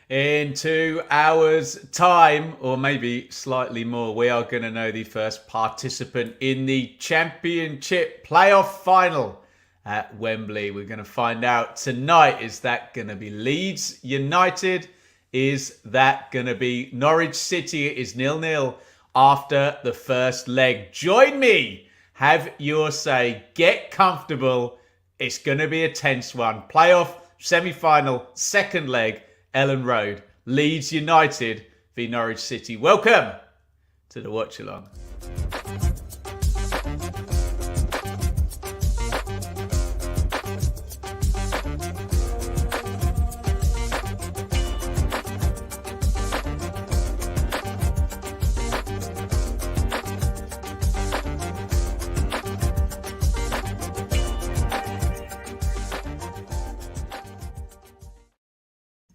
In 2 hours' time, or maybe slightly more, we are going to know the first participant in the Championship playoff final at Wembley. We're going to find out tonight. Is that going to be Leeds United? Is that going to be Norwich City? It is 0-0 after the first leg. Join me. Have your say. Get comfortable. It's going to be a tense one. Playoff, semi-final, second leg. Elland Road, Leeds United v Norwich City. Welcome to the watch along.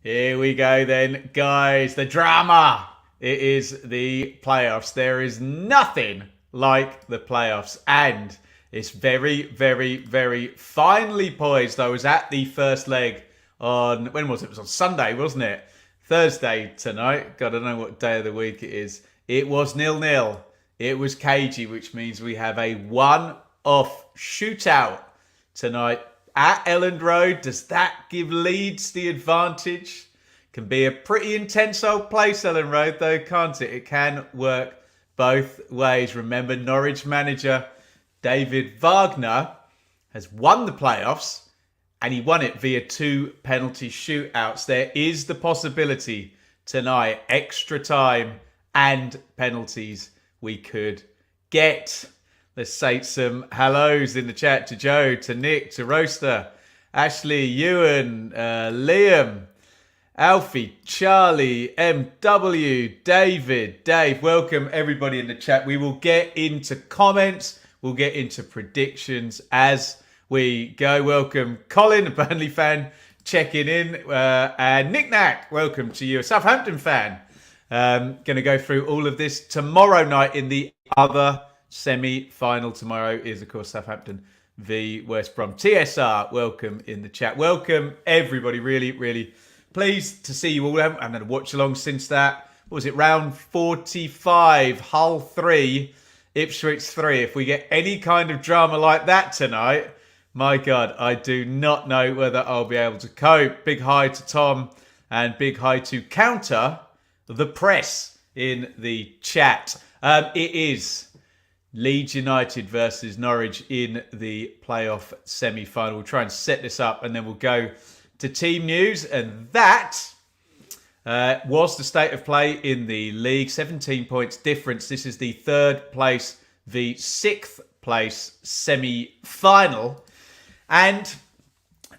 Here we go then, guys. The drama. It is the playoffs. There is nothing like the playoffs. And it's very, very, very finely poised. I was at the first leg on, when was it? It was on Sunday, wasn't it? Thursday tonight. God, I don't know what day of the week it is. It was 0-0. It was cagey, which means we have a one-off shootout tonight at Elland Road. Does that give Leeds the advantage? Can be a pretty intense old place, Elland Road, though, can't it? It can work both ways. Remember, Norwich manager David Wagner has won the playoffs, and he won it via 2 penalty shootouts. There is the possibility tonight, extra time and penalties we could get. Let's say some hellos in the chat to Joe, to Nick, to Roaster, Ashley, Ewan, Liam, Alfie, Charlie, MW, David, Dave. Welcome everybody in the chat. We will get into comments. We'll get into predictions as we go. Welcome Colin, a Burnley fan, checking in. And Nick Knack, welcome to you, a Southampton fan. Going to go through all of this tomorrow night in the other semi-final. Tomorrow is, of course, Southampton v West Brom. TSR, welcome in the chat. Welcome, everybody. Really, really pleased to see you all. I haven't had a watch along since that. What was it? Round 45, Hull 3, Ipswich 3. If we get any kind of drama like that tonight, my God, I do not know whether I'll be able to cope. Big hi to Tom and big hi to Counter the Press in the chat. It is Leeds United versus Norwich in the playoff semi-final. We'll try and set this up and then we'll go to team news. And that was the state of play in the league. 17 points difference. This is the third place, the 6th place semi-final. And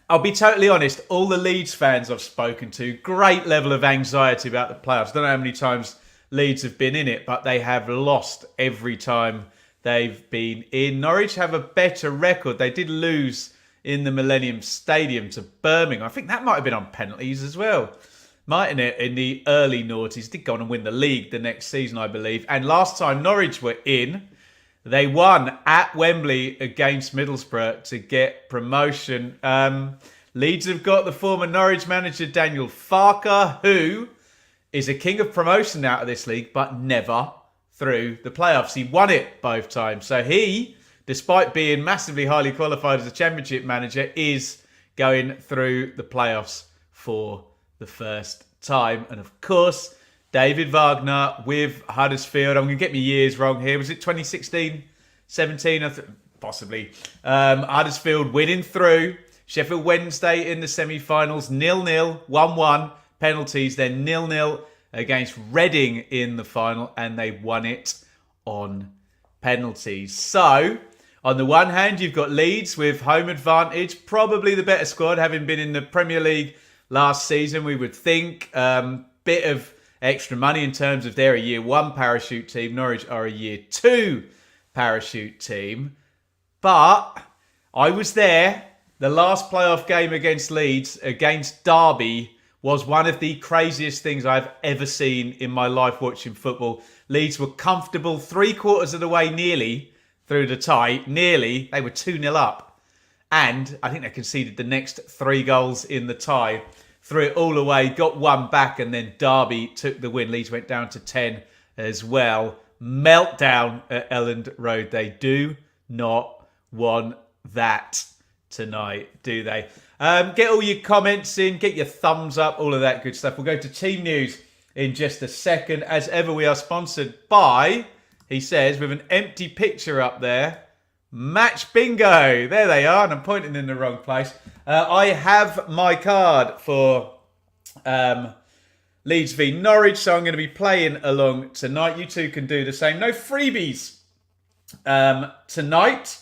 I'll be totally honest, all the Leeds fans I've spoken to, great level of anxiety about the playoffs. I don't know how many times Leeds have been in it, but they have lost every time they've been in. Norwich have a better record. They did lose in the Millennium Stadium to Birmingham. I think that might have been on penalties as well, mightn't it? In the early noughties. Did go on and win the league the next season, I believe. And last time Norwich were in, they won at Wembley against Middlesbrough to get promotion. Leeds have got the former Norwich manager Daniel Farke, who is a king of promotion out of this league, but never through the playoffs. He won it both times. So he, despite being massively highly qualified as a Championship manager, is going through the playoffs for the first time. And of course, David Wagner with Huddersfield. I'm going to get my years wrong here. Was it 2016, 17? Possibly. Huddersfield winning through. Sheffield Wednesday in the semi-finals. 0-0, 1-1. Penalties, then 0-0 against Reading in the final, and they won it on penalties. So, on the one hand, you've got Leeds with home advantage, probably the better squad, having been in the Premier League last season, we would think. Bit of extra money in terms of they're a year 1 parachute team. Norwich are a year 2 parachute team. But I was there. The last playoff game against Leeds, against Derby, was one of the craziest things I've ever seen in my life watching football. Leeds were comfortable 3/4 of the way nearly through the tie. Nearly. They were 2-0 up. And I think they conceded the next 3 goals in the tie threw it all away, got one back, and then Derby took the win. Leeds went down to 10 as well. Meltdown at Elland Road. They do not want that tonight, do they? Get all your comments in, get your thumbs up, all of that good stuff. We'll go to team news in just a second. As ever, we are sponsored by, he says, with an empty picture up there, Match Bingo. There they are, and I'm pointing in the wrong place. I have my card for Leeds v Norwich, so I'm going to be playing along tonight. You two can do the same. No freebies tonight.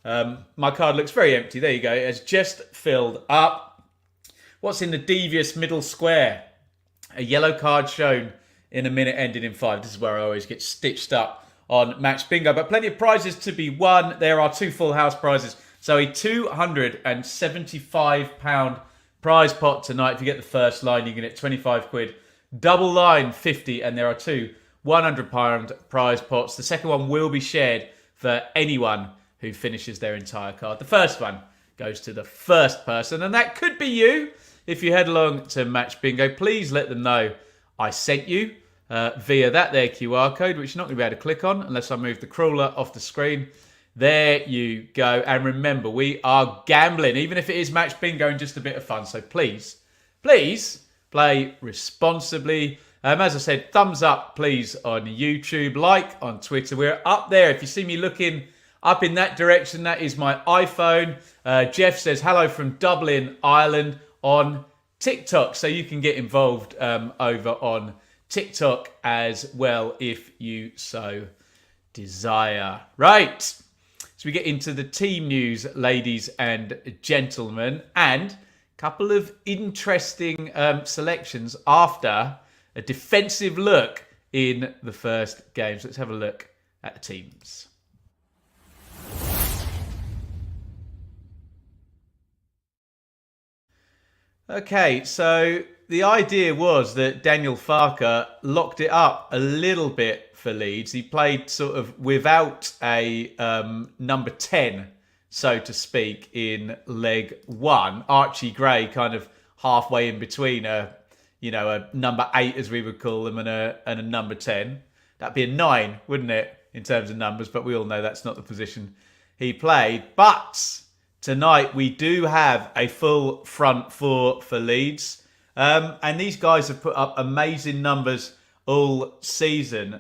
My card looks very empty. There you go. It has just filled up. What's in the devious middle square? A yellow card shown in a minute ending in 5. This is where I always get stitched up on Match Bingo. But plenty of prizes to be won. There are 2 full house prizes. So a £275 prize pot tonight. If you get the first line, you can get 25 quid. Double line, 50. And there are 2 £100 prize pots. The second one will be shared for anyone who finishes their entire card. The first one goes to the first person, and that could be you. If you head along to Match Bingo, please let them know I sent you via that there QR code, which you're not going to be able to click on unless I move the crawler off the screen. There you go. And remember, we are gambling, even if it is Match Bingo and just a bit of fun. So please play responsibly. As I said, thumbs up, please, on YouTube, like on Twitter. We're up there. If you see me looking up in that direction, that is my iPhone. Jeff says, hello from Dublin, Ireland, on TikTok. So you can get involved over on TikTok as well if you so desire. Right. So we get into the team news, ladies and gentlemen, and a couple of interesting selections after a defensive look in the first game. So let's have a look at the teams. Okay, so the idea was that Daniel Farke locked it up a little bit for Leeds. He played sort of without a number 10, so to speak, in leg 1. Archie Gray kind of halfway in between a number 8, as we would call them, and a number 10. That'd be a 9, wouldn't it, in terms of numbers? But we all know that's not the position he played. But tonight we do have a full front 4 for Leeds. And these guys have put up amazing numbers all season.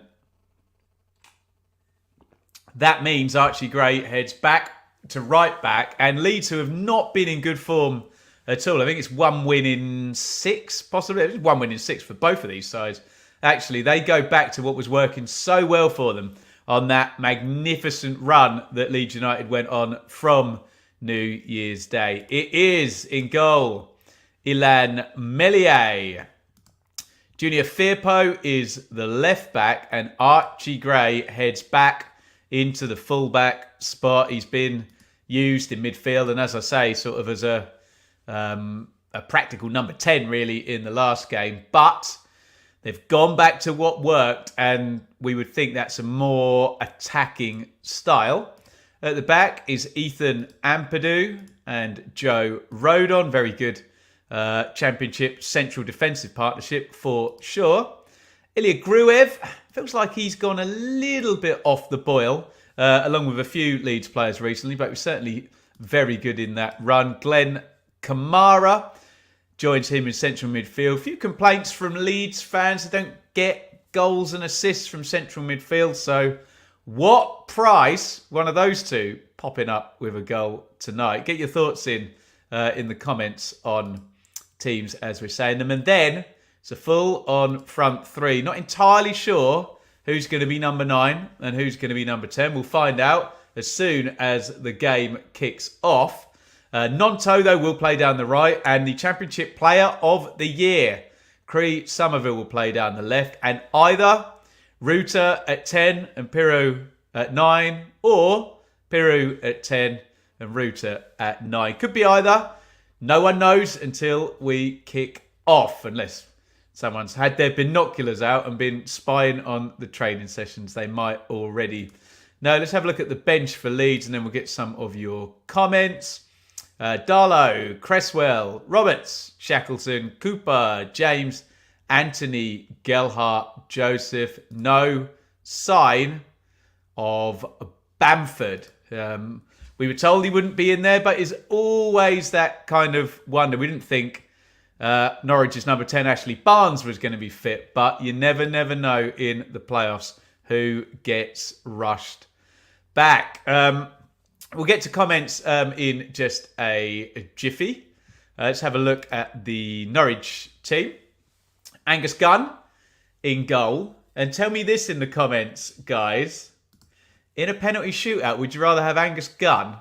That means Archie Gray heads back to right back. And Leeds, who have not been in good form at all. I think it's 1 win in 6, possibly. It's 1 win in 6 for both of these sides. Actually, they go back to what was working so well for them on that magnificent run that Leeds United went on from New Year's Day. It is in goal, Ilan Meslier. Junior Firpo is the left back, and Archie Gray heads back into the fullback spot. He's been used in midfield, and as I say, sort of as a practical number 10 really in the last game. But they've gone back to what worked, and we would think that's a more attacking style. At the back is Ethan Ampadu and Joe Rodon. Very good Championship central defensive partnership for sure. Ilya Gruev feels like he's gone a little bit off the boil, along with a few Leeds players recently, but was certainly very good in that run. Glenn Kamara joins him in central midfield. A few complaints from Leeds fans. They don't get goals and assists from central midfield. So what price, one of those two, popping up with a goal tonight? Get your thoughts in the comments on teams as we're saying them. And then it's a full-on front 3. Not entirely sure who's going to be number 9 and who's going to be number 10. We'll find out as soon as the game kicks off. Nonto, though, will play down the right, and the Championship Player of the Year, Crysencio Summerville, will play down the left, and either Rutter at 10 and Piroe at 9, or Piroe at 10 and Rutter at 9. Could be either. No one knows until we kick off, unless someone's had their binoculars out and been spying on the training sessions. They might already know. Let's have a look at the bench for Leeds, and then we'll get some of your comments. Darlow, Cresswell, Roberts, Shackleton, Cooper, James, Anthony, Gelhart, Joseph. No sign of Bamford. We were told he wouldn't be in there, but it's always that kind of wonder. We didn't think Norwich's number 10, Ashley Barnes, was going to be fit, but you never know in the playoffs who gets rushed back. We'll get to comments in just a jiffy. Let's have a look at the Norwich team. Angus Gunn in goal. And tell me this in the comments, guys. In a penalty shootout, would you rather have Angus Gunn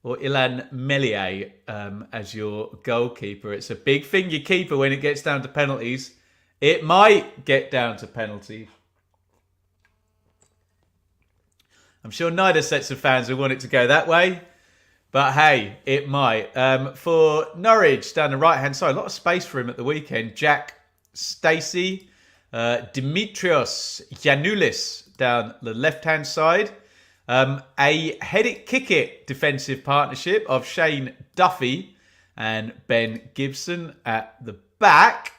or Ilan Meslier as your goalkeeper? It's a big thing, your keeper, when it gets down to penalties. It might get down to penalties. I'm sure neither sets of fans will want it to go that way. But hey, it might. For Norwich, down the right-hand side, a lot of space for him at the weekend. Jack Stacey, Dimitrios Giannoulis down the left-hand side. A head-it-kick-it defensive partnership of Shane Duffy and Ben Gibson at the back.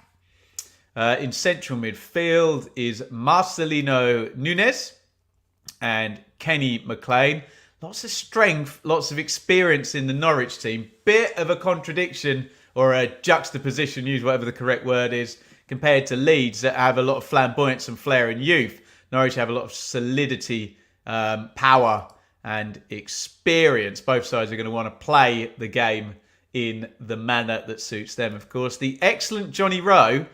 In central midfield is Marcelino Nunes and Kenny McLean. Lots of strength, lots of experience in the Norwich team. Bit of a contradiction or a juxtaposition, use whatever the correct word is, compared to Leeds that have a lot of flamboyance and flair and youth. Norwich have a lot of solidity, power and experience. Both sides are going to want to play the game in the manner that suits them, of course. The excellent Johnny Rowe,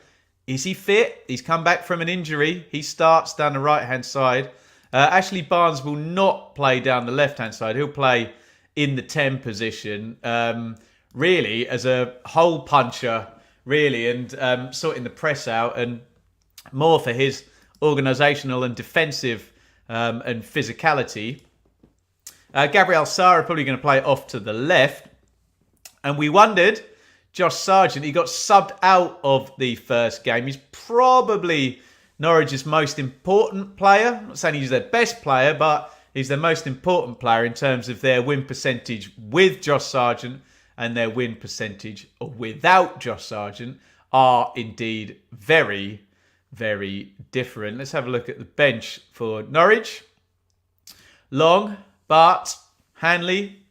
is he fit? He's come back from an injury. He starts down the right-hand side. Ashley Barnes will not play down the left-hand side. He'll play in the 10 position, really as a hole puncher, really, and sorting the press out, and more for his organisational and defensive and physicality. Gabriel Sara probably going to play off to the left. And we wondered, Josh Sargent, he got subbed out of the first game. He's probably Norwich's most important player. I'm not saying he's their best player, but he's their most important player in terms of their win percentage with Josh Sargent, and their win percentage without Josh Sargent are indeed very, very different. Let's have a look at the bench for Norwich. Long, Bart, Hanley,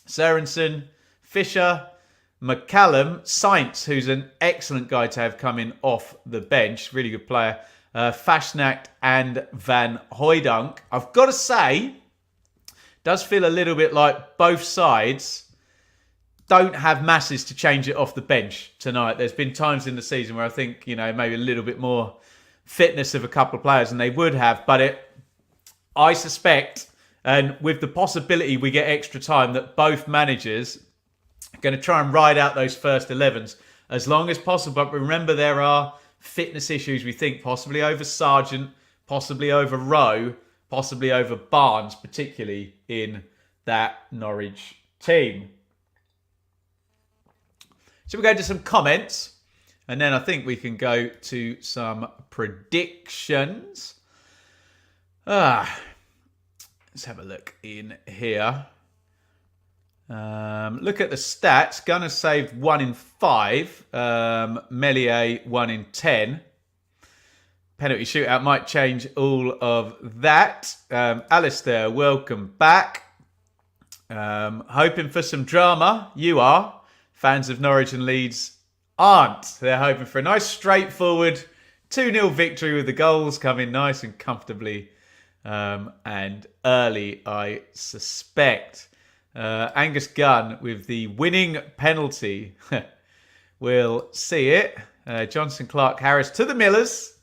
Sorensen, Fisher, McCallum, Sainz, who's an excellent guy to have coming off the bench, really good player, Fashnacht and Van Hooijdonk. I've got to say, does feel a little bit like both sides don't have masses to change it off the bench tonight. There's been times in the season where I think, maybe a little bit more fitness of a couple of players than they would have, but I suspect, and with the possibility we get extra time, that both managers are going to try and ride out those first 11s as long as possible. But remember, there are fitness issues, we think, possibly over Sargent, possibly over Rowe, possibly over Barnes, particularly in that Norwich team. So we'll go to some comments, and then I think we can go to some predictions. Let's have a look in here. Look at the stats. Gunner saved 1 in 5. Meslier 1 in 10. Penalty shootout might change all of that. Alistair, welcome back. Hoping for some drama. You are. Fans of Norwich and Leeds aren't. They're hoping for a nice straightforward 2-0 victory with the goals coming nice and comfortably and early, I suspect. Angus Gunn with the winning penalty. We'll see it. Johnson, Clark, Harris to the Millers.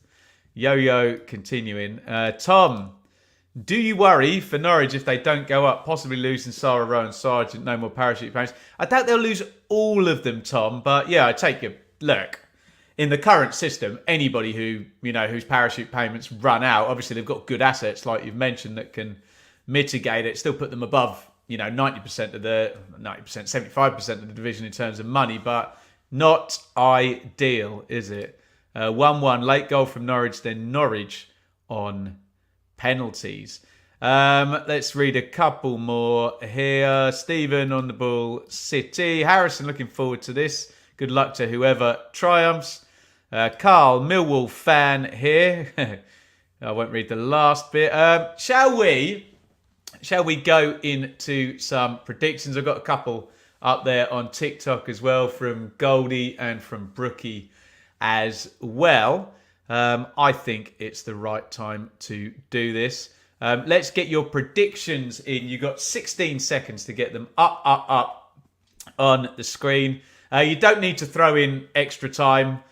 Yo-yo continuing. Tom, do you worry for Norwich if they don't go up, possibly losing Sarah, Rowe and Sargent, no more parachute payments? I doubt they'll lose all of them, Tom, but yeah, I take your look. In the current system, anybody who, whose parachute payments run out, obviously they've got good assets, like you've mentioned, that can mitigate it, still put them above, 90% of the 75% of the division in terms of money, but not ideal, is it? 1-1, late goal from Norwich, then Norwich on penalties. Let's read a couple more here. Stephen on the Bull City. Harrison, looking forward to this. Good luck to whoever triumphs. Carl, Millwall fan here. I won't read the last bit. Shall we go into some predictions? I've got a couple up there on TikTok as well from Goldie and from Brookie as well. I think it's the right time to do this. Let's get your predictions in. You've got 16 seconds to get them up on the screen. You don't need to throw in extra time.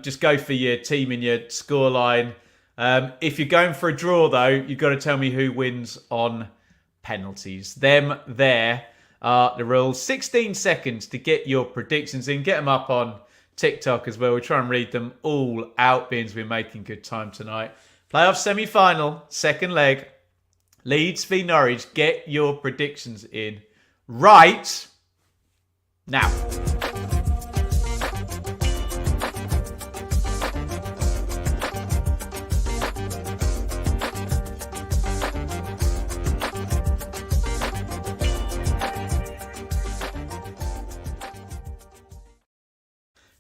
Just go for your team and your scoreline. If you're going for a draw, though, you've got to tell me who wins on penalties. There are the rules. 16 seconds to get your predictions in. Get them up on TikTok as well. We'll try and read them all out, being we're making good time tonight. Playoff semi-final, second leg. Leeds v Norwich. Get your predictions in right now.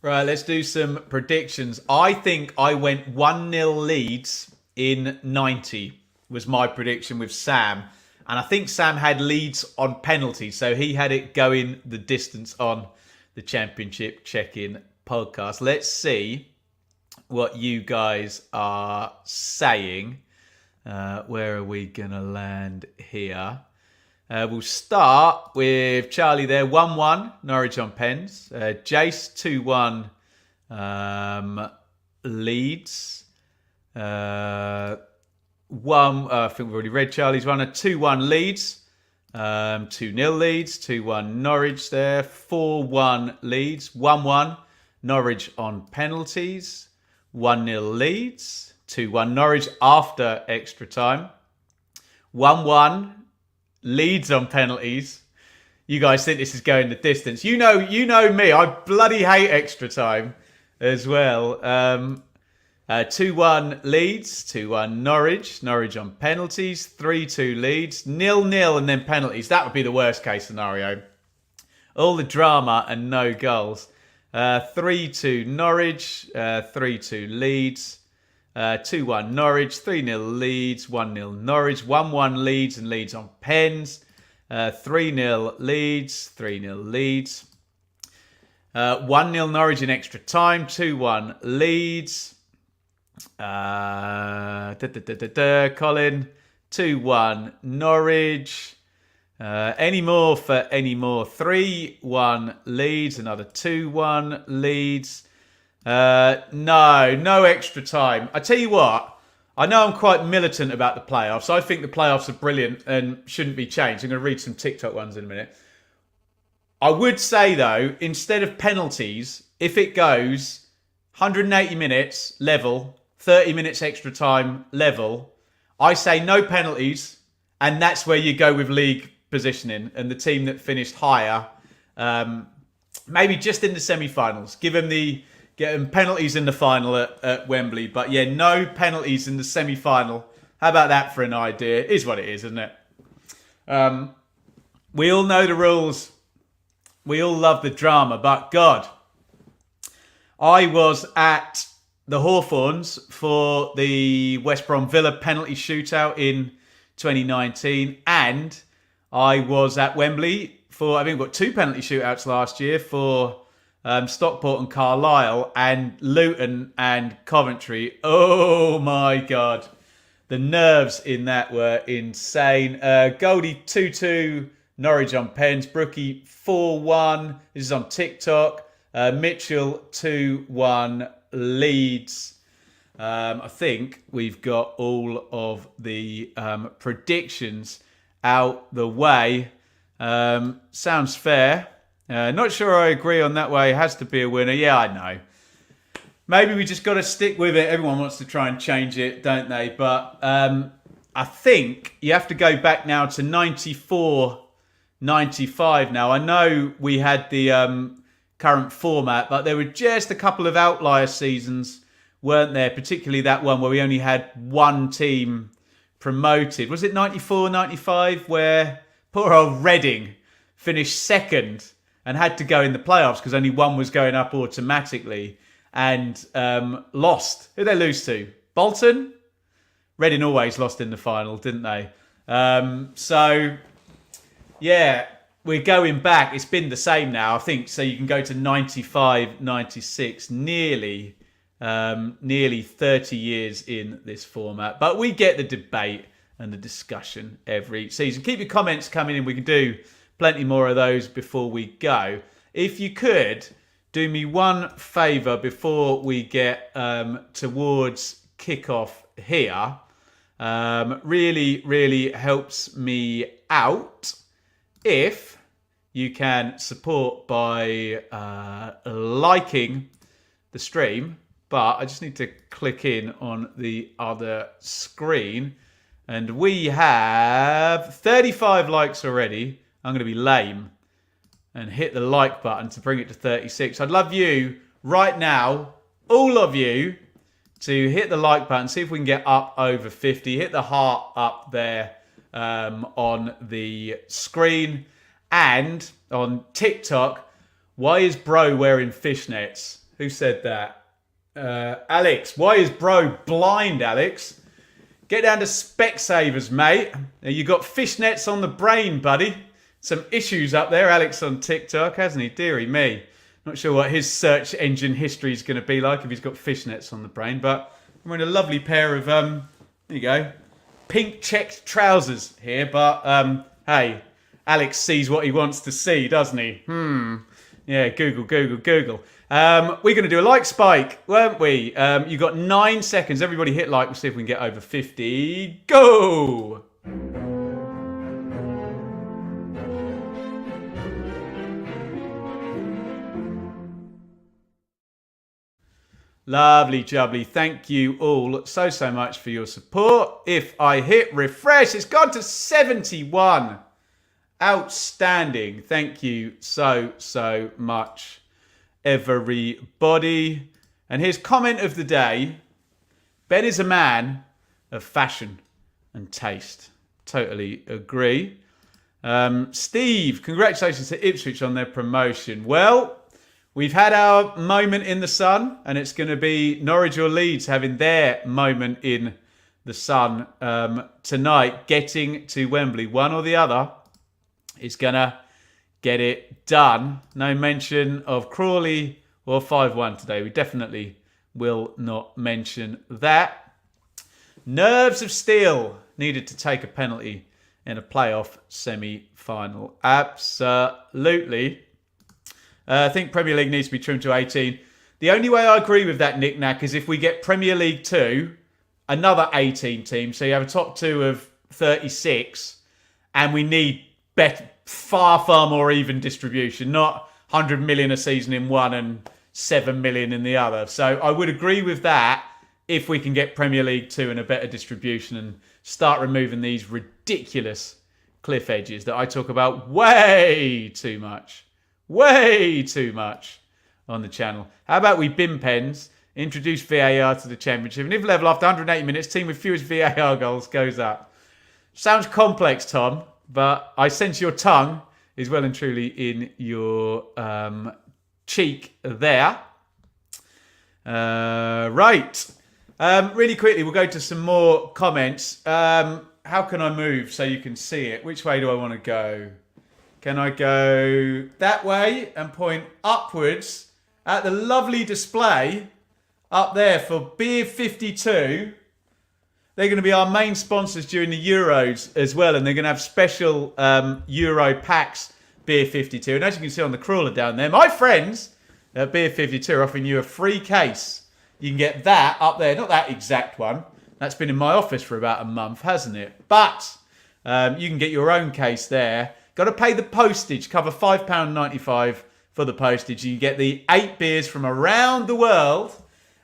Right, let's do some predictions. I think I went 1-0 Leeds in 90 was my prediction with Sam. And I think Sam had Leeds on penalties, so he had it going the distance on the Championship Check-In podcast. Let's see what you guys are saying. Where are we going to land here? We'll start with Charlie there. 1-1, Norwich on pens. Jace, 2-1, Leeds. I think we've already read Charlie's one. 2-1 Leeds. 2-0 Leeds. 2-1 Norwich there. 4-1 Leeds. 1-1 Norwich on penalties. 1-0 Leeds. 2-1 Norwich after extra time. 1-1 Leeds on penalties. You guys think this is going the distance. You know me. I bloody hate extra time as well. 2-1 Leeds. 2-1 Norwich. Norwich on penalties. 3-2 Leeds. 0-0 and then penalties. That would be the worst case scenario. All the drama and no goals. 3-2 Norwich. 3-2 Leeds. 2-1 Norwich, 3-0 Leeds, 1-0 Norwich, 1-1 Leeds and Leeds on pens, 3-0 Leeds, 3-0 Leeds, 1-0 Norwich in extra time, 2-1 Leeds, Colin, 2-1 Norwich, any more for any more, 3-1 Leeds, another 2-1 Leeds. No extra time. I tell you what, I know I'm quite militant about the playoffs. I think the playoffs are brilliant and shouldn't be changed. I'm going to read some TikTok ones in a minute. I would say, though, instead of penalties, if it goes 180 minutes, level, 30 minutes extra time, level, I say no penalties, and that's where you go with league positioning, and the team that finished higher, maybe just in the semi-finals, get them penalties in the final at Wembley. But yeah, no penalties in the semi-final. How about that for an idea? It is what it is, isn't it? We all know the rules. We all love the drama. But God, I was at the Hawthorns for the West Brom Villa penalty shootout in 2019. And I was at Wembley for, I think we've got 2 penalty shootouts last year for Stockport and Carlisle, and Luton and Coventry. Oh my God. The nerves in that were insane. Goldie 2-2, Norwich on pens. Brookie 4-1. This is on TikTok. Mitchell 2-1, Leeds. I think we've got all of the predictions out the way. Sounds fair. Not sure I agree on that way. It has to be a winner. Yeah, I know. Maybe we just got to stick with it. Everyone wants to try and change it, don't they? But I think you have to go back now to 94, 95 now. I know we had the current format, but there were just a couple of outlier seasons, weren't there? Particularly that one where we only had one team promoted. Was it 94, 95 where poor old Reading finished second and had to go in the playoffs because only one was going up automatically and lost. Who did they lose to? Bolton? Reading always lost in the final, didn't they? So, yeah, we're going back. It's been the same now, I think. So you can go to 95, 96, nearly 30 years in this format. But we get the debate and the discussion every season. Keep your comments coming in. We can do plenty more of those before we go. If you could, do me one favour before we get towards kickoff here. Really, really helps me out if you can support by liking the stream. But I just need to click in on the other screen. And we have 35 likes already. I'm going to be lame and hit the like button to bring it to 36. I'd love you right now, all of you, to hit the like button. See if we can get up over 50. Hit the heart up there on the screen. And on TikTok, why is bro wearing fishnets? Who said that? Alex, why is bro blind, Alex? Get down to Specsavers, mate. You got fishnets on the brain, buddy. Some issues up there, Alex, on TikTok, hasn't he? Deary me. Not sure what his search engine history is going to be like if he's got fishnets on the brain. But I'm wearing a lovely pair of, there you go, pink checked trousers here. But, hey, Alex sees what he wants to see, doesn't he? Yeah, Google. We're going to do a like spike, weren't we? You got 9 seconds. Everybody hit like. We'll see if we can get over 50. Go! Lovely jubbly. Thank you all so much for your support. If I hit refresh, it's gone to 71. Outstanding. Thank you so much, everybody. And here's comment of the day. Ben is a man of fashion and taste. Totally agree. Steve, congratulations to Ipswich on their promotion. Well, we've had our moment in the sun, and it's going to be Norwich or Leeds having their moment in the sun tonight, getting to Wembley. One or the other is going to get it done. No mention of Crawley or 5-1 today. We definitely will not mention that. Nerves of steel needed to take a penalty in a playoff semi-final. Absolutely. I think Premier League needs to be trimmed to 18. The only way I agree with that, Nick Knack, is if we get Premier League 2, another 18 teams. So you have a top 2 of 36, and we need far more even distribution, not 100 million a season in one and 7 million in the other. So I would agree with that if we can get Premier League 2 and a better distribution and start removing these ridiculous cliff edges that I talk about way too much on the channel. How about we bin pens, introduce VAR to the Championship, and if level after 180 minutes, team with fewest VAR goals goes up. Sounds complex, Tom, but I sense your tongue is well and truly in your cheek there. Right. Really quickly, we'll go to some more comments. How can I move so you can see it? Which way do I want to go? Can I go that way and point upwards at the lovely display up there for Beer 52? They're going to be our main sponsors during the Euros as well, and they're going to have special Euro packs, Beer 52. And as you can see on the crawler down there, my friends at Beer 52 are offering you a free case. You can get that up there, not that exact one. That's been in my office for about a month, hasn't it? But you can get your own case there. Got to pay the postage, cover £5.95 for the postage. You get the 8 beers from around the world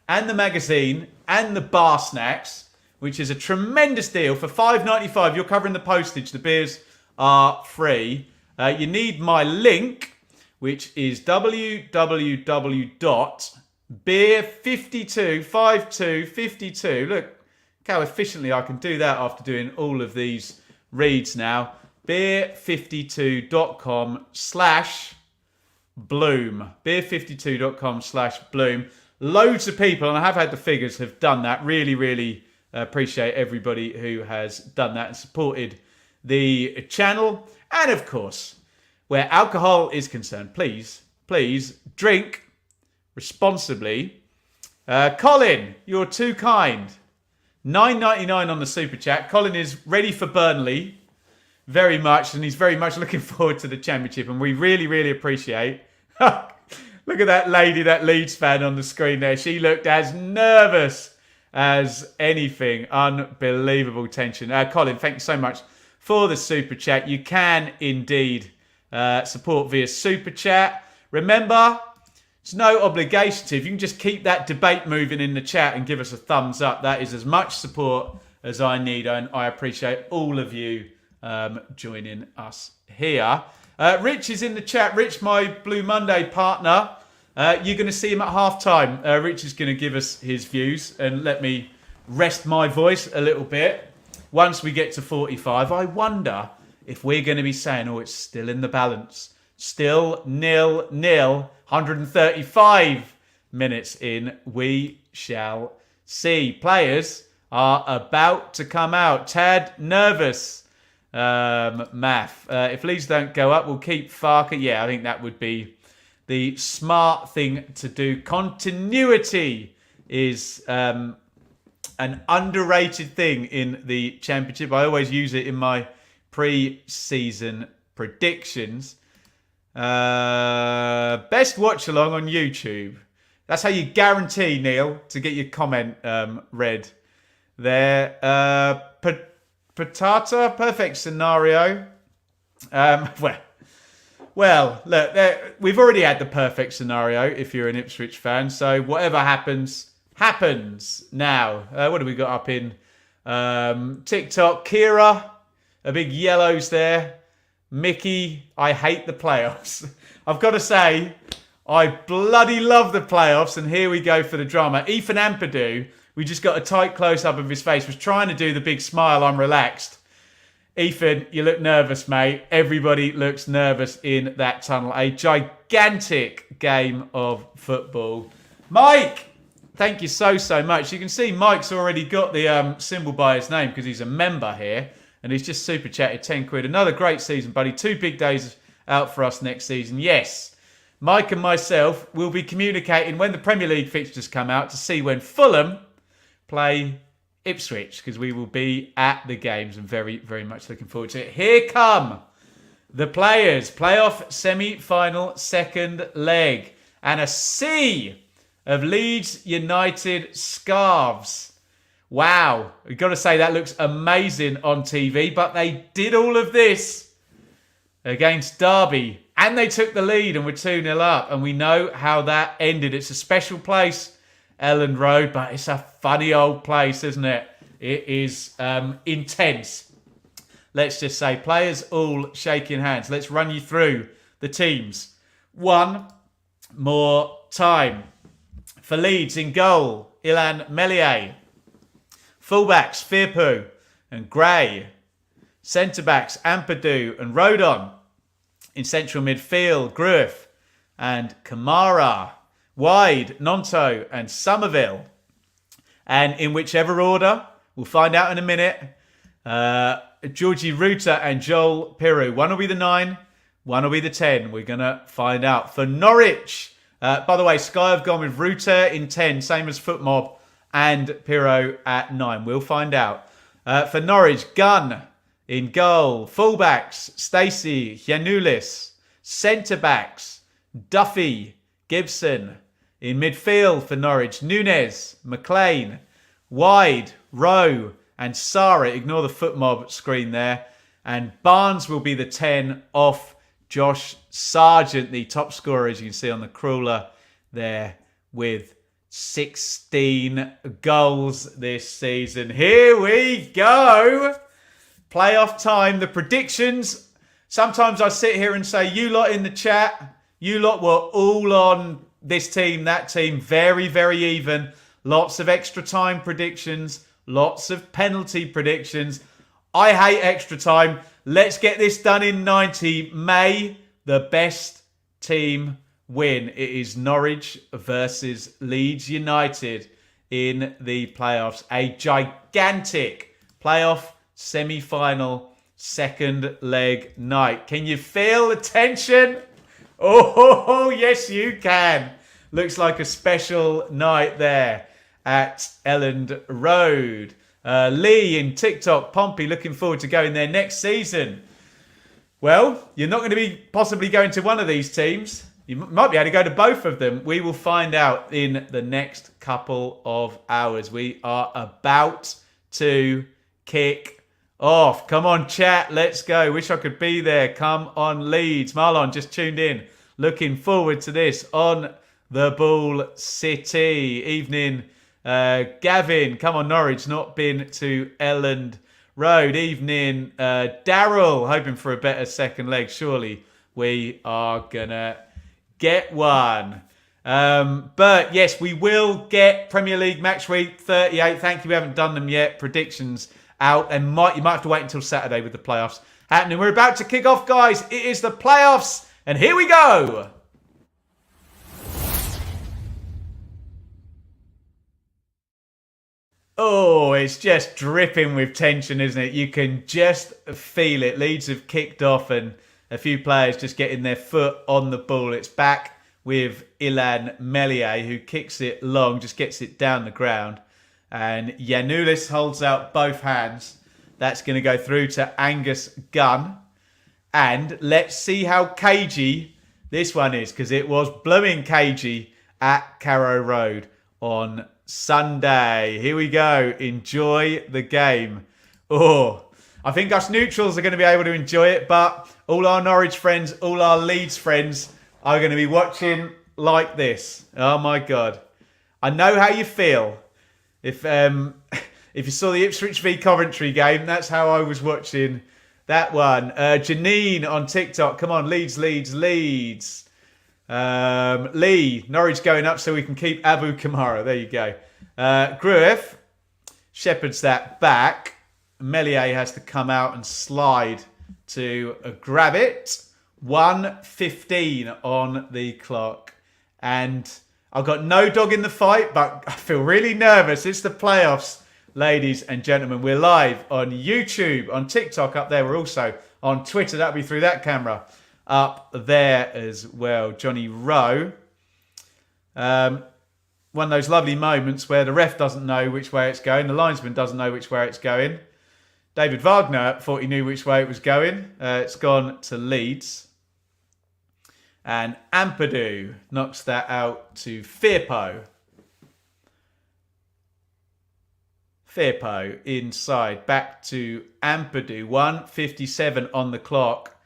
and the magazine and the bar snacks, which is a tremendous deal. For £5.95, you're covering the postage. The beers are free. You need my link, which is www.beer5252. Look, how efficiently I can do that after doing all of these reads now. beer52.com/bloom. beer52.com/bloom. Loads of people, and I have had the figures, have done that. Really, really appreciate everybody who has done that and supported the channel. And of course, where alcohol is concerned, please drink responsibly. Colin, you're too kind. $9.99 on the super chat. Colin is ready for Burnley very much, and he's very much looking forward to the championship, and we really, really appreciate. Look at that lady, that Leeds fan on the screen there. She looked as nervous as anything. Unbelievable tension. Colin, thank you so much for the super chat. You can indeed support via super chat. Remember, it's no obligation to. If you can just keep that debate moving in the chat and give us a thumbs up, that is as much support as I need, and I appreciate all of you joining us here. Rich is in the chat. Rich, my Blue Monday partner. You're going to see him at half-time. Rich is going to give us his views, and let me rest my voice a little bit. Once we get to 45, I wonder if we're going to be saying, oh, it's still in the balance. Still 0-0, 135 minutes in. We shall see. Players are about to come out. Tad nervous. Math. If Leeds don't go up, we'll keep Farker. Yeah, I think that would be the smart thing to do. Continuity is an underrated thing in the Championship. I always use it in my pre-season predictions. Best watch along on YouTube. That's how you guarantee, Neil, to get your comment read there. Patata, perfect scenario. Well, look, we've already had the perfect scenario if you're an Ipswich fan. So whatever happens, happens now. What have we got up in TikTok? Kira, a big yellows there. Mickey, I hate the playoffs. I've got to say, I bloody love the playoffs, and here we go for the drama. Ethan Ampadu, we just got a tight close-up of his face, was trying to do the big smile, I'm relaxed. Ethan, you look nervous, mate. Everybody looks nervous in that tunnel. A gigantic game of football. Mike, thank you so much. You can see Mike's already got the symbol by his name because he's a member here. And he's just super chatted 10 quid. Another great season, buddy. 2 big days out for us next season. Yes, Mike and myself will be communicating when the Premier League fixtures come out to see when Fulham play Ipswich, because we will be at the games and very, very much looking forward to it. Here come the players. Playoff semi-final second leg. And a sea of Leeds United scarves. Wow, we've got to say that looks amazing on TV, but they did all of this against Derby, and they took the lead and were 2-0 up, and we know how that ended. It's a special place, Elland Road, but it's a funny old place, isn't it? It is intense. Let's just say players all shaking hands. Let's run you through the teams one more time. For Leeds, in goal, Ilan Meslier. Fullbacks, Firpo and Gray. Centre-backs, Ampadu and Rodon. In central midfield, Grueff and Kamara. Wide, Nonto and Summerville. And in whichever order, we'll find out in a minute, Georginio Rutter and Joel Piroe. One will be the 9, one will be the 10. We're going to find out. For Norwich, by the way, Sky have gone with Rutter in 10, same as Footmob, and Piroe at 9. We'll find out. For Norwich, Gunn in goal. Fullbacks, Stacey, Giannoulis. Centre-backs, Duffy, Gibson. In midfield for Norwich, Nunes, McLean. Wide, Rowe and Sarah. Ignore the Footmob screen there. And Barnes will be the 10 off Josh Sargent, the top scorer, as you can see on the crawler there, with 16 goals this season. Here we go. Playoff time. The predictions. Sometimes I sit here and say, you lot in the chat, you lot were all on this team, that team. Very, very even. Lots of extra time predictions. Lots of penalty predictions. I hate extra time. Let's get this done in 90. May the best team win. It is Norwich versus Leeds United in the playoffs. A gigantic playoff semi-final second leg night. Can you feel the tension? Oh, yes, you can. Looks like a special night there at Elland Road. Lee in TikTok, Pompey, looking forward to going there next season. Well, you're not going to be possibly going to one of these teams. You might be able to go to both of them. We will find out in the next couple of hours. We are about to kick off. Come on, chat. Let's go. Wish I could be there. Come on, Leeds. Marlon just tuned in. Looking forward to this on the Ball City. Evening, Gavin. Come on, Norwich. Not been to Elland Road. Evening, Daryl. Hoping for a better second leg. Surely we are going to get one. But yes, we will get Premier League Match Week 38. Thank you. We haven't done them yet. Predictions out. And you might have to wait until Saturday with the playoffs happening. We're about to kick off, guys. It is the playoffs. And here we go. Oh, it's just dripping with tension, isn't it? You can just feel it. Leeds have kicked off and a few players just getting their foot on the ball. It's back with Ilan Melier, who kicks it long, just gets it down the ground. And Yanulis holds out both hands. That's going to go through to Angus Gunn. And let's see how cagey this one is, because it was blooming cagey at Carrow Road on Sunday. Here we go. Enjoy the game. Oh, I think us neutrals are going to be able to enjoy it, but all our Norwich friends, all our Leeds friends are going to be watching like this. Oh my God. I know how you feel. If you saw the Ipswich v Coventry game, that's how I was watching that one. Janine on TikTok. Come on, Leeds. Lee, Norwich going up so we can keep Abu Kamara. There you go. Grueff shepherds that back. Melier has to come out and slide to grab it. 1:15 on the clock. And I've got no dog in the fight, but I feel really nervous. It's the playoffs, ladies and gentlemen. We're live on YouTube, on TikTok up there. We're also on Twitter. That'll be through that camera up there as well. Johnny Rowe. One of those lovely moments where the ref doesn't know which way it's going. The linesman doesn't know which way it's going. David Wagner thought he knew which way it was going. It's gone to Leeds. And Ampadu knocks that out to Firpo. Firpo inside. Back to Ampadu. 1:57 on the clock.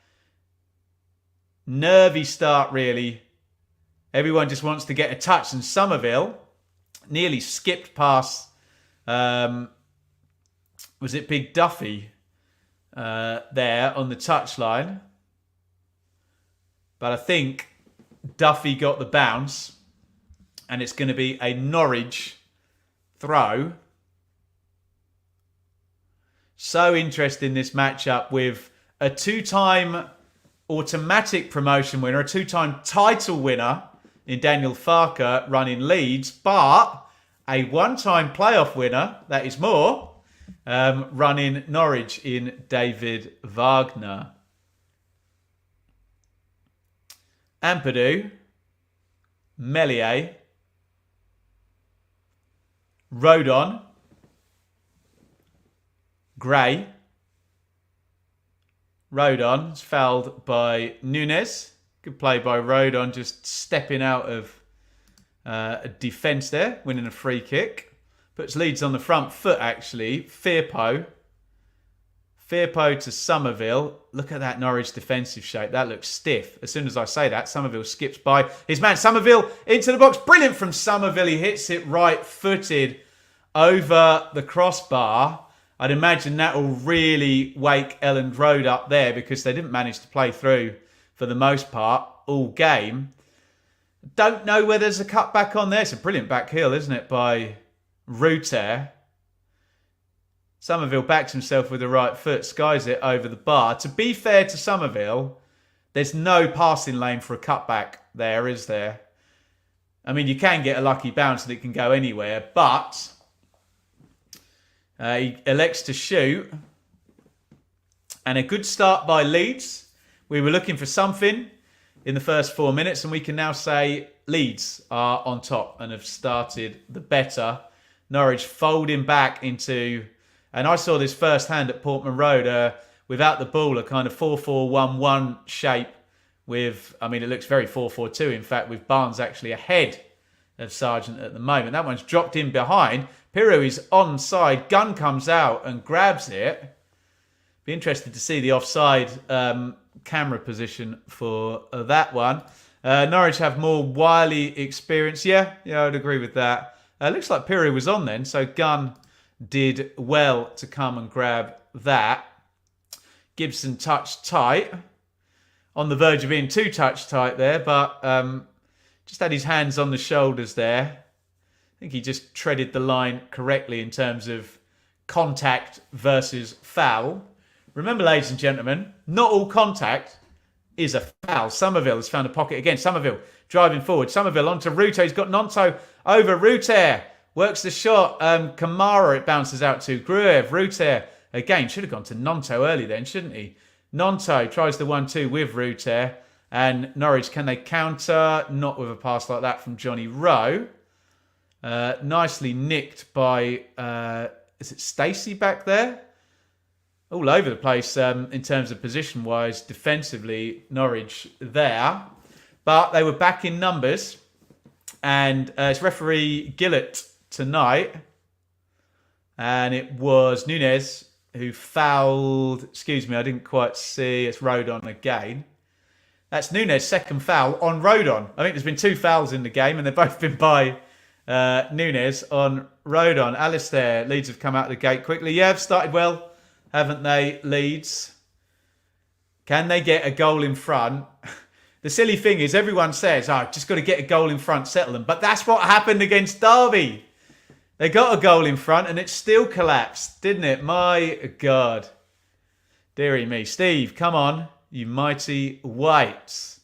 Nervy start, really. Everyone just wants to get a touch. And Summerville nearly skipped past... was it Big Duffy there on the touchline? But I think Duffy got the bounce. And it's going to be a Norwich throw. So interesting, this matchup with a two-time automatic promotion winner, a two-time title winner in Daniel Farker running Leeds, but a one-time playoff winner, that is more, running Norwich in David Wagner. Ampadu, Melier, Rodon, Gray. Rodon is fouled by Nunes. Good play by Rodon, just stepping out of a defence there, winning a free kick. Puts Leeds on the front foot, actually. Firpo to Summerville. Look at that Norwich defensive shape. That looks stiff. As soon as I say that, Summerville skips by his man. Summerville into the box. Brilliant from Summerville. He hits it right-footed over the crossbar. I'd imagine that will really wake Elland Road up there because they didn't manage to play through for the most part all game. Don't know whether there's a cutback on there. It's a brilliant back heel, isn't it, by Rutter. Summerville backs himself with the right foot, skies it over the bar. To be fair to Summerville, there's no passing lane for a cutback there, is there? I mean, you can get a lucky bounce and it can go anywhere, but he elects to shoot. And a good start by Leeds. We were looking for something in the first 4 minutes, and we can now say Leeds are on top and have started the better. Norwich folding back into, and I saw this firsthand at Portman Road, without the ball, a kind of 4-4-1-1 shape with, I mean, it looks very 4-4-2, in fact, with Barnes actually ahead of Sargent at the moment. That one's dropped in behind. Pirou is onside. Gunn comes out and grabs it. Be interested to see the offside camera position for that one. Norwich have more wily experience. Yeah, I would agree with that. Looks like Pirou was on then, so Gunn did well to come and grab that. Gibson touched tight. On the verge of being too touch tight there, but just had his hands on the shoulders there. I think he just treaded the line correctly in terms of contact versus foul. Remember, ladies and gentlemen, not all contact is a foul. Summerville has found a pocket again. Summerville driving forward. Summerville onto Rutter. He's got Nonto over Rutter. Works the shot. Kamara, it bounces out to Gruev. Rutter again. Should have gone to Nonto early then, shouldn't he? Nonto tries the 1-2 with Rutter. And Norwich, can they counter? Not with a pass like that from Johnny Rowe. Nicely nicked by, is it Stacey back there? All over the place in terms of position-wise, defensively, Norwich there. But they were back in numbers. And it's referee Gillett tonight. And it was Nunez who fouled. Excuse me, I didn't quite see. It's Rodon again. That's Nunez' second foul on Rodon. I think there's been 2 fouls in the game, and they've both been by Nunez on Rodon. Alistair, Leeds have come out of the gate quickly. Yeah, have started well, haven't they, Leeds? Can they get a goal in front? The silly thing is everyone says, just got to get a goal in front, settle them. But that's what happened against Derby. They got a goal in front and it still collapsed, didn't it? My God. Dearie me. Steve, come on, you mighty whites.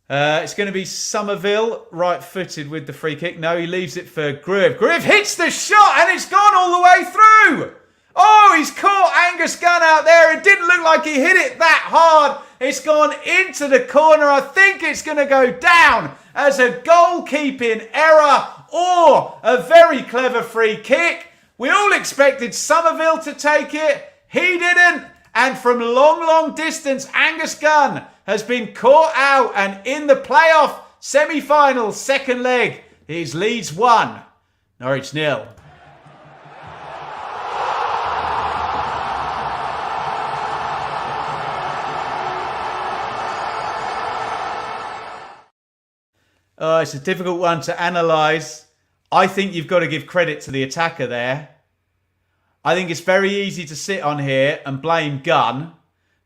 It's going to be Summerville, right-footed with the free kick. No, he leaves it for Gruev. Gruev hits the shot and it's gone all the way through. Oh, he's caught Angus Gunn out there. It didn't look like he hit it that hard. It's gone into the corner. I think it's going to go down as a goalkeeping error or a very clever free kick. We all expected Summerville to take it. He didn't. And from long, long distance, Angus Gunn has been caught out. And in the playoff semi-final, second leg, here's Leeds 1, Norwich 0. It's a difficult one to analyse. I think you've got to give credit to the attacker there. I think it's very easy to sit on here and blame Gunn,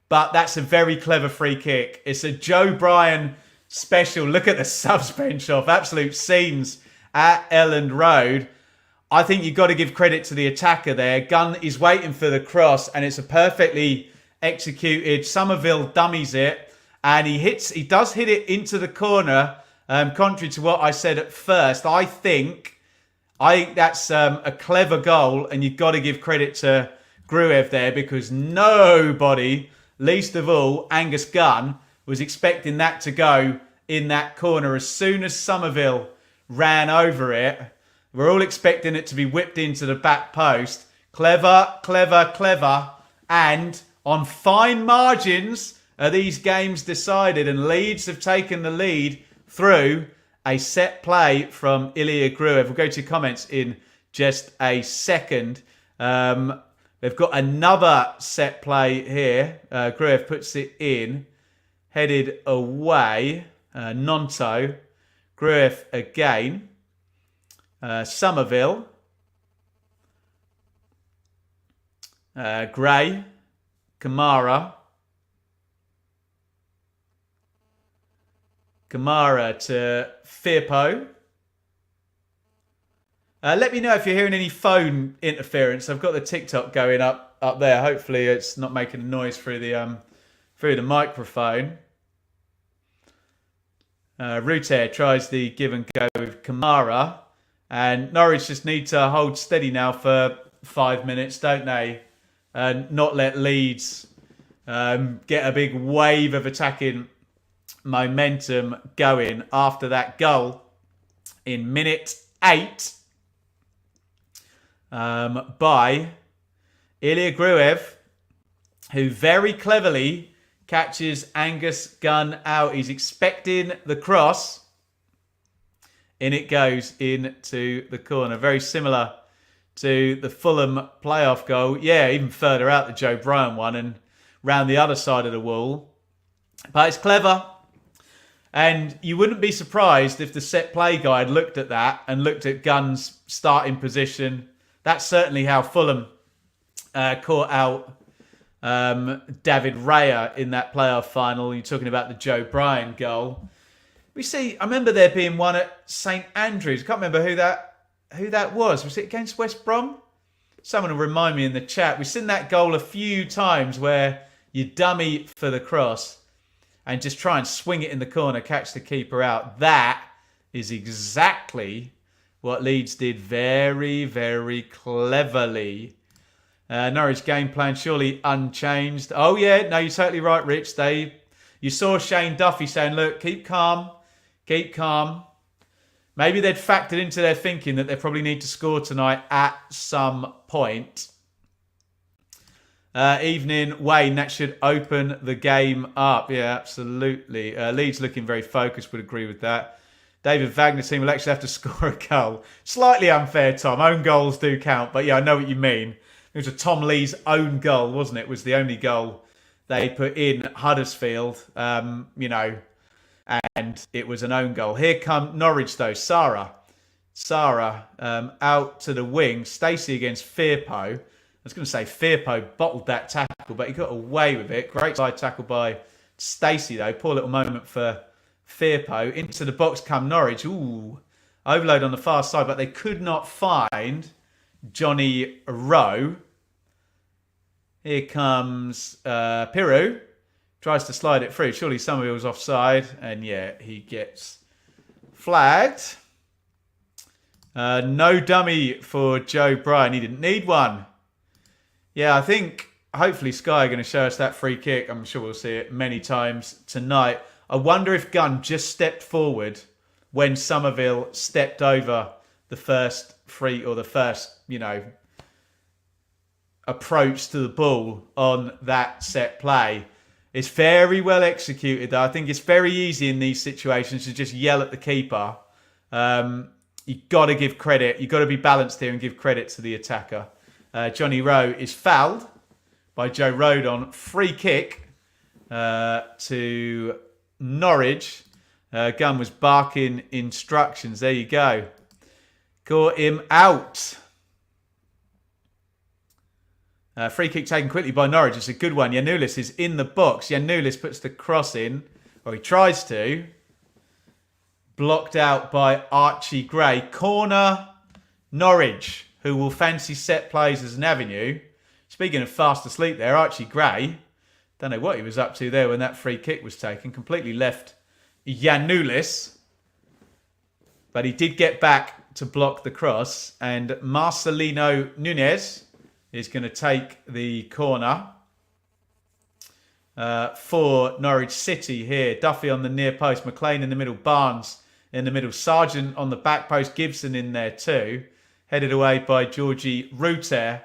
but that's a very clever free kick. It's a Joe Bryan special. Look at the subs bench off. Absolute scenes at Elland Road. I think you've got to give credit to the attacker there. Gunn is waiting for the cross, and it's a perfectly executed. Summerville dummies it, and he does hit it into the corner. Contrary to what I said at first, I think that's a clever goal, and you've got to give credit to Gruev there because nobody, least of all Angus Gunn, was expecting that to go in that corner. As soon as Summerville ran over it, we're all expecting it to be whipped into the back post. Clever, clever, clever. And on fine margins are these games decided, and Leeds have taken the lead through a set play from Ilya Gruev. We'll go to comments in just a second. They've got another set play here. Gruev puts it in, headed away. Nonto. Gruev again. Summerville. Gray. Kamara. Kamara to Firpo. Let me know if you're hearing any phone interference. I've got the TikTok going up there. Hopefully, it's not making a noise through the microphone. Rutter tries the give and go with Kamara, and Norwich just need to hold steady now for 5 minutes, don't they? And not let Leeds get a big wave of attacking momentum going after that goal in minute 8 by Ilya Gruev, who very cleverly catches Angus Gunn out. He's expecting the cross. In it goes into the corner. Very similar to the Fulham playoff goal. Yeah, even further out the Joe Bryan one and round the other side of the wall. But it's clever. And you wouldn't be surprised if the set play guide looked at that and looked at Gunn's starting position. That's certainly how Fulham caught out David Raya in that playoff final. You're talking about the Joe Bryan goal. I remember there being one at St Andrews. I can't remember who that was. Was it against West Brom? Someone will remind me in the chat. We've seen that goal a few times where you dummy for the cross and just try and swing it in the corner, catch the keeper out. That is exactly what Leeds did very, very cleverly. Norwich game plan surely unchanged. Oh yeah, no, you're totally right, Rich. You saw Shane Duffy saying, look, keep calm. Maybe they'd factored into their thinking that they probably need to score tonight at some point. Evening, Wayne, that should open the game up. Yeah, absolutely. Leeds looking very focused, would agree with that. David Wagner team will actually have to score a goal. Slightly unfair, Tom. Own goals do count, but yeah, I know what you mean. It was a Tom Lee's own goal, wasn't it? It was the only goal they put in Huddersfield, and it was an own goal. Here come Norwich, though. Sarah out to the wing. Stacey against Firpo. I was going to say Firpo bottled that tackle, but he got away with it. Great side tackle by Stacey, though. Poor little moment for Firpo. Into the box come Norwich. Ooh, overload on the far side, but they could not find Johnny Rowe. Here comes Piru. Tries to slide it through. Surely Summerville was offside. And yeah, he gets flagged. No dummy for Joe Bryan. He didn't need one. Yeah, I think hopefully Sky are going to show us that free kick. I'm sure we'll see it many times tonight. I wonder if Gunn just stepped forward when Summerville stepped over the first approach to the ball on that set play. It's very well executed, though. I think it's very easy in these situations to just yell at the keeper. You've got to give credit. You've got to be balanced here and give credit to the attacker. Johnny Rowe is fouled by Joe Rodon. Free kick to Norwich. Gunn was barking instructions. There you go. Caught him out. Free kick taken quickly by Norwich. It's a good one. Yanulis is in the box. Yanulis puts the cross in, or he tries to. Blocked out by Archie Gray. Corner, Norwich, who will fancy set plays as an avenue. Speaking of fast asleep there, Archie Gray, don't know what he was up to there when that free kick was taken. Completely left Yanulis. But he did get back to block the cross. And Marcelino Nunez is going to take the corner for Norwich City here. Duffy on the near post. McLean in the middle. Barnes in the middle. Sargent on the back post. Gibson in there too. Headed away by Georgie Rutter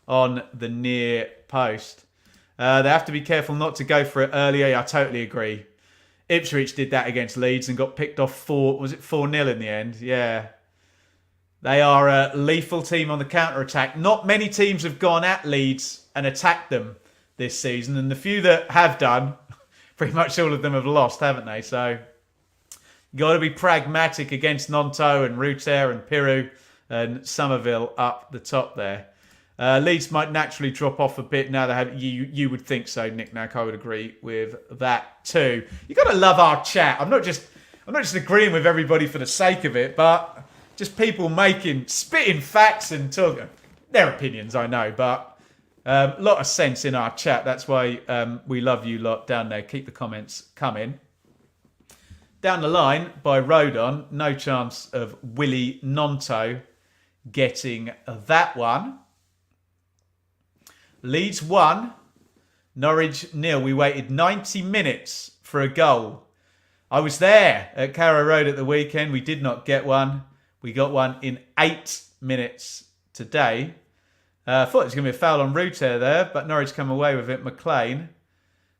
on the near post. They have to be careful not to go for it earlier. I totally agree. Ipswich did that against Leeds and got picked off 4-0 in the end? Yeah. They are a lethal team on the counter-attack. Not many teams have gone at Leeds and attacked them this season. And the few that have done, pretty much all of them have lost, haven't they? So you got to be pragmatic against Nonto and Rutter and Piru and Summerville up the top there. Leeds might naturally drop off a bit now. They have you would think so, Nick Nack. I would agree with that too. You got to love our chat. I'm not just agreeing with everybody for the sake of it, but just people spitting facts and talking. Their opinions, I know, but a lot of sense in our chat. That's why we love you lot down there. Keep the comments coming. Down the line by Rodon, no chance of Willie Nonto getting that one. Leeds 1, Norwich 0. We waited 90 minutes for a goal. I was there at Carrow Road at the weekend. We did not get one. We got one in 8 minutes today. I thought it was going to be a foul on Rutter there, but Norwich come away with it. McLean.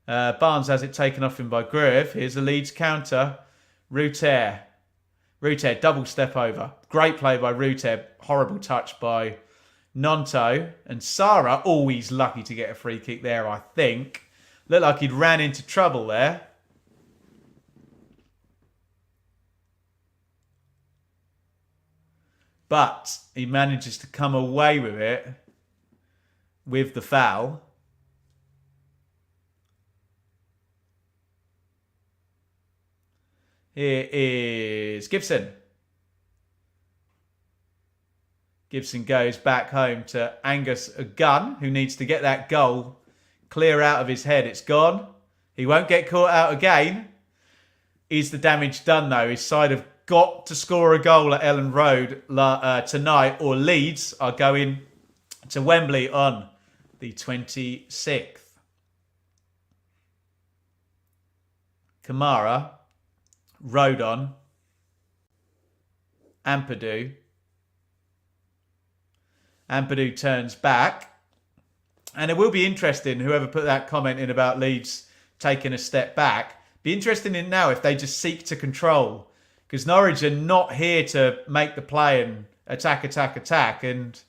Barnes has it taken off him by Gruev. Here's a Leeds counter. Rutter, double step over. Great play by Rutter. Horrible touch by Nonto. And Sara, always lucky to get a free kick there, I think. Looked like he'd ran into trouble there. But he manages to come away with it with the foul. Here is Gibson. Gibson goes back home to Angus Gunn, who needs to get that goal clear out of his head. It's gone. He won't get caught out again. Is the damage done, though? His side have got to score a goal at Elland Road tonight, or Leeds are going to Wembley on the 26th. Kamara, Rodon, Ampadu. Ampadu turns back. And it will be interesting, whoever put that comment in about Leeds taking a step back. Be interesting in now if they just seek to control. Because Norwich are not here to make the play and attack. And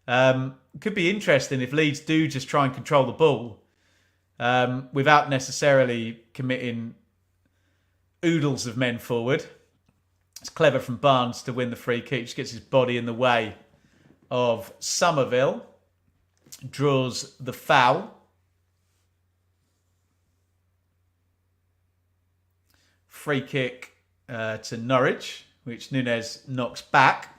it could be interesting if Leeds do just try and control the ball without necessarily committing oodles of men forward. It's clever from Barnes to win the free kick. Just gets his body in the way of Summerville. Draws the foul. Free kick to Norwich, which Nunez knocks back.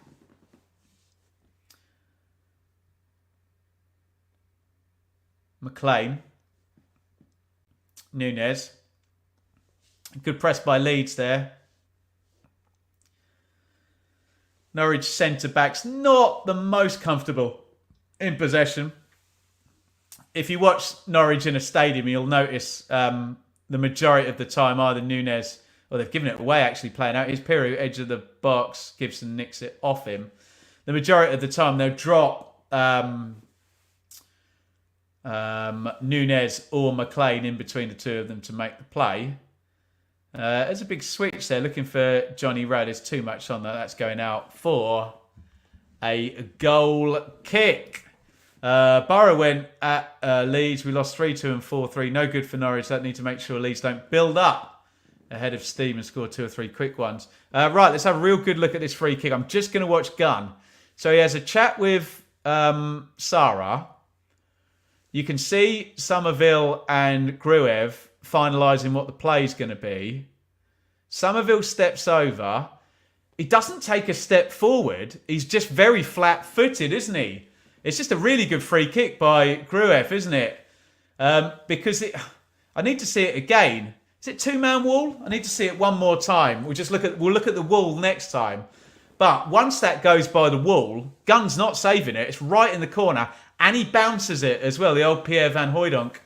McLean. Nunez. Good press by Leeds there. Norwich centre-backs not the most comfortable in possession. If you watch Norwich in a stadium, you'll notice the majority of the time either Nunez, or they've given it away actually playing out. His Piru, edge of the box. Gibson nicks it off him. The majority of the time they'll drop Nunez or McLean in between the two of them to make the play. There's a big switch there, looking for Johnny Rowe. There's too much on that. That's going out for a goal kick. Borough went at Leeds. We lost 3-2 and 4-3. No good for Norwich. That need to make sure Leeds don't build up ahead of steam and score 2 or 3 quick ones. Right, let's have a real good look at this free kick. I'm just going to watch Gunn. So he has a chat with Sara. You can see Summerville and Gruev finalising what the play's going to be. Summerville steps over. He doesn't take a step forward. He's just very flat-footed, isn't he? It's just a really good free kick by Gruev, isn't it? Because I need to see it again. Is it two-man wall? I need to see it one more time. We'll look at the wall next time. But once that goes by the wall, Gunn's not saving it. It's right in the corner, and he bounces it as well. The old Pierre Van Hooijdonk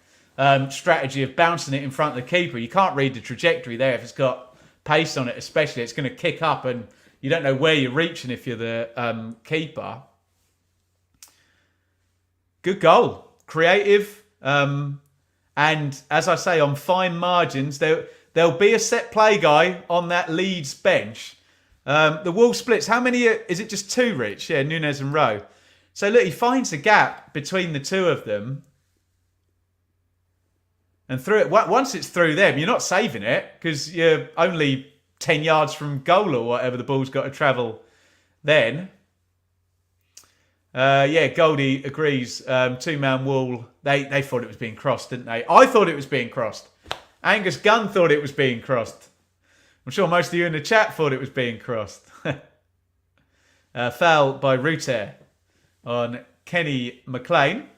strategy of bouncing it in front of the keeper. You can't read the trajectory there if it's got pace on it, especially. It's going to kick up, and you don't know where you're reaching if you're the keeper. Good goal, creative. And as I say, on fine margins, there'll be a set play guy on that Leeds bench. The wall splits. How many? Is it just 2, Rich? Yeah, Nunez and Rowe. So look, he finds a gap between the two of them. And through it, once it's through them, you're not saving it because you're only 10 yards from goal or whatever the ball's got to travel then. Yeah, Goldie agrees. Two-man wall. They thought it was being crossed, didn't they? I thought it was being crossed. Angus Gunn thought it was being crossed. I'm sure most of you in the chat thought it was being crossed. Foul by Rutter on Kenny McLean.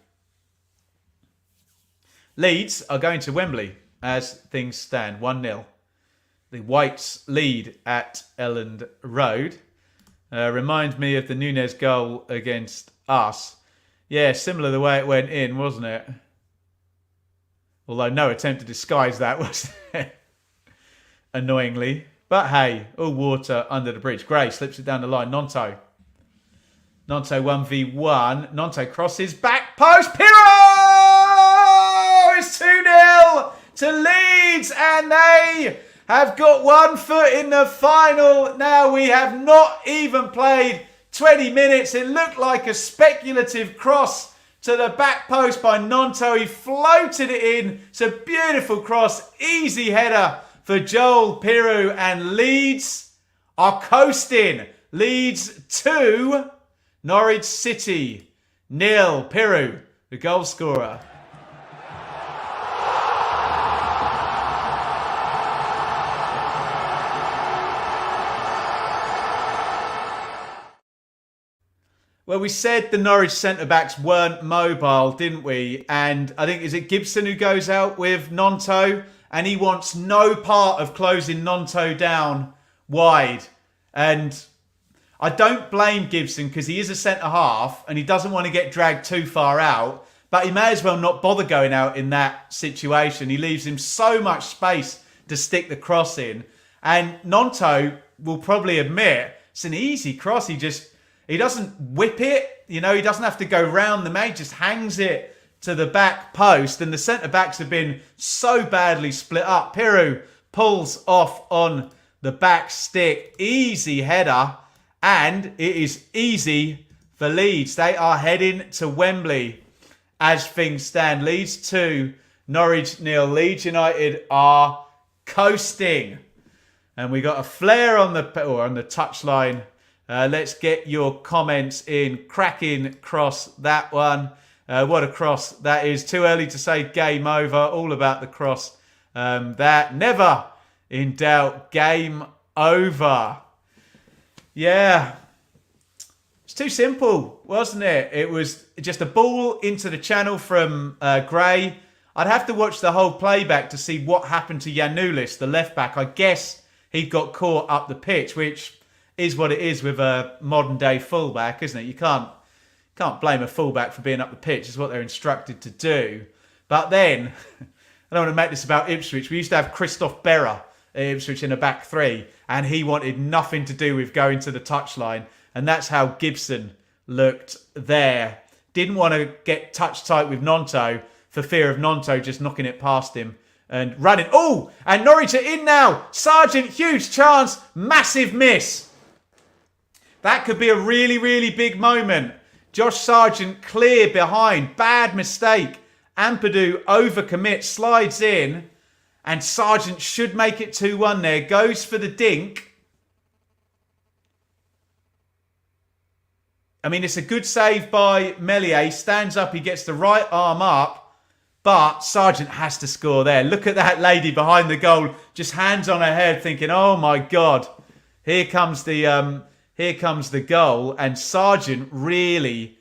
Leeds are going to Wembley as things stand, 1-0. The Whites lead at Elland Road. Reminds me of the Nunez goal against us. Yeah, similar the way it went in, wasn't it? Although no attempt to disguise that, was there? Annoyingly. But hey, all water under the bridge. Gray slips it down the line. Nonto 1v1. Nonto crosses back post. Pirro! It's 2-0 to Leeds, and they have got 1 foot in the final. Now we have not even played 20 minutes. It looked like a speculative cross to the back post by Nonto. He floated it in. It's a beautiful cross. Easy header for Joel Pirro, and Leeds are coasting. Leeds 2, Norwich City 0. Pirro, the goal scorer. Well, we said the Norwich centre-backs weren't mobile, didn't we? And I think, is it Gibson who goes out with Nonto? And he wants no part of closing Nonto down wide. And I don't blame Gibson, because he is a centre-half and he doesn't want to get dragged too far out. But he may as well not bother going out in that situation. He leaves him so much space to stick the cross in. And Nonto will probably admit it's an easy cross. He doesn't whip it. You know, he doesn't have to go round the man. He just hangs it to the back post. And the centre-backs have been so badly split up. Pirro pulls off on the back stick. Easy header. And it is easy for Leeds. They are heading to Wembley as things stand. Leeds 2, Norwich 0. Leeds United are coasting. And we got a flare on the touchline. Let's get your comments in. Cracking cross, that one. What a cross that is. Too early to say game over. All about the cross. That never in doubt. Game over. Yeah. It's too simple, wasn't it? It was just a ball into the channel from Gray. I'd have to watch the whole playback to see what happened to Yanulis, the left back. I guess he got caught up the pitch, which is what it is with a modern day fullback, isn't it? You can't blame a fullback for being up the pitch. It's what they're instructed to do. But then, I don't want to make this about Ipswich. We used to have Christoph Berra at Ipswich in a back three, and he wanted nothing to do with going to the touchline. And that's how Gibson looked there. Didn't want to get touch tight with Nonto for fear of Nonto just knocking it past him and running. Oh, and Norwich are in now. Sargent, huge chance, massive miss. That could be a really, really big moment. Josh Sargent clear behind. Bad mistake. Ampadu overcommits, slides in. And Sargent should make it 2-1 there. Goes for the dink. I mean, it's a good save by Meslier. Stands up, he gets the right arm up. But Sargent has to score there. Look at that lady behind the goal. Just hands on her head thinking, oh my God. Here comes the goal, and Sargent really,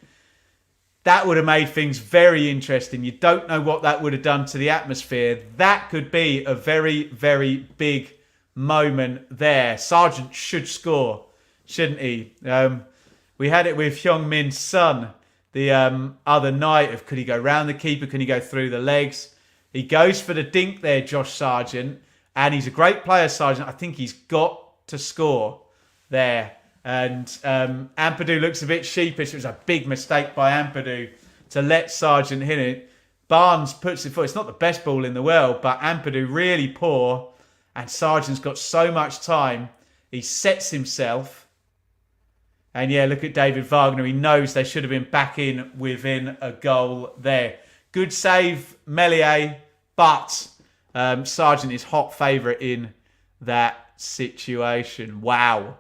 that would have made things very interesting. You don't know what that would have done to the atmosphere. That could be a very, very big moment there. Sargent should score, shouldn't he? We had it with Hyung Min's son the other night of could he go round the keeper, can he go through the legs? He goes for the dink there, Josh Sargent, and he's a great player, Sargent. I think he's got to score there. And Ampadu looks a bit sheepish. It was a big mistake by Ampadu to let Sargent hit it. Barnes puts it forward. It's not the best ball in the world, but Ampadu really poor. And Sargent's got so much time. He sets himself. And yeah, look at David Wagner. He knows they should have been back in within a goal there. Good save, Meslier. But Sargent is hot favourite in that situation. Wow.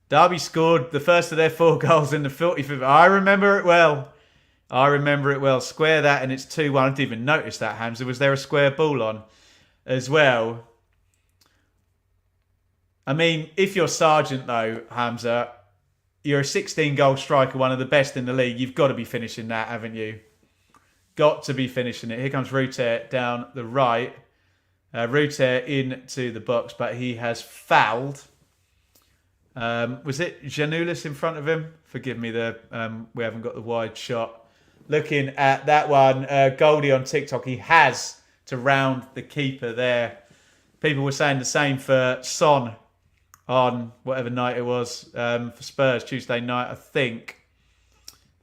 Derby scored the first of their 4 goals in the 45th. I remember it well. Square that and it's 2-1. I didn't even notice that, Hamza. Was there a square ball on as well? I mean, if you're Sargent, though, Hamza, you're a 16-goal striker, one of the best in the league. You've got to be finishing that, haven't you? Got to be finishing it. Here comes Rutter down the right. Rutter into the box, but he has fouled. Was it Janulis in front of him? Forgive me, we haven't got the wide shot. Looking at that one, Goldie on TikTok, he has to round the keeper there. People were saying the same for Son on whatever night it was for Spurs, Tuesday night, I think,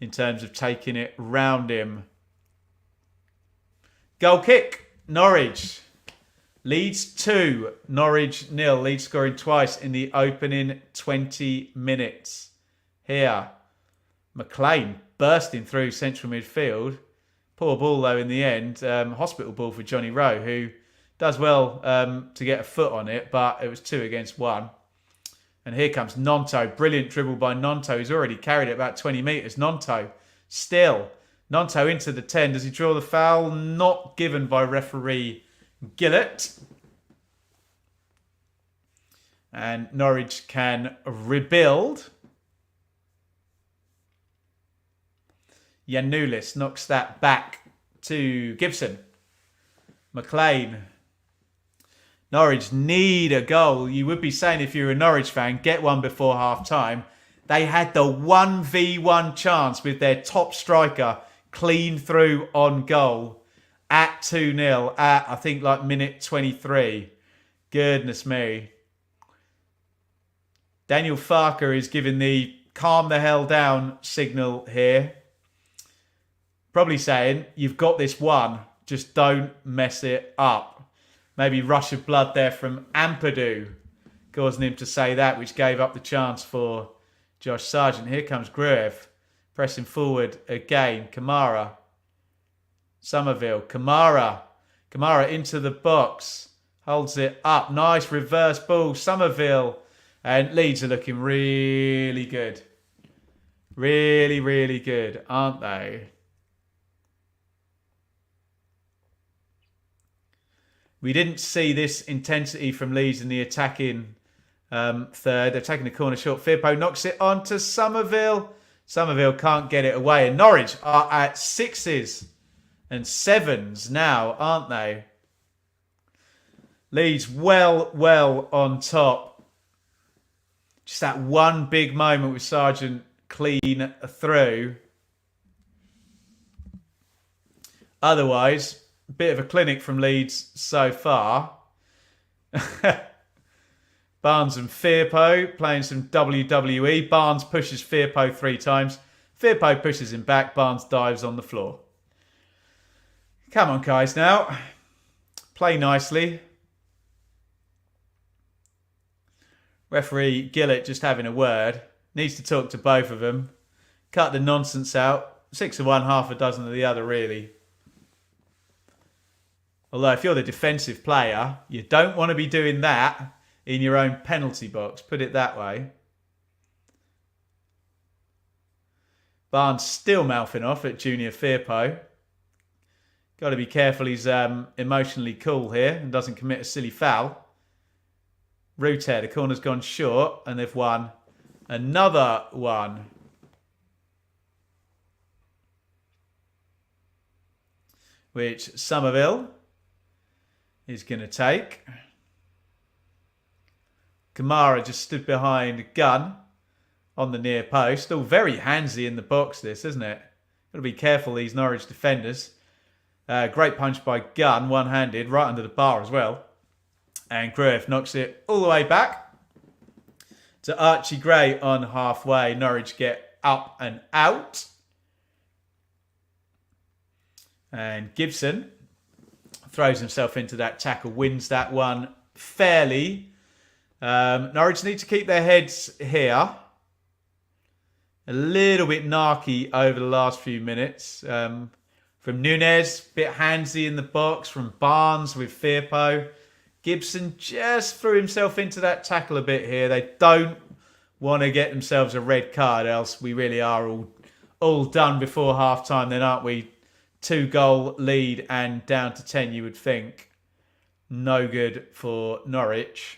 in terms of taking it round him. Goal kick, Norwich. Leeds 2, Norwich 0. Leeds scoring twice in the opening 20 minutes. Here, McLean bursting through central midfield. Poor ball, though, in the end. Hospital ball for Johnny Rowe, who does well to get a foot on it, but it was 2 against 1. And here comes Nonto. Brilliant dribble by Nonto. He's already carried it about 20 metres. Nonto still. Nonto into the 10. Does he draw the foul? Not given by referee Gillett. And Norwich can rebuild. Janulis knocks that back to Gibson. McLean. Norwich need a goal. You would be saying, if you're a Norwich fan, get one before half-time. They had the 1v1 chance with their top striker clean through on goal at 2-0 at, I think, like minute 23. Goodness me. Daniel Farker is giving the calm the hell down signal here. Probably saying, you've got this one, just don't mess it up. Maybe rush of blood there from Ampadu, causing him to say that, which gave up the chance for Josh Sargent. Here comes Gruev, pressing forward again. Kamara. Summerville. Kamara into the box. Holds it up. Nice reverse ball. Summerville. And Leeds are looking really good. Really, really good, aren't they? We didn't see this intensity from Leeds in the attacking third. They're taking the corner short. Firpo knocks it on to Summerville. Summerville can't get it away. And Norwich are at 6s and 7s now, aren't they? Leeds well on top. Just that one big moment with Sargent clean through. Otherwise, a bit of a clinic from Leeds so far. Barnes and Firpo playing some WWE. Barnes pushes Firpo 3 times. Firpo pushes him back. Barnes dives on the floor. Come on, guys, now. Play nicely. Referee Gillett just having a word. Needs to talk to both of them. Cut the nonsense out. 6 of one, half a dozen of the other, really. Although if you're the defensive player, you don't want to be doing that in your own penalty box. Put it that way. Barnes still mouthing off at Junior Firpo. Got to be careful he's emotionally cool here and doesn't commit a silly foul. Rutter, the corner's gone short and they've won another one. Which Summerville is going to take. Kamara just stood behind Gunn on the near post. All very handsy in the box, this, isn't it? Got to be careful, these Norwich defenders. Great punch by Gunn, one-handed, right under the bar as well. And Gruev knocks it all the way back to Archie Gray on halfway. Norwich get up and out. And Gibson throws himself into that tackle, wins that one fairly. Norwich need to keep their heads here. A little bit narky over the last few minutes. From Nunes, bit handsy in the box. From Barnes with Firpo. Gibson just threw himself into that tackle a bit here. They don't want to get themselves a red card, else we really are all done before half-time then, aren't we? 2-goal lead and down to 10, you would think. No good for Norwich.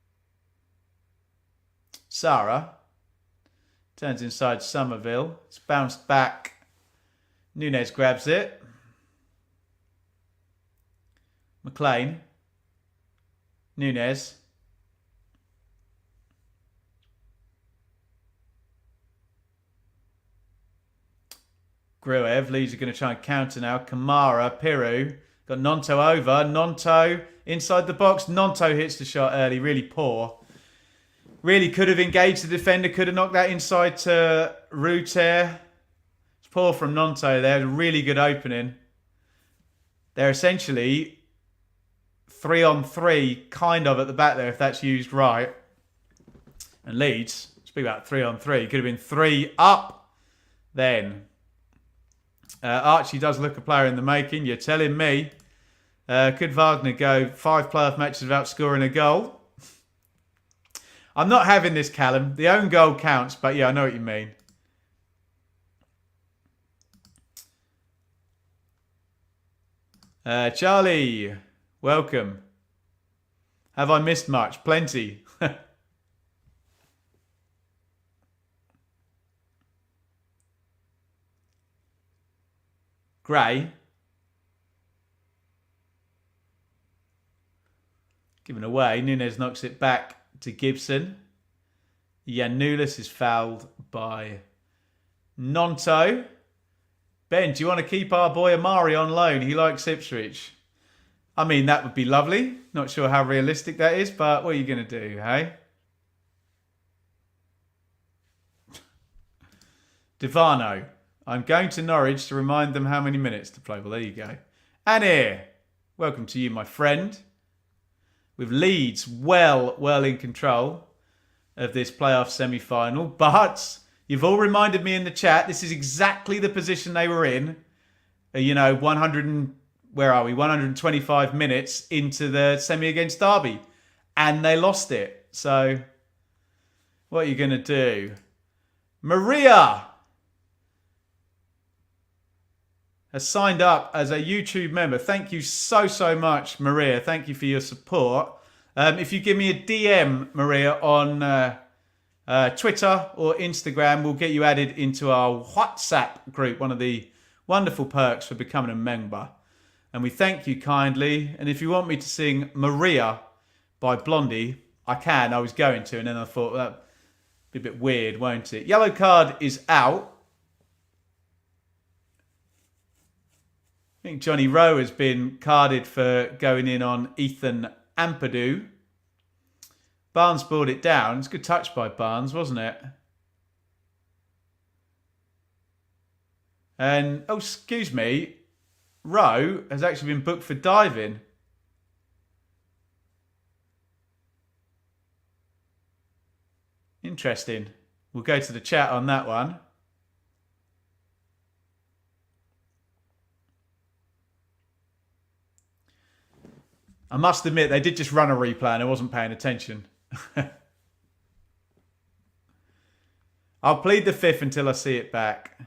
Sarah. Turns inside Summerville. It's bounced back. Nunes grabs it. McLean. Nunes. Gruev. Leeds are going to try and counter now. Kamara. Piru. Got Nonto over. Nonto inside the box. Nonto hits the shot early. Really poor. Really could have engaged the defender. Could have knocked that inside to Rutter. It's poor from Nonto there. Really good opening. They're essentially 3-on-3 kind of at the back there if that's used right. And Leeds, speak about 3-on-3. Could have been 3 up then. Archie does look a player in the making. You're telling me. Could Wagner go 5 playoff matches without scoring a goal? I'm not having this, Callum. The own goal counts, but yeah, I know what you mean. Charlie, welcome. Have I missed much? Plenty. Gray. Given away. Nunes knocks it back to Gibson. Yanulis is fouled by Nonto. Ben, do you want to keep our boy Amari on loan? He likes Ipswich. I mean, that would be lovely. Not sure how realistic that is, but what are you going to do, hey? Divano. I'm going to Norwich to remind them how many minutes to play. Well, there you go. And here, welcome to you, my friend. With Leeds well in control of this playoff semi-final. But you've all reminded me in the chat, this is exactly the position they were in. 125 minutes into the semi against Derby. And they lost it. So, what are you going to do? Maria has signed up as a YouTube member. Thank you so much, Maria. Thank you for your support. If you give me a DM, Maria, on Twitter or Instagram, we'll get you added into our WhatsApp group, one of the wonderful perks for becoming a member. And we thank you kindly. And if you want me to sing Maria by Blondie, I can. I was going to, and then I thought that'd be a bit weird, won't it? Yellow card is out. I think Johnny Rowe has been carded for going in on Ethan Ampadu. Barnes brought it down. It's a good touch by Barnes, wasn't it? And, oh, excuse me, Rowe has actually been booked for diving. Interesting. We'll go to the chat on that one. I must admit, they did just run a replay and I wasn't paying attention. I'll plead the fifth until I see it back.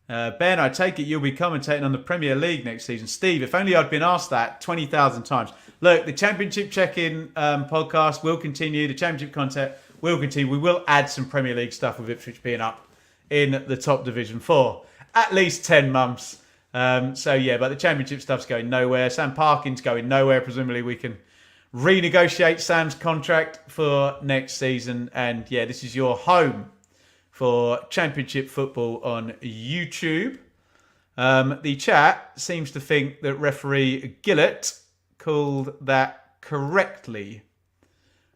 Ben, I take it you'll be commentating on the Premier League next season. Steve, if only I'd been asked that 20,000 times. Look, the Championship check-in podcast will continue. The Championship content will continue. We will add some Premier League stuff with Ipswich being up in the top division for at least 10 months. So yeah, but the Championship stuff's going nowhere. Sam Parkin's going nowhere. Presumably we can renegotiate Sam's contract for next season. And yeah, this is your home for Championship football on YouTube. The chat seems to think that referee Gillett called that correctly.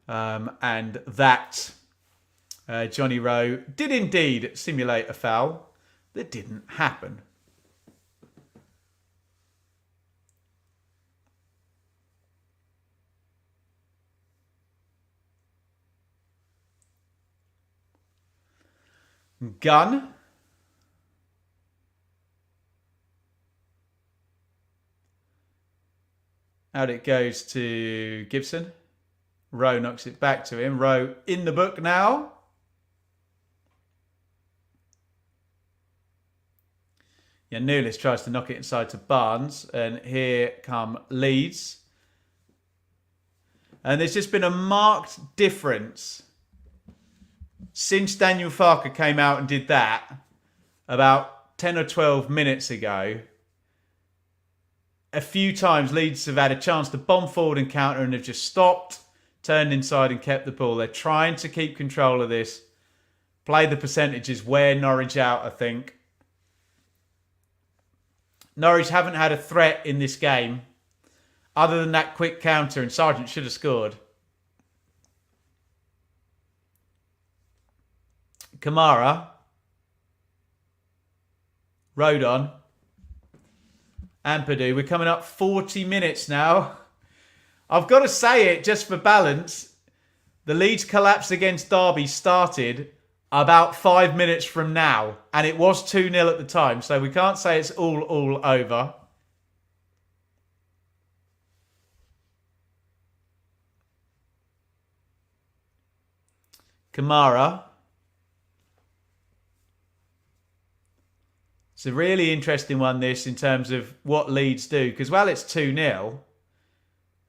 And that Johnny Rowe did indeed simulate a foul that didn't happen. Gun. Out it goes to Gibson. Rowe knocks it back to him. Rowe in the book now. Yanulis tries to knock it inside to Barnes. And here come Leeds. And there's just been a marked difference since Daniel Farke came out and did that about 10 or 12 minutes ago. A few times Leeds have had a chance to bomb forward and counter and have just stopped, turned inside and kept the ball. They're trying to keep control of this. Play the percentages, wear Norwich out, I think. Norwich haven't had a threat in this game other than that quick counter, and Sargent should have scored. Kamara. Rodon. Ampadu. We're coming up 40 minutes now. I've got to say it just for balance. The Leeds collapse against Derby started about 5 minutes from now. And it was 2-0 at the time. So we can't say it's all over. Kamara. It's a really interesting one, this, in terms of what Leeds do. Because, well, it's 2-0.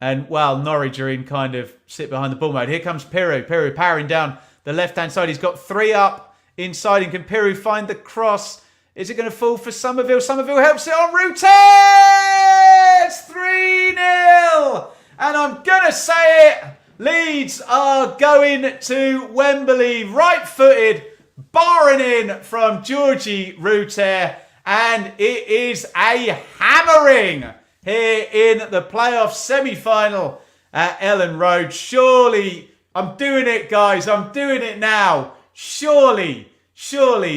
And, well, Norwich are in kind of sit behind the ball mode. Here comes Piru. Piru powering down the left-hand side. He's got 3 up inside. And can Piru find the cross? Is it going to fall for Summerville? Summerville helps it on Rutter! It's 3-0! And I'm going to say it. Leeds are going to Wembley right-footed. Barring in from Georginio Rutter, and it is a hammering here in the playoff semi-final at Elland Road. Surely, I'm doing it, guys. I'm doing it now. Surely,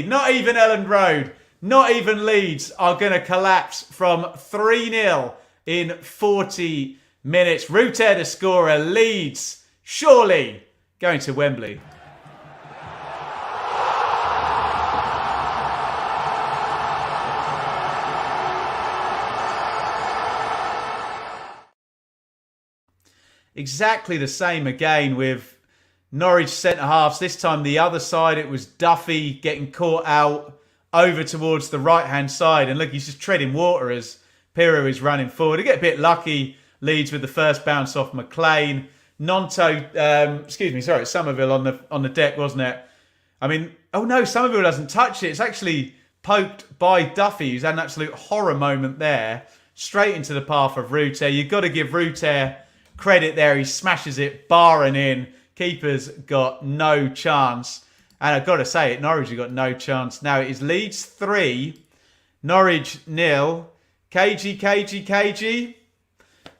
not even Elland Road, not even Leeds are going to collapse from 3-0 in 40 minutes. Rutter the scorer. Leeds, surely, going to Wembley. Exactly the same again with Norwich centre-halves. This time the other side, it was Duffy getting caught out over towards the right-hand side. And look, he's just treading water as Piru is running forward. He get a bit lucky, Leeds, with the first bounce off McLean. Summerville on the deck, wasn't it? I mean, oh no, Summerville doesn't touch it. It's actually poked by Duffy, who's had an absolute horror moment there. Straight into the path of Rutter. You've got to give Rutter credit there. He smashes it, barring in. Keeper's got no chance. And I've got to say it, Norwich have got no chance. Now it is Leeds 3, Norwich 0. KG.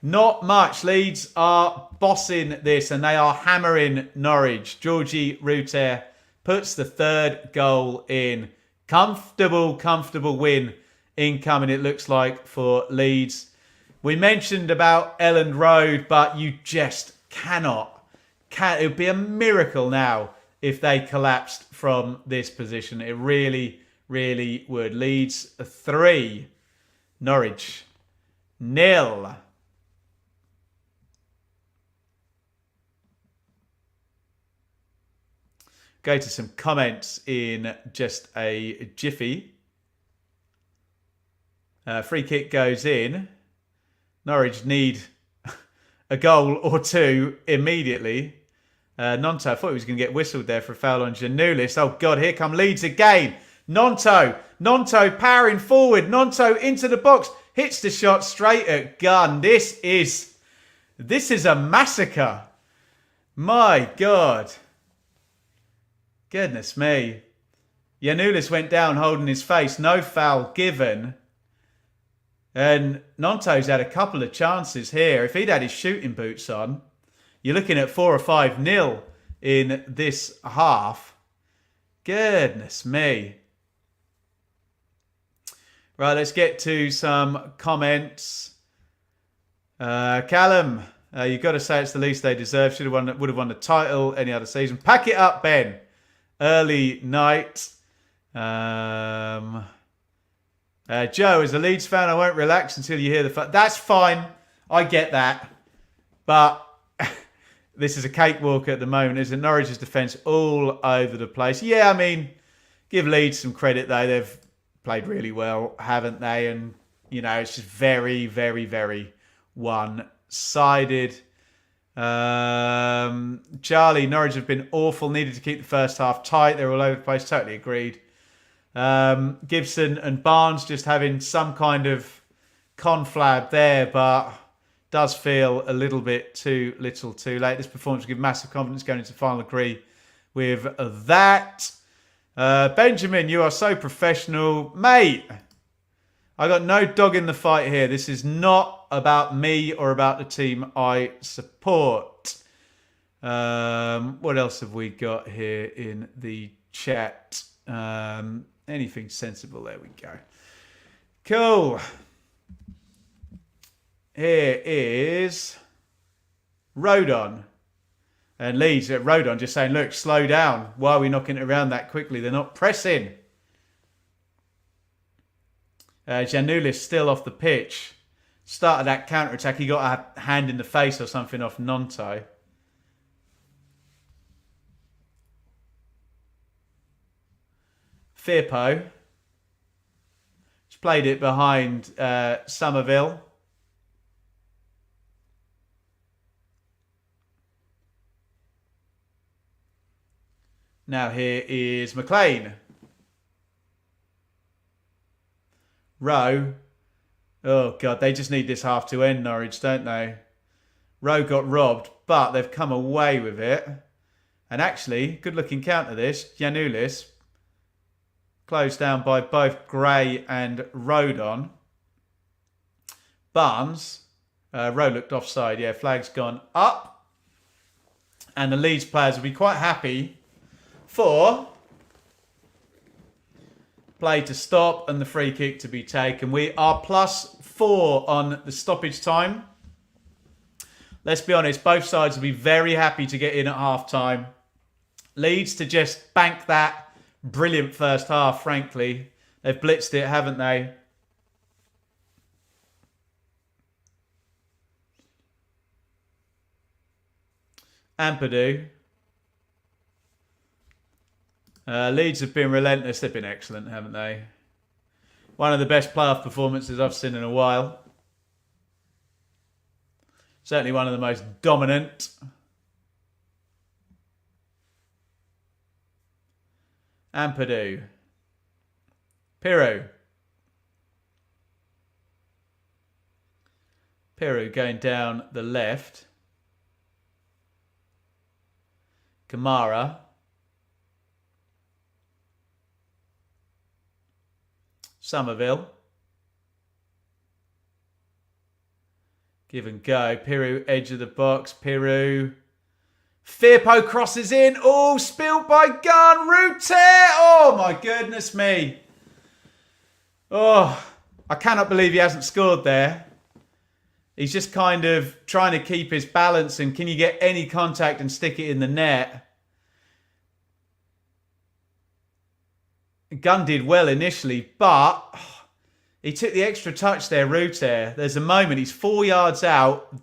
Not much. Leeds are bossing this and they are hammering Norwich. Georginio Rutter puts the 3rd goal in. Comfortable win incoming, it looks like, for Leeds. We mentioned about Elland Road, but you just cannot. It would be a miracle now if they collapsed from this position. It really would. Leeds 3, Norwich 0. Go to some comments in just a jiffy. Free kick goes in. Norwich need a goal or two immediately. Nonto, I thought he was going to get whistled there for a foul on Janulis. Oh, God, here come Leeds again. Nonto powering forward. Nonto into the box. Hits the shot straight at gun. This is a massacre. My God. Goodness me. Janulis went down holding his face. No foul given. And Nonto's had a couple of chances here. If he'd had his shooting boots on, you're looking at 4 or 5-0 in this half. Goodness me. Right, let's get to some comments. Callum, you've got to say it's the least they deserve. Would have won the title any other season. Pack it up, Ben. Early night. Joe, as a Leeds fan, I won't relax until you hear the fact. That's fine. I get that. But this is a cakewalk at the moment, isn't it? Norwich's defence all over the place. Yeah, I mean, give Leeds some credit, though. They've played really well, haven't they? And, you know, it's just very, very, very one-sided. Charlie, Norwich have been awful. Needed to keep the first half tight. They're all over the place. Totally agreed. Gibson and Barnes just having some kind of conflab there, but does feel a little bit too little too late. This performance will give massive confidence going into the final. Agree with that. Benjamin, you are so professional. Mate, I got no dog in the fight here. This is not about me or about the team I support. What else have we got here in the chat? Anything sensible? There we go. Cool. Here is Rodon. And Leeds at Rodon just saying, look, slow down. Why are we knocking it around that quickly? They're not pressing. Janulis still off the pitch. Started that counter-attack. He got a hand in the face or something off Nonto. Firpo. Just played it behind Summerville. Now here is McLean. Rowe. Oh, God, they just need this half to end, Norwich, don't they? Rowe got robbed, but they've come away with it. And actually, good-looking counter this. Janulis. Closed down by both Gray and Rodon. Barnes. Rowe looked offside. Yeah, flag's gone up. And the Leeds players will be quite happy for play to stop and the free kick to be taken. We are +4 on the stoppage time. Let's be honest, both sides will be very happy to get in at half-time. Leeds to just bank that brilliant first half, frankly. They've blitzed it, haven't they? Ampadu. Leeds have been relentless. They've been excellent, haven't they? One of the best playoff performances I've seen in a while. Certainly one of the most dominant. Ampadu. Piru. Piru going down the left. Kamara. Summerville. Give and go. Piru, edge of the box. Piru. Firpo crosses in. Oh, spilled by Gun. Rutter. Oh, my goodness me. Oh, I cannot believe he hasn't scored there. He's just kind of trying to keep his balance. And can you get any contact and stick it in the net? Gunn did well initially, but he took the extra touch there, Rutter. There's a moment, he's 4 yards out.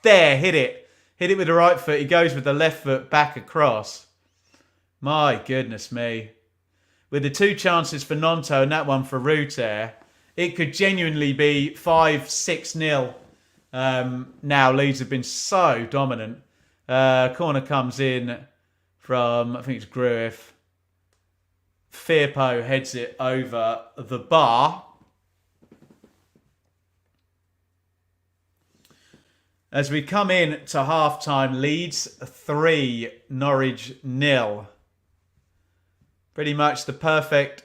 There, hit it. Hit it with the right foot. He goes with the left foot back across. My goodness me. With the 2 chances for Nonto and that one for Rutter, it could genuinely be 5-6-0. Now, Leeds have been so dominant. Corner comes in from, I think it's Grueff. Firpo heads it over the bar. As we come in to half-time, Leeds 3, Norwich 0. Pretty much the perfect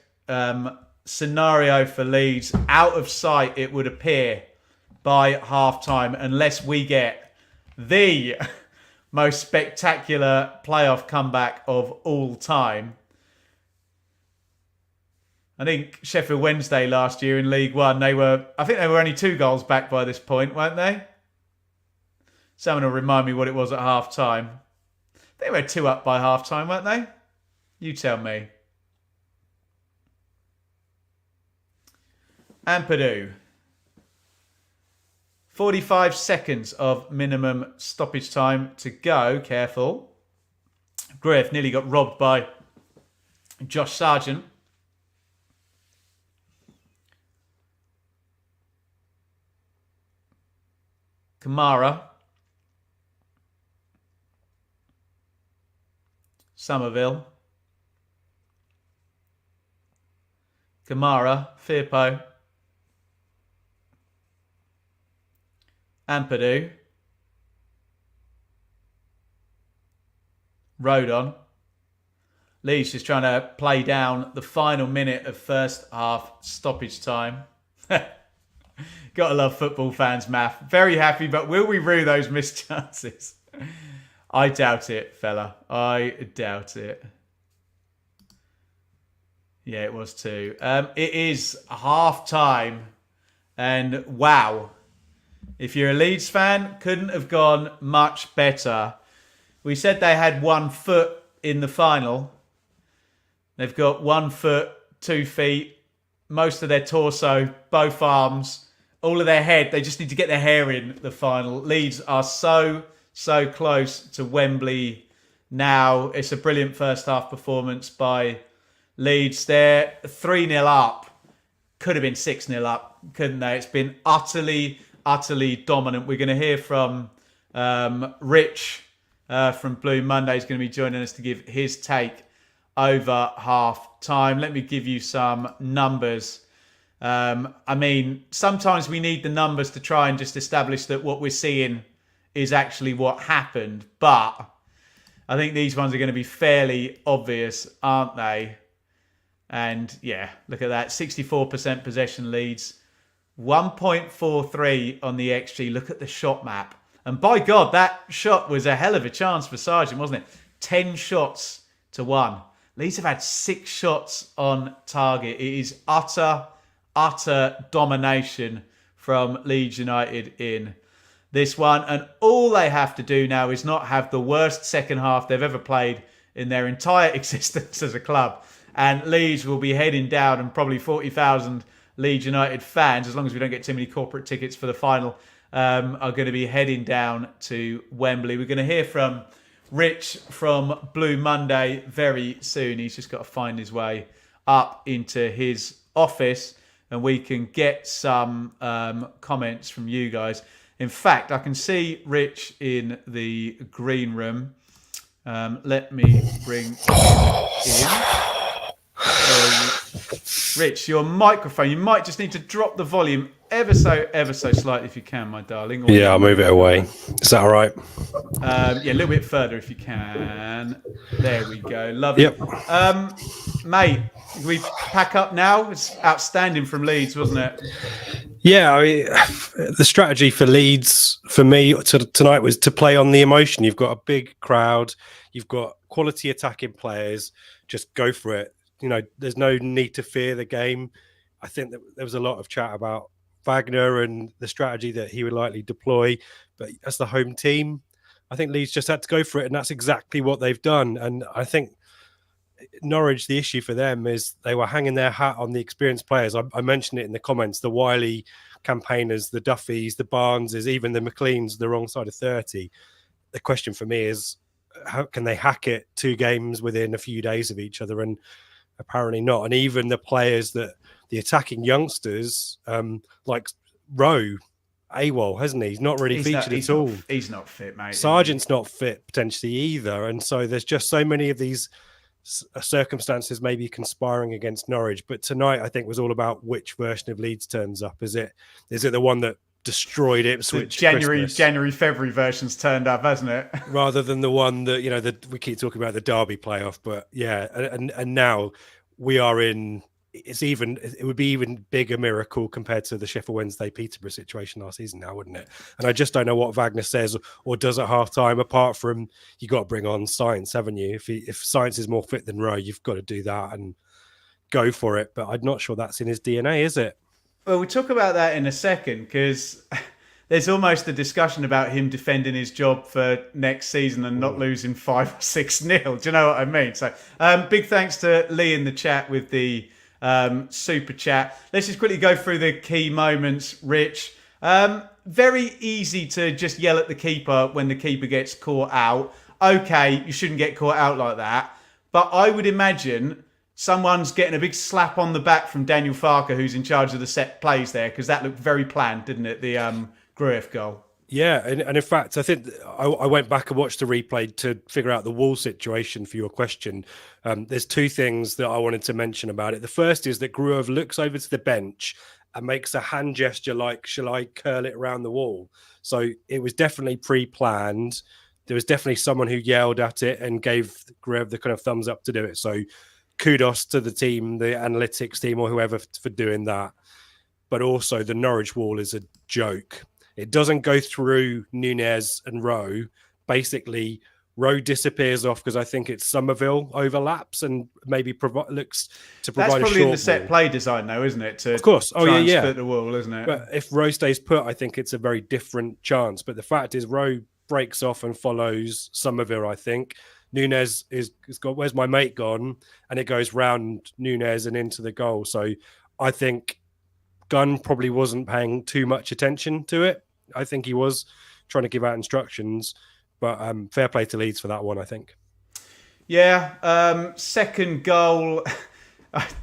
scenario for Leeds. Out of sight, it would appear, by half-time, unless we get the most spectacular playoff comeback of all time. I think Sheffield Wednesday last year in League One, I think they were only 2 goals back by this point, weren't they? Someone will remind me what it was at half-time. They were 2 up by half-time, weren't they? You tell me. Ampadu. 45 seconds of minimum stoppage time to go. Careful. Griff nearly got robbed by Josh Sargent. Kamara. Summerville. Kamara, Firpo. Ampadu. Rodon. Leeds just trying to play down the final minute of first half stoppage time. Gotta love football fans, Math. Very happy, but will we rue those missed chances? I doubt it, fella. I doubt it. Yeah, it was too. It is half time. And wow. If you're a Leeds fan, couldn't have gone much better. We said they had 1 foot in the final. They've got 1 foot, 2 feet, most of their torso, both arms, all of their head. They just need to get their hair in the final. Leeds are so close to Wembley now. It's a brilliant first half performance by Leeds. They're 3-0 up. Could have been 6-0 up, couldn't they? It's been utterly dominant. We're going to hear from Rich from Blue Monday. He's going to be joining us to give his take over half time. Let me give you some numbers. I mean, sometimes we need the numbers to try and just establish that what we're seeing is actually what happened. But I think these ones are going to be fairly obvious, aren't they? And yeah, look at that. 64% possession Leeds. 1.43 on the XG. Look at the shot map. And by God, that shot was a hell of a chance for Sargent, wasn't it? 10 shots to 1. Leeds have had 6 shots on target. It is utter domination from Leeds United in this one. And all they have to do now is not have the worst second half they've ever played in their entire existence as a club. And Leeds will be heading down, and probably 40,000 Leeds United fans, as long as we don't get too many corporate tickets for the final, are going to be heading down to Wembley. We're going to hear from Rich from Blue Monday very soon. He's just got to find his way up into his office, and we can get some comments from you guys. In fact, I can see Rich in the green room. Let me bring him in. Rich, your microphone, you might just need to drop the volume ever so slightly if you can, my darling. Yeah, I'll move it away. Is that all right? Yeah, a little bit further if you can. There we go. Love it. Yep. Mate, we pack up now? It's outstanding from Leeds, wasn't it? Yeah, I mean, the strategy for Leeds, for me, tonight was to play on the emotion. You've got a big crowd. You've got quality attacking players. Just go for it. You know, there's no need to fear the game. I think that there was a lot of chat about Wagner and the strategy that he would likely deploy. But as the home team, I think Leeds just had to go for it. And that's exactly what they've done. And I think Norwich, the issue for them is they were hanging their hat on the experienced players. I mentioned it in the comments, the Wiley campaigners, the Duffys, the Barneses, even the McLeans, the wrong side of 30. The question for me is, how can they hack it 2 games within a few days of each other? And apparently not. And even the players that the attacking youngsters, like Rowe, AWOL, hasn't he? He's not really featured at all. He's not fit, mate. Sargent's not fit potentially either. And so there's just so many of these circumstances maybe conspiring against Norwich. But tonight, I think, was all about which version of Leeds turns up. Is it the one that destroyed Ipswich? January, February versions turned up, hasn't it? Rather than the one that, you know, that we keep talking about, the Derby playoff. But yeah, and now we are in. It would be even bigger miracle compared to the Sheffield Wednesday Peterborough situation last season now, wouldn't it? And I just don't know what Wagner says or does at half time, apart from you got to bring on Science, haven't you? If Science is more fit than Rowe, you've got to do that and go for it. But I'm not sure that's in his DNA, is it? Well, we'll talk about that in a second, because there's almost a discussion about him defending his job for next season and not losing 5 or 6-0. Do you know what I mean? So big thanks to Lee in the chat with the super chat. Let's just quickly go through the key moments, Rich. Very easy to just yell at the keeper when the keeper gets caught out. Okay, you shouldn't get caught out like that. But I would imagine someone's getting a big slap on the back from Daniel Farker, who's in charge of the set plays there, because that looked very planned, didn't it? The Grueff goal. Yeah, and in fact, I think I went back and watched the replay to figure out the wall situation for your question. There's two things that I wanted to mention about it. The first is that Gruev looks over to the bench and makes a hand gesture like, shall I curl it around the wall? So it was definitely pre-planned. There was definitely someone who yelled at it and gave Gruev the kind of thumbs up to do it. So kudos to the team, the analytics team or whoever for doing that. But also the Norwich wall is a joke. It doesn't go through Nunez and Rowe. Basically, Rowe disappears off because I think it's Summerville overlaps and maybe looks to provide a short. That's probably in the set play design, though, isn't it? Of course. Oh, yeah. Split the wall, isn't it? But if Rowe stays put, I think it's a very different chance. But the fact is, Rowe breaks off and follows Summerville, I think. Nunez is got, where's my mate gone? And it goes round Nunez and into the goal. So I think Gunn probably wasn't paying too much attention to it. I think he was trying to give out instructions, but fair play to Leeds for that one, I think. Yeah, second goal.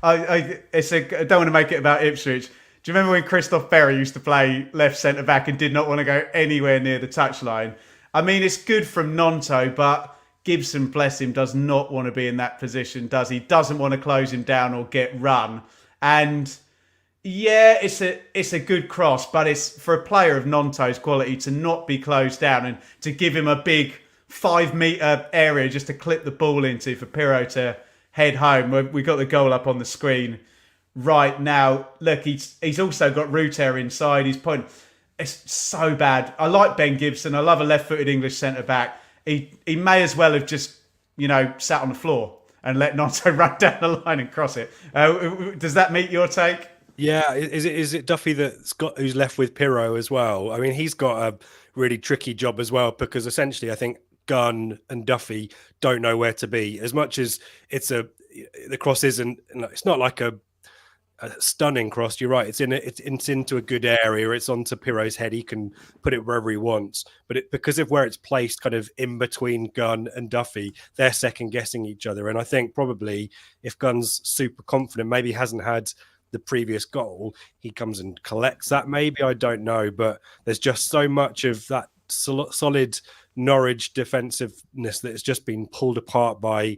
I don't want to make it about Ipswich. Do you remember when Christoph Berry used to play left centre back and did not want to go anywhere near the touchline? I mean, it's good from Nonto, but Gibson, bless him, does not want to be in that position, does he? Doesn't want to close him down or get run. And yeah, it's a good cross, but it's for a player of Nonto's quality to not be closed down and to give him a big 5 metre area just to clip the ball into for Pirro to head home. We got the goal up on the screen right now. Look, he's also got Rutter inside. He's pointing. It's so bad. I like Ben Gibson. I love a left-footed English centre-back. He may as well have just, sat on the floor and let Nonto run down the line and cross it. Does that meet your take? Yeah, is it Duffy who's left with Pirro as well? I mean, he's got a really tricky job as well because essentially I think Gunn and Duffy don't know where to be. As much as the cross isn't, it's not like a stunning cross. You're right. It's into a good area. It's onto Pirro's head. He can put it wherever he wants. But because of where it's placed, kind of in between Gunn and Duffy, they're second guessing each other. And I think probably if Gunn's super confident, maybe hasn't had the previous goal, he comes and collects that. Maybe, I don't know, but there's just so much of that solid Norwich defensiveness that has just been pulled apart by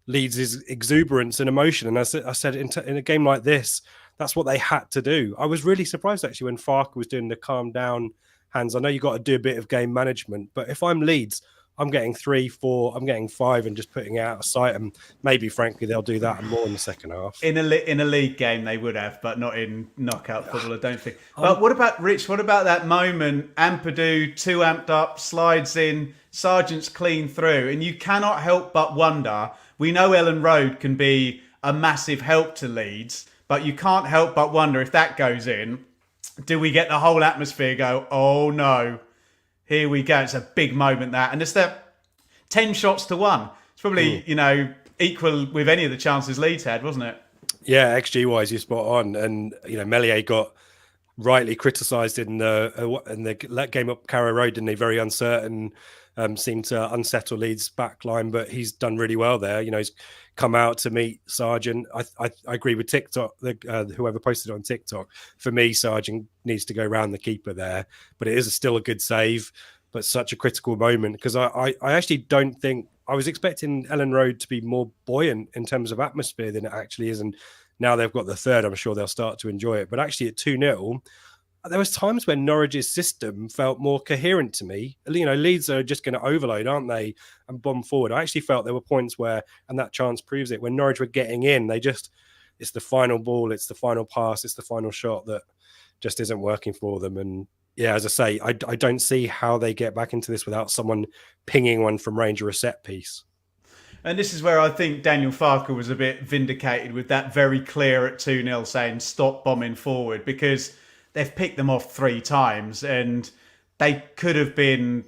Leeds' exuberance and emotion. And as I said, in a game like this, that's what they had to do. I was really surprised actually when Farke was doing the calm down hands. I know you got to do a bit of game management, but if I'm Leeds, I'm getting 3, 4, I'm getting 5 and just putting it out of sight. And maybe, frankly, they'll do that more in the second half. In a league game, they would have, but not in knockout football, I don't think. But what about, Rich, what about that moment? Ampadu, too amped up, slides in, Sargent's clean through. And you cannot help but wonder, we know Elland Road can be a massive help to Leeds, but you can't help but wonder if that goes in, do we get the whole atmosphere go, oh no, here we go. It's a big moment, that. And it's the 10 shots to 1. It's probably, equal with any of the chances Leeds had, wasn't it? Yeah, XG-wise, you're spot on. And, Meslier got rightly criticised in the game up Carrow Road, didn't he? Very uncertain, seemed to unsettle Leeds' back line, but he's done really well there. He's come out to meet Sargent. I agree with TikTok, whoever posted it on TikTok. For me, Sargent needs to go round the keeper there, but it is still a good save, but such a critical moment because I actually don't think, I was expecting Elland Road to be more buoyant in terms of atmosphere than it actually is. And now they've got the third, I'm sure they'll start to enjoy it. But actually at 2-0, there was times when Norwich's system felt more coherent to me. Leeds are just going to overload, aren't they, and bomb forward. I actually felt there were points where, and that chance proves it, when Norwich were getting in, it's the final ball, it's the final pass, it's the final shot that just isn't working for them. And yeah, as I say, I don't see how they get back into this without someone pinging one from range or a set piece. And this is where I think Daniel Farke was a bit vindicated with that very clear at 2-0 saying, stop bombing forward, because they've picked them off 3 times and they could have been,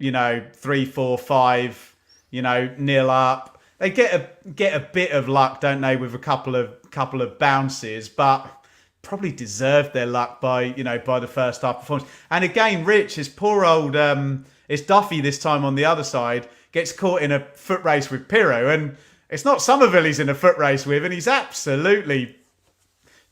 3, 4, 5, 0 up. They get a bit of luck, don't they, with a couple of bounces, but probably deserved their luck by the first half performance. And again, Rich, his poor old, it's Duffy this time on the other side, gets caught in a foot race with Pirro, and it's not Summerville he's in a foot race with, and he's absolutely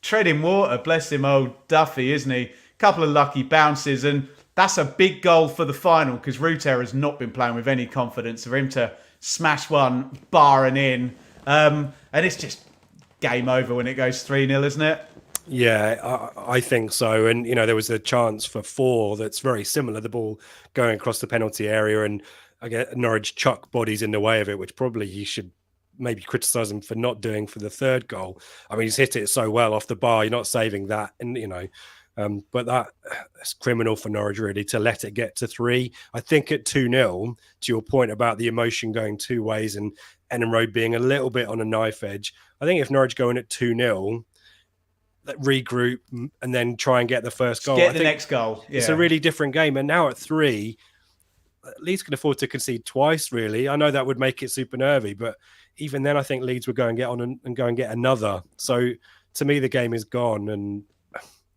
treading water. Bless him, old Duffy, isn't he? Couple of lucky bounces, and that's a big goal for the final because Rutter has not been playing with any confidence. For him to smash one, bar and in, and it's just game over when it goes 3-0, isn't it? Yeah, I think so. And, there was a chance for 4 that's very similar. The ball going across the penalty area, and I get Norwich chuck bodies in the way of it, which probably you should maybe criticise him for not doing for the 3rd goal. I mean, he's hit it so well off the bar. You're not saving that. And, but that's criminal for Norwich, really, to let it get to 3. I think at 2-0, to your point about the emotion going 2 ways and Elland Road being a little bit on a knife edge, I think if Norwich go in at 2-0, regroup and then try and get the first goal. Get the next goal. Yeah. It's a really different game. And now at 3, Leeds can afford to concede twice, really. I know that would make it super nervy, but even then I think Leeds would go and get on and go and get another. So to me, the game is gone. And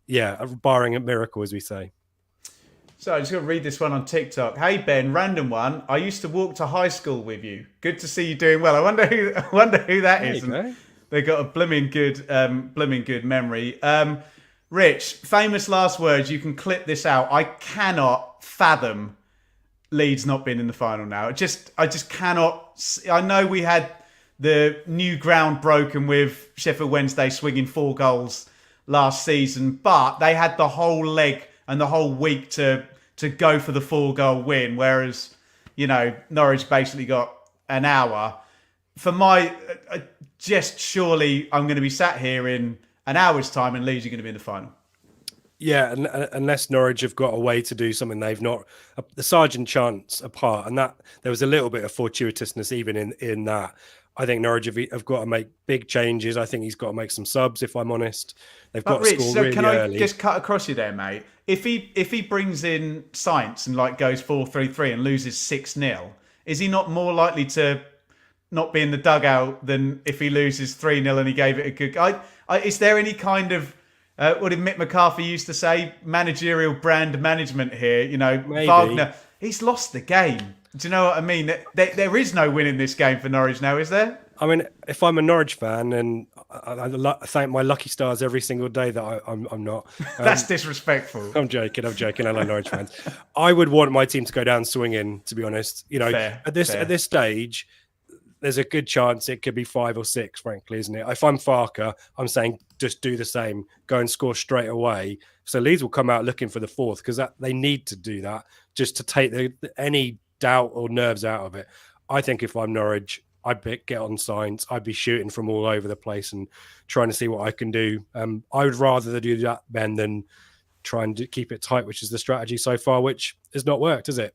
yeah, barring a miracle, as we say. So I'm just going to read this one on TikTok. Hey, Ben, random one. I used to walk to high school with you. Good to see you doing well. I wonder who that is. They got a blooming good memory. Rich, famous last words. You can clip this out. I cannot fathom Leeds not being in the final now. I just cannot. I know we had the new ground broken with Sheffield Wednesday swinging 4 goals last season, but they had the whole leg and the whole week to go for the 4-goal win, whereas Norwich basically got an hour. For just surely I'm going to be sat here in an hour's time and Leeds are going to be in the final. Yeah, unless Norwich have got a way to do something they've not, the Sargent chance apart, and that there was a little bit of fortuitousness even in that. I think Norwich have got to make big changes. I think he's got to make some subs, if I'm honest. They've got to score really early. Can I just cut across you there, mate? If he brings in Sainz and goes 4-3-3 and loses 6-0, is he not more likely to not be in the dugout than if he loses 3-0 and he gave it a good go? Is there any kind of what did Mick McCarthy used to say? Managerial brand management here. Maybe. Wagner, he's lost the game. Do you know what I mean? There is no win in this game for Norwich now, is there? I mean, if I'm a Norwich fan, and I thank my lucky stars every single day that I'm not. That's disrespectful. I'm joking. I like Norwich fans. I would want my team to go down swinging, to be honest. Fair. At this stage, there's a good chance it could be 5 or 6, frankly, isn't it? If I'm Farker, I'm saying just do the same, go and score straight away. So Leeds will come out looking for the 4th because they need to do that just to take any doubt or nerves out of it. I think if I'm Norwich, I'd get on Sainz. I'd be shooting from all over the place and trying to see what I can do. I would rather do that, Ben, than try and keep it tight, which is the strategy so far, which has not worked, has it?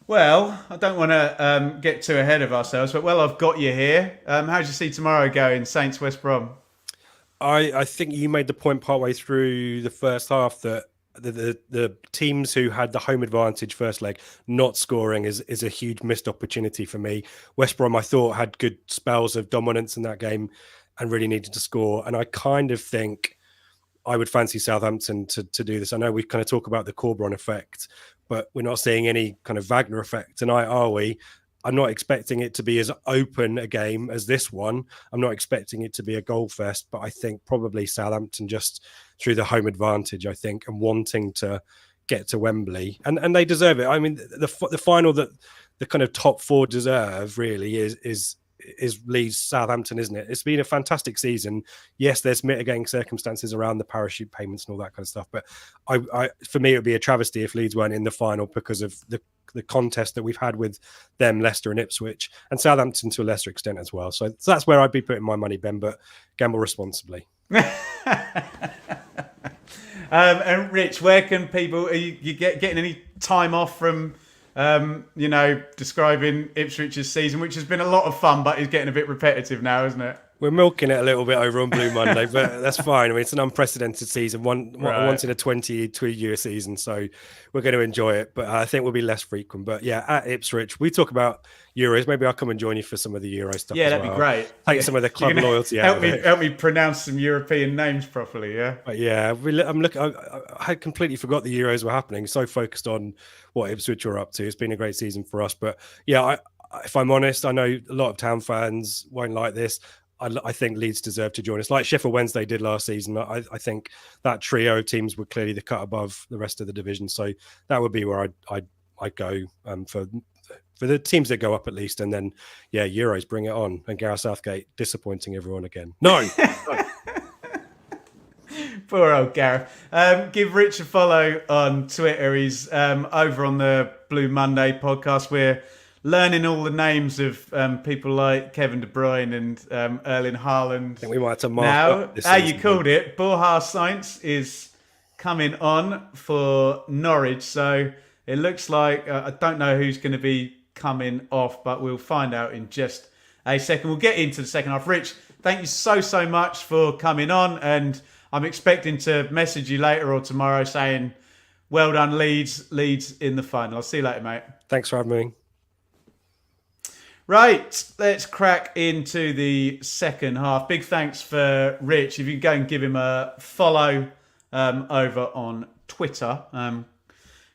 Well, I don't want to get too ahead of ourselves, but I've got you here. How do you see tomorrow going, Saints West Brom? I think you made the point partway through the first half that the teams who had the home advantage first leg not scoring is a huge missed opportunity for me. West Brom, I thought, had good spells of dominance in that game and really needed to score. And I kind of think I would fancy Southampton to do this. I know we kind of talk about the Corberon effect, but we're not seeing any kind of Wagner effect tonight, are we? I'm not expecting it to be as open a game as this one. I'm not expecting it to be a goal fest, but I think probably Southampton just through the home advantage, I think, and wanting to get to Wembley. And they deserve it. I mean, the final that the kind of top 4 deserve really is Leeds Southampton, isn't it? It's been a fantastic season. Yes, there's mitigating circumstances around the parachute payments and all that kind of stuff, but I for me it would be a travesty if Leeds weren't in the final because of the contest that we've had with them, Leicester and Ipswich, and Southampton to a lesser extent as well. So that's where I'd be putting my money, Ben, but gamble responsibly. And Rich, where can people you getting any time off from describing Ipswich's season, which has been a lot of fun, but is getting a bit repetitive now, isn't it? We're milking it a little bit over on Blue Monday, but that's fine. I mean, it's an unprecedented season, once in a 22-year season, so we're going to enjoy it. But I think we'll be less frequent. But yeah, at Ipswich, we talk about Euros. Maybe I'll come and join you for some of the Euro stuff. Yeah, that'd be great. Take some of the club loyalty out of it. Help me pronounce some European names properly. Yeah. But yeah, I'm looking. I had completely forgot the Euros were happening. So focused on what Ipswich were up to. It's been a great season for us. But yeah, if I'm honest, I know a lot of town fans won't like this. I think Leeds deserve to join us, like Sheffield Wednesday did last season. I think that trio of teams were clearly the cut above the rest of the division. So that would be where I'd go for the teams that go up at least. And then, yeah, Euros, bring it on. And Gareth Southgate disappointing everyone again. No. Poor old Gareth. Give Rich a follow on Twitter. He's over on the Blue Monday podcast. We're learning all the names of people like Kevin De Bruyne and Erling Haaland. I think we might have to mark now. up this You season, called it. Borja Sainz is coming on for Norwich. So it looks like, I don't know who's going to be coming off, but we'll find out in just a second. We'll get into the second half. Rich, thank you so much for coming on, and I'm expecting to message you later or tomorrow saying, well done, Leeds in the final. I'll see you later, mate. Thanks for having me. Right, let's crack into the second half. Big thanks for Rich. If you can go and give him a follow over on Twitter.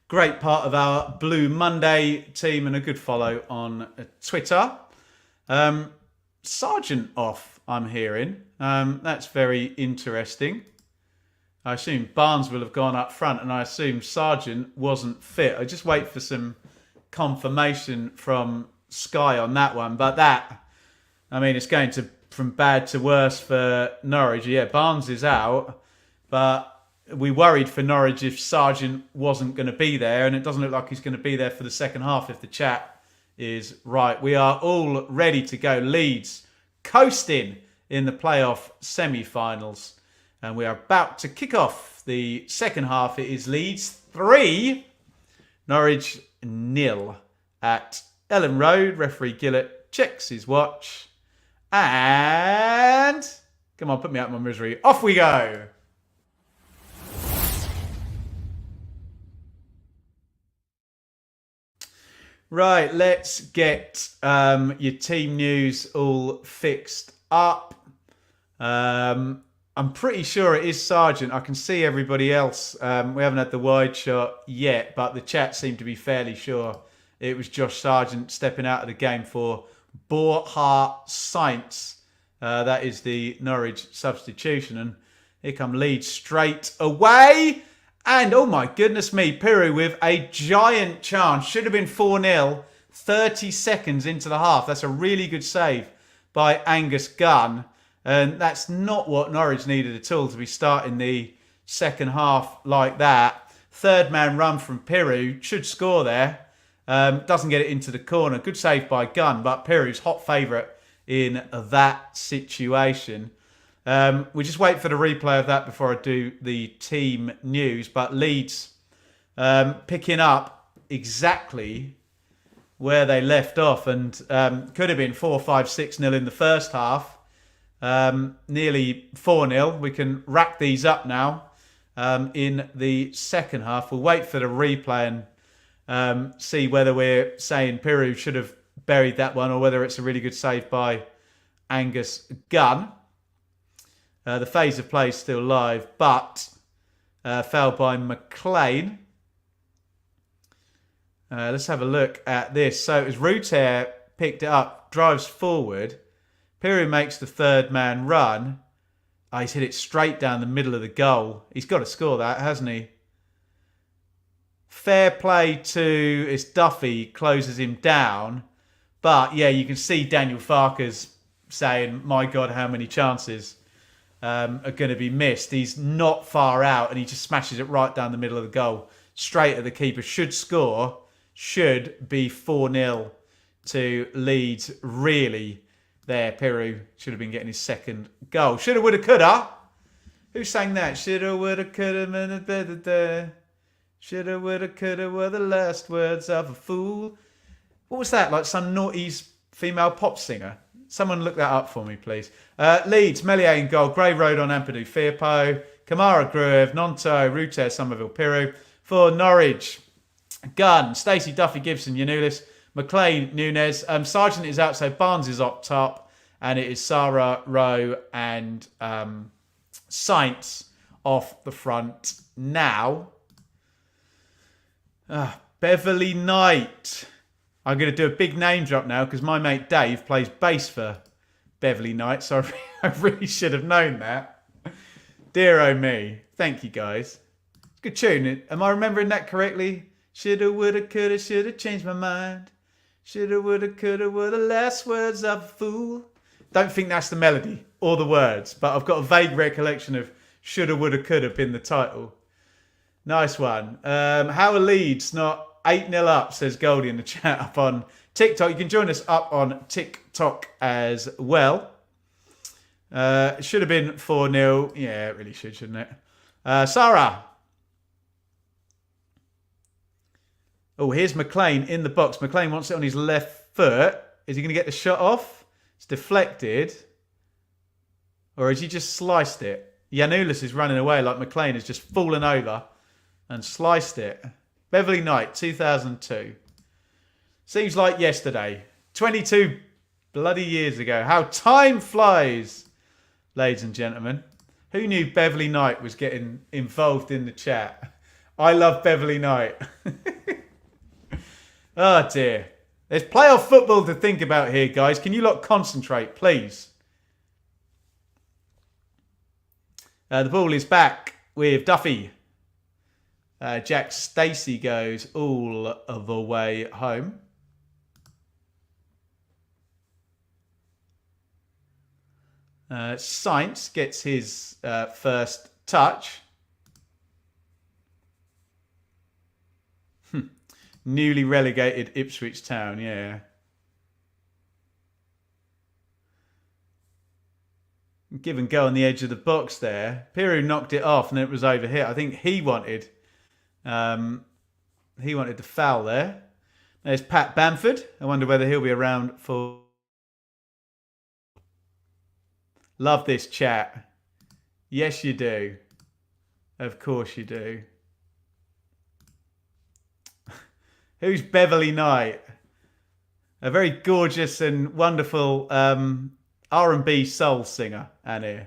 Great part of our Blue Monday team and a good follow on Twitter. Sargent off, I'm hearing. That's very interesting. I assume Barnes will have gone up front, and I assume Sargent wasn't fit. I just wait for some confirmation from Sky on that one. But it's going from bad to worse for Norwich. Yeah, Barnes is out, but we worried for Norwich if Sargent wasn't going to be there, and it doesn't look like he's going to be there for the second half if the chat is right. We are all ready to go. Leeds coasting in the playoff semi-finals, and we are about to kick off the second half. It is Leeds 3, Norwich 0 at Elland Road. Referee Gillett checks his watch, and come on, put me out of my misery. Off we go. Right, let's get your team news all fixed up. I'm pretty sure it is Sargent. I can see everybody else. We haven't had the wide shot yet, but the chat seemed to be fairly sure it was Josh Sargent stepping out of the game for Borja Sainz. That is the Norwich substitution. And here come Leeds straight away. And, oh my goodness me, Piru with a giant chance. Should have been 4-0, 30 seconds into the half. That's a really good save by Angus Gunn. And that's not what Norwich needed at all, to be starting the second half like that. Third man run from Piru. Should score there. Doesn't get it into the corner. Good save by Gunn, but Piru's hot favourite in that situation. We just wait for the replay of that before I do the team news. But Leeds picking up exactly where they left off, and could have been 4-5, 6-0 in the first half. Nearly 4-0. We can rack these up now in the second half. We'll wait for the replay and see whether we're saying Piru should have buried that one or whether it's a really good save by Angus Gunn. The phase of play is still live, but foul by McLean. Let's have a look at this. So it was Rutter picked it up, drives forward. Piru makes the third man run. Oh, he's hit it straight down the middle of the goal. He's got to score that, hasn't he? Fair play to it's Duffy, closes him down. But yeah, you can see Daniel Farke's saying, my God, how many chances are going to be missed. He's not far out and he just smashes it right down the middle of the goal. Straight at the keeper. Should score. Should be 4-0 to Leeds. Really there. Piru should have been getting his second goal. Shoulda, woulda, coulda. Who sang that? Shoulda, woulda, coulda. Shoulda, woulda, coulda were the last words of a fool. What was that? Like some naughty's female pop singer? Someone look that up for me, please. Leeds, Meslier in goal. Grey Road on Ampadu, Firpo. Kamara, Gruev, Nonto, Rutter, Summerville, Piru. For Norwich, Gunn, Stacey, Duffy, Gibson, Yanulis, McLean, Nunes. Sargent is out, so Barnes is up top. And it is Sarah, Rowe and Sainz off the front now. Beverly Knight. I'm going to do a big name drop now because my mate Dave plays bass for Beverly Knight. So I really should have known that. Dear oh me. Thank you, guys. Good tune. Am I remembering that correctly? Shoulda, woulda, coulda, shoulda changed my mind. Shoulda, woulda, coulda, were the last words of a fool. Don't think that's the melody or the words, but I've got a vague recollection of shoulda, woulda, coulda been the title. Nice one. How are Leeds not 8-0 up, says Goldie in the chat up on TikTok. You can join us up on TikTok as well. It should have been 4-0. Yeah, it really should, shouldn't it? Sarah. Oh, here's McLean in the box. McLean wants it on his left foot. Is he going to get the shot off? It's deflected. Or has he just sliced it? Yanulis is running away like McLean has just fallen over and sliced it. Beverly Knight, 2002. Seems like yesterday. 22 bloody years ago. How time flies, ladies and gentlemen. Who knew Beverly Knight was getting involved in the chat? I love Beverly Knight. Oh dear. There's playoff football to think about here, guys. Can you lot concentrate, please? The ball is back with Duffy. Jack Stacey goes all the way home. Sainz gets his first touch. Newly relegated Ipswich Town, yeah. Give and go on the edge of the box there. Piru knocked it off and it was over here. I think he wanted to foul there. There's Pat Bamford. I wonder whether he'll be around for... Love this chat. Yes, you do. Of course you do. Who's Beverly Knight? A very gorgeous and wonderful R&B soul singer, Annie.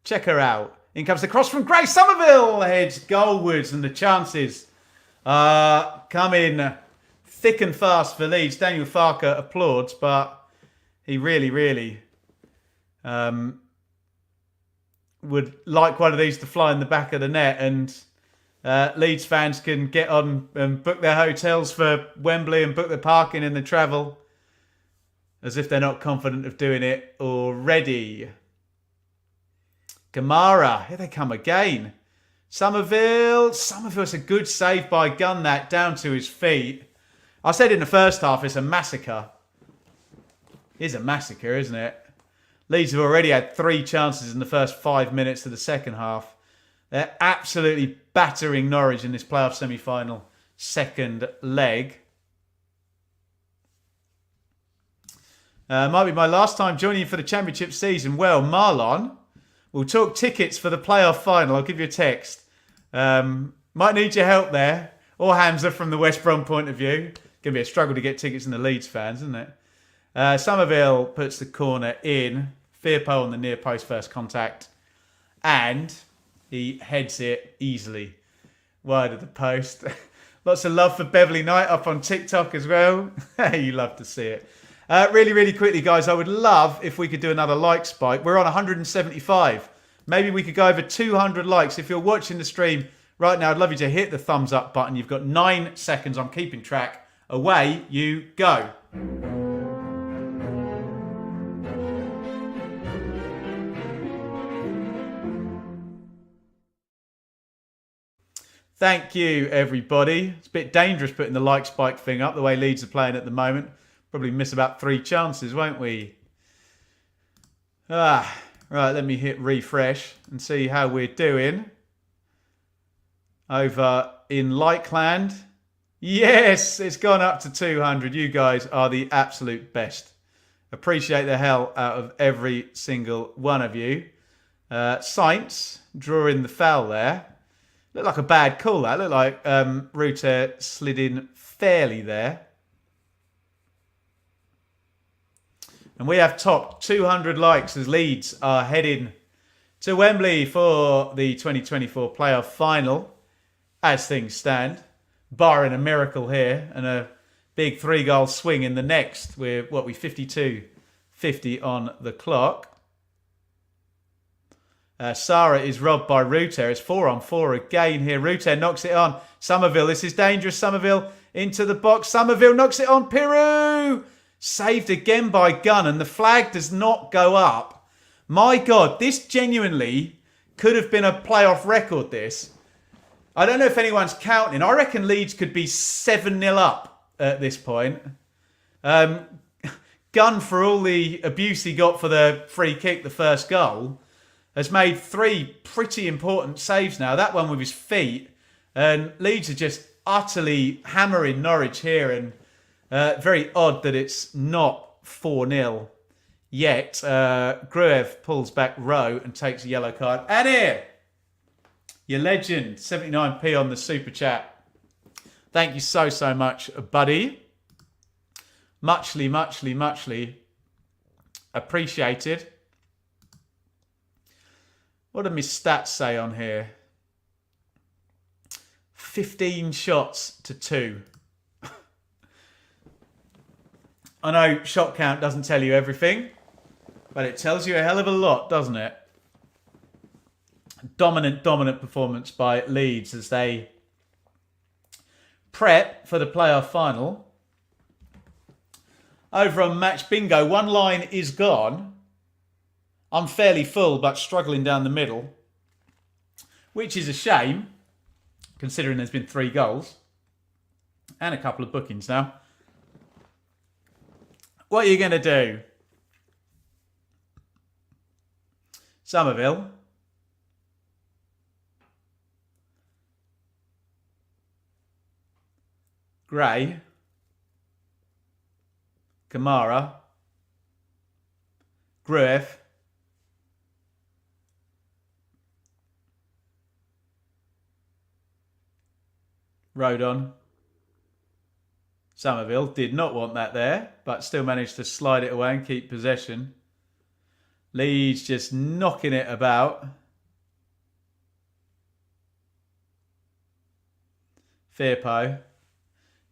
Check her out. In comes the cross from Crysencio Summerville. Heads goalwards and the chances are coming thick and fast for Leeds. Daniel Farker applauds, but he really would like one of these to fly in the back of the net, and Leeds fans can get on and book their hotels for Wembley and book their parking and the travel as if they're not confident of doing it already. Kamara, here they come again. Summerville's a good save by Gunn, that down to his feet. I said in the first half it's a massacre. It's a massacre, isn't it? Leeds have already had 3 chances in the first 5 minutes of the second half. They're absolutely battering Norwich in this playoff semi-final second leg. Might be my last time joining you for the championship season. Well, Marlon, we'll talk tickets for the playoff final. I'll give you a text. Might need your help there. Or Hamza from the West Brom point of view. Going to be a struggle to get tickets in the Leeds fans, isn't it? Summerville puts the corner in. Firpo on the near post first contact. And he heads it easily wide of the post. Lots of love for Beverly Knight up on TikTok as well. You love to see it. Really quickly, guys, I would love if we could do another like spike. We're on 175. Maybe we could go over 200 likes. If you're watching the stream right now, I'd love you to hit the thumbs up button. You've got 9 seconds. I'm keeping track. Away you go. Thank you, everybody. It's a bit dangerous putting the like spike thing up the way Leeds are playing at the moment. Probably miss about 3 chances, won't we? Right, let me hit refresh and see how we're doing. Over in Likeland. Yes, it's gone up to 200. You guys are the absolute best. Appreciate the hell out of every single one of you. Sainz drawing the foul there. Looked like a bad call, that. Looked like Rutter slid in fairly there. And we have topped 200 likes as Leeds are heading to Wembley for the 2024 playoff final. As things stand, barring a miracle here and a big 3-goal swing in the next. We're, 52 50 on the clock. Sarah is robbed by Rutter. It's 4-on-4 again here. Rutter knocks it on. Summerville, this is dangerous. Summerville into the box. Summerville knocks it on. Piru! Saved again by Gunn, and the flag does not go up. My God, this genuinely could have been a playoff record, this. I don't know if anyone's counting. I reckon Leeds could be 7-0 up at this point. Gunn, for all the abuse he got for the free kick, the first goal, has made 3 pretty important saves now. That one with his feet. And Leeds are just utterly hammering Norwich here. And very odd that it's not 4-0 yet. Gruev pulls back Rowe and takes a yellow card. And here, your legend, 79p on the super chat. Thank you so, so much, buddy. Muchly, muchly, muchly appreciated. What do my stats say on here? 15 shots to 2. I know shot count doesn't tell you everything, but it tells you a hell of a lot, doesn't it? Dominant performance by Leeds as they prep for the playoff final. Over on Match Bingo, one line is gone. I'm fairly full, but struggling down the middle, which is a shame, considering there's been 3 goals and a couple of bookings now. What are you going to do? Summerville. Gray. Kamara. Gruev. Rodon. Summerville did not want that there, but still managed to slide it away and keep possession. Leeds just knocking it about. Firpo.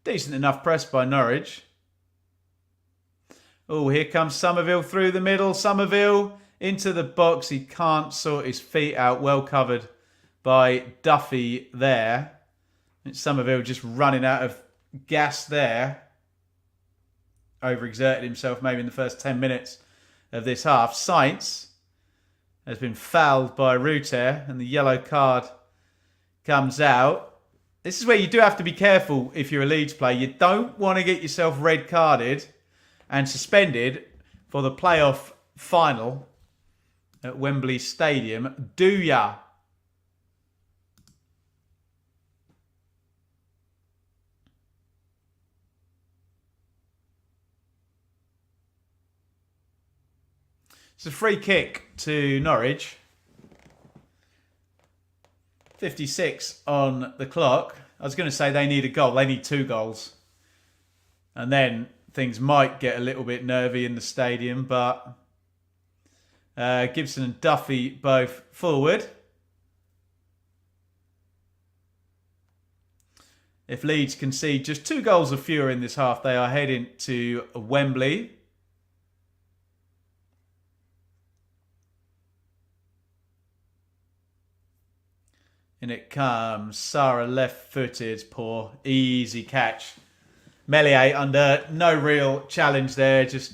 Decent enough press by Norwich. Oh, here comes Summerville through the middle. Summerville into the box. He can't sort his feet out. Well covered by Duffy there. It's Summerville just running out of gas there. Overexerted himself maybe in the first 10 minutes of this half. Sainz has been fouled by Rutter and the yellow card comes out. This is where you do have to be careful if you're a Leeds player. You don't want to get yourself red carded and suspended for the playoff final at Wembley Stadium. Do ya? It's a free kick to Norwich. 56 on the clock. I was going to say they need a goal. They need 2 goals. And then things might get a little bit nervy in the stadium. But Gibson and Duffy both forward. If Leeds concede just 2 goals or fewer in this half, they are heading to Wembley. In it comes. Sarah left-footed. Poor. Easy catch. Melier under no real challenge there. Just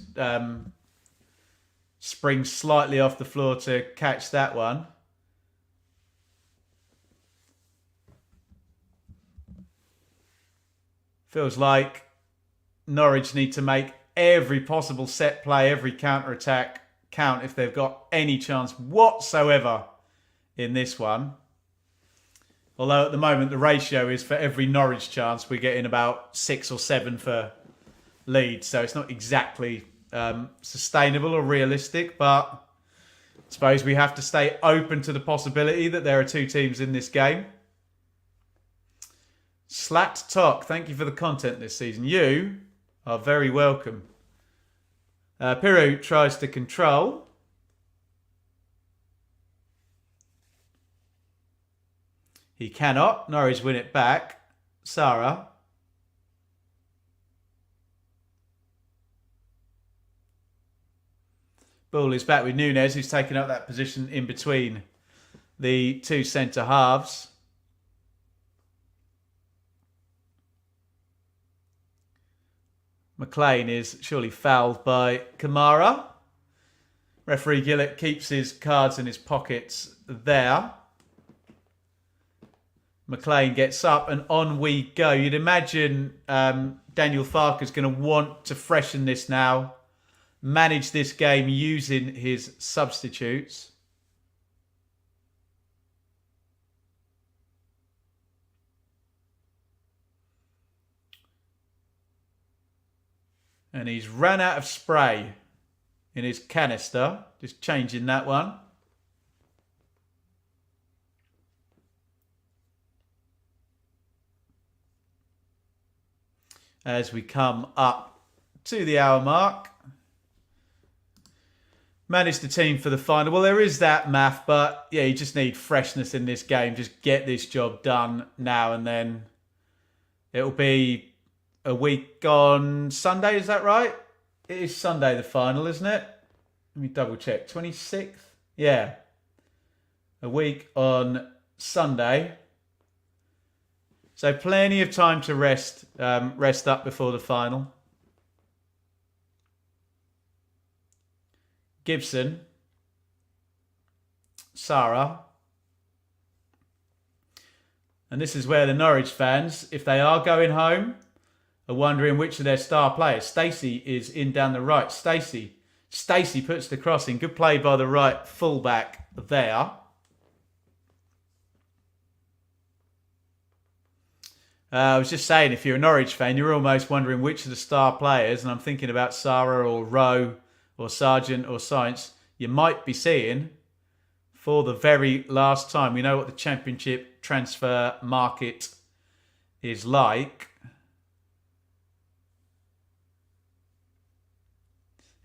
springs slightly off the floor to catch that one. Feels like Norwich need to make every possible set play, every counter-attack count if they've got any chance whatsoever in this one. Although at the moment the ratio is for every Norwich chance we're getting about 6 or 7 for Leeds. So it's not exactly sustainable or realistic, but I suppose we have to stay open to the possibility that there are 2 teams in this game. Slacked Talk, thank you for the content this season. You are very welcome. Piru tries to control. He cannot. Norwich win it back. Sarah. Ball is back with Nunes, who's taken up that position in between the two centre halves. McLean is surely fouled by Kamara. Referee Gillett keeps his cards in his pockets there. McLean gets up and on we go. You'd imagine Daniel Farke's going to want to freshen this now. Manage this game using his substitutes. And he's run out of spray in his canister. Just changing that one. As we come up to the hour mark. Manage the team for the final. Well, there is that math, but yeah, you just need freshness in this game. Just get this job done now and then. It'll be a week on Sunday, is that right? It is Sunday, the final, isn't it? Let me double check. 26th? Yeah. A week on Sunday. So plenty of time to rest up before the final. Gibson. Sarah. And this is where the Norwich fans, if they are going home, are wondering which of their star players. Stacey is in down the right. Stacey puts the cross in. Good play by the right fullback there. I was just saying, if you're a Norwich fan, you're almost wondering which of the star players, and I'm thinking about Sarah or Rowe or Sargent or Science, you might be seeing for the very last time. We know what the Championship transfer market is like.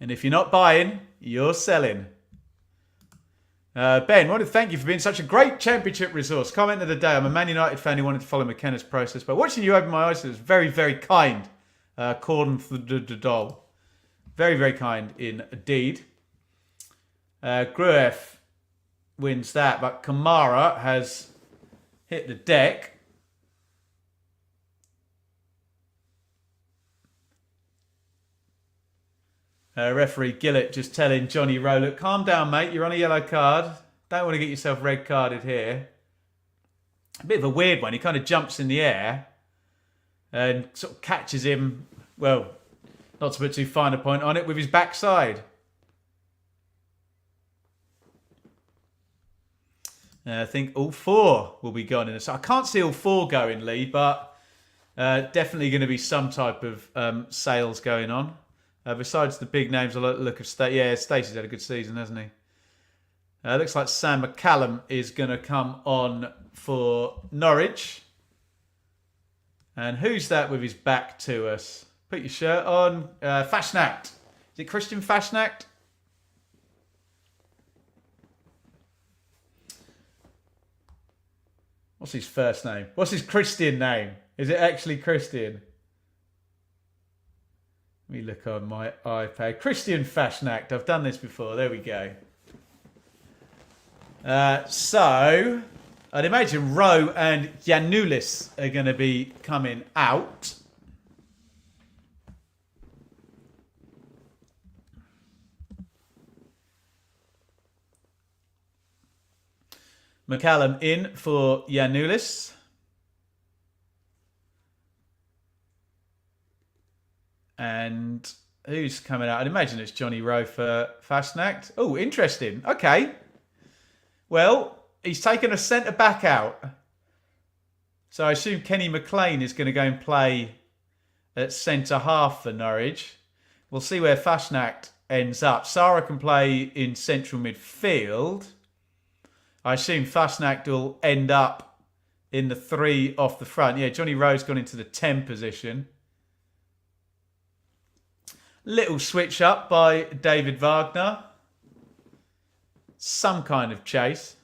And if you're not buying, you're selling. Ben, I want to thank you for being such a great Championship resource. Comment of the day. I'm a Man United fan who wanted to follow McKenna's process, but watching you open my eyes, it was very, very kind. Cordon for the doll. Very, very kind indeed. Grueff wins that, but Kamara has hit the deck. Referee Gillett just telling Johnny Rowe, look, calm down, mate. You're on a yellow card. Don't want to get yourself red carded here. A bit of a weird one. He kind of jumps in the air and sort of catches him, well, not to put too fine a point on it, with his backside. I think all four will be gone in this. I can't see all four going, Lee, but definitely going to be some type of sales going on. Besides the big names, I like the look of Stacey. Yeah, Stacey's had a good season, hasn't he? Looks like Sam McCallum is going to come on for Norwich. And who's that with his back to us? Put your shirt on. Fashnacht. Is it Christian Fashnacht? What's his first name? What's his Christian name? Is it actually Christian? Let me look on my iPad. Christian Fashnacht. I've done this before. There we go. So, I'd imagine Rowe and Giannoulis are going to be coming out. McCallum in for Giannoulis. And who's coming out? I'd imagine it's Johnny Rowe for Fashnacht. Oh, interesting. Okay. Well, he's taken a centre-back out. So I assume Kenny McLean is going to go and play at centre-half for Norwich. We'll see where Fashnacht ends up. Sarah can play in central midfield. I assume Fashnacht will end up in the 3 off the front. Yeah, Johnny Rowe's gone into the 10 position. Little switch up by David Wagner. Some kind of chase.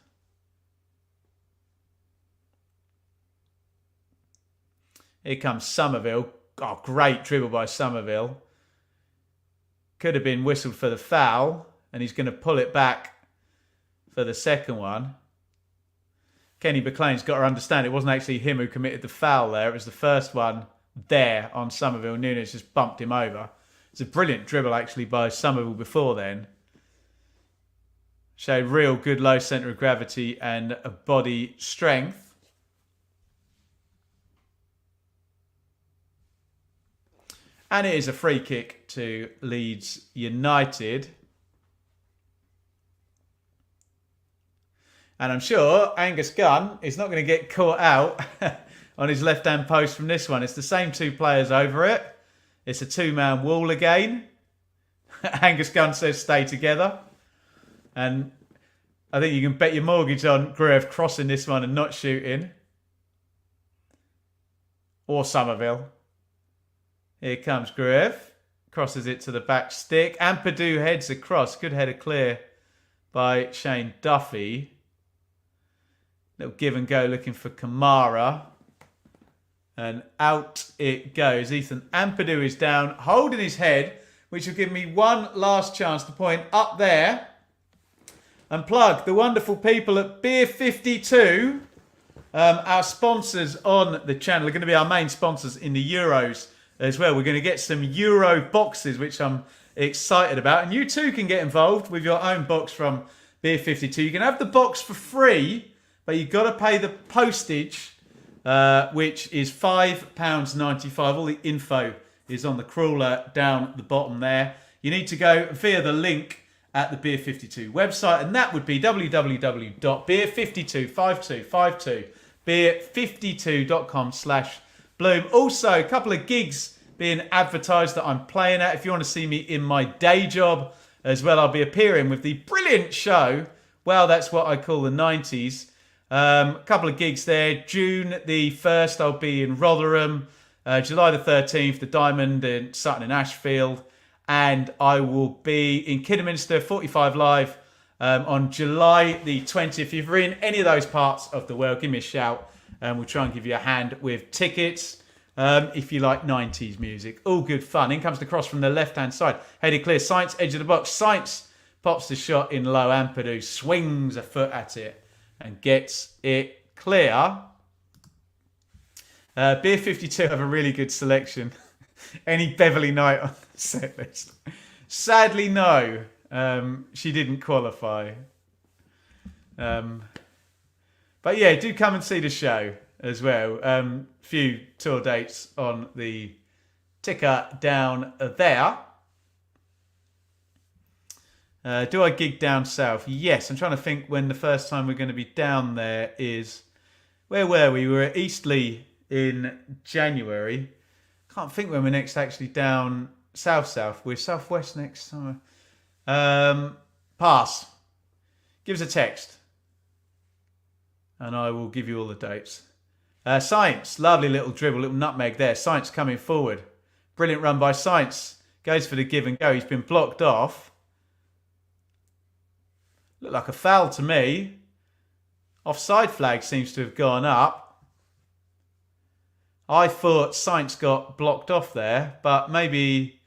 Here comes Summerville. Oh, great dribble by Summerville. Could have been whistled for the foul. and he's going to pull it back for the second one. Kenny McLean's got to understand it wasn't actually him who committed the foul there. It was the first one there on Summerville. Nunes just bumped him over. It's a brilliant dribble actually by Summerville before then. Showed real good low centre of gravity and a body strength. And it is a free kick to Leeds United. And I'm sure Angus Gunn is not going to get caught out on his left-hand post from this one. It's the same two players over it. It's a two-man wall again. Angus Gunn says stay together. And I think you can bet your mortgage on Gruev crossing this one and not shooting. Or Summerville. Here comes Gruev. Crosses it to the back stick. Ampadu heads across. Good header clear by Shane Duffy. Little give and go looking for Kamara. And out it goes. Ethan Ampadu is down, holding his head, which will give me one last chance to point up there and plug the wonderful people at Beer 52. Our sponsors on the channel are going to be our main sponsors in the Euros as well. We're going to get some Euro boxes, which I'm excited about. And you too can get involved with your own box from Beer 52. You can have the box for free, but you've got to pay the postage, which is £5.95. All the info is on the crawler down the bottom there. You need to go via the link at the Beer 52 website, and that would be www.beer525252 beer52.com/Bloom. Also, a couple of gigs being advertised that I'm playing at. If you want to see me in my day job as well, I'll be appearing with the brilliant show. Well, that's what I call the 90s. A couple of gigs there. June the 1st, I'll be in Rotherham. July the 13th, the Diamond in Sutton and Ashfield. And I will be in Kidderminster 45 Live on July the 20th. If you're in any of those parts of the world, give me a shout and we'll try and give you a hand with tickets. If you like 90s music. All good fun. In comes the cross from the left-hand side. Headed clear. Sainz, edge of the box. Sainz pops the shot in low. Ampadu swings a foot at it and gets it clear. Beer 52 have a really good selection. Any Beverly Knight on the set list? Sadly, no. She didn't qualify. But yeah, do come and see the show as well. Few tour dates on the ticker down there. Do I gig down south? Yes. I'm trying to think when the first time we're going to be down there is. Where were we? We were at Eastleigh in January. Can't think when we're next actually down south. We're southwest next summer. Pass. Give us a text. And I will give you all the dates. Sainz, lovely little dribble, little nutmeg there. Sainz coming forward. Brilliant run by Sainz. Goes for the give and go. He's been blocked off. Looked like a foul to me. Offside flag seems to have gone up. I thought Sainz got blocked off there, but maybe...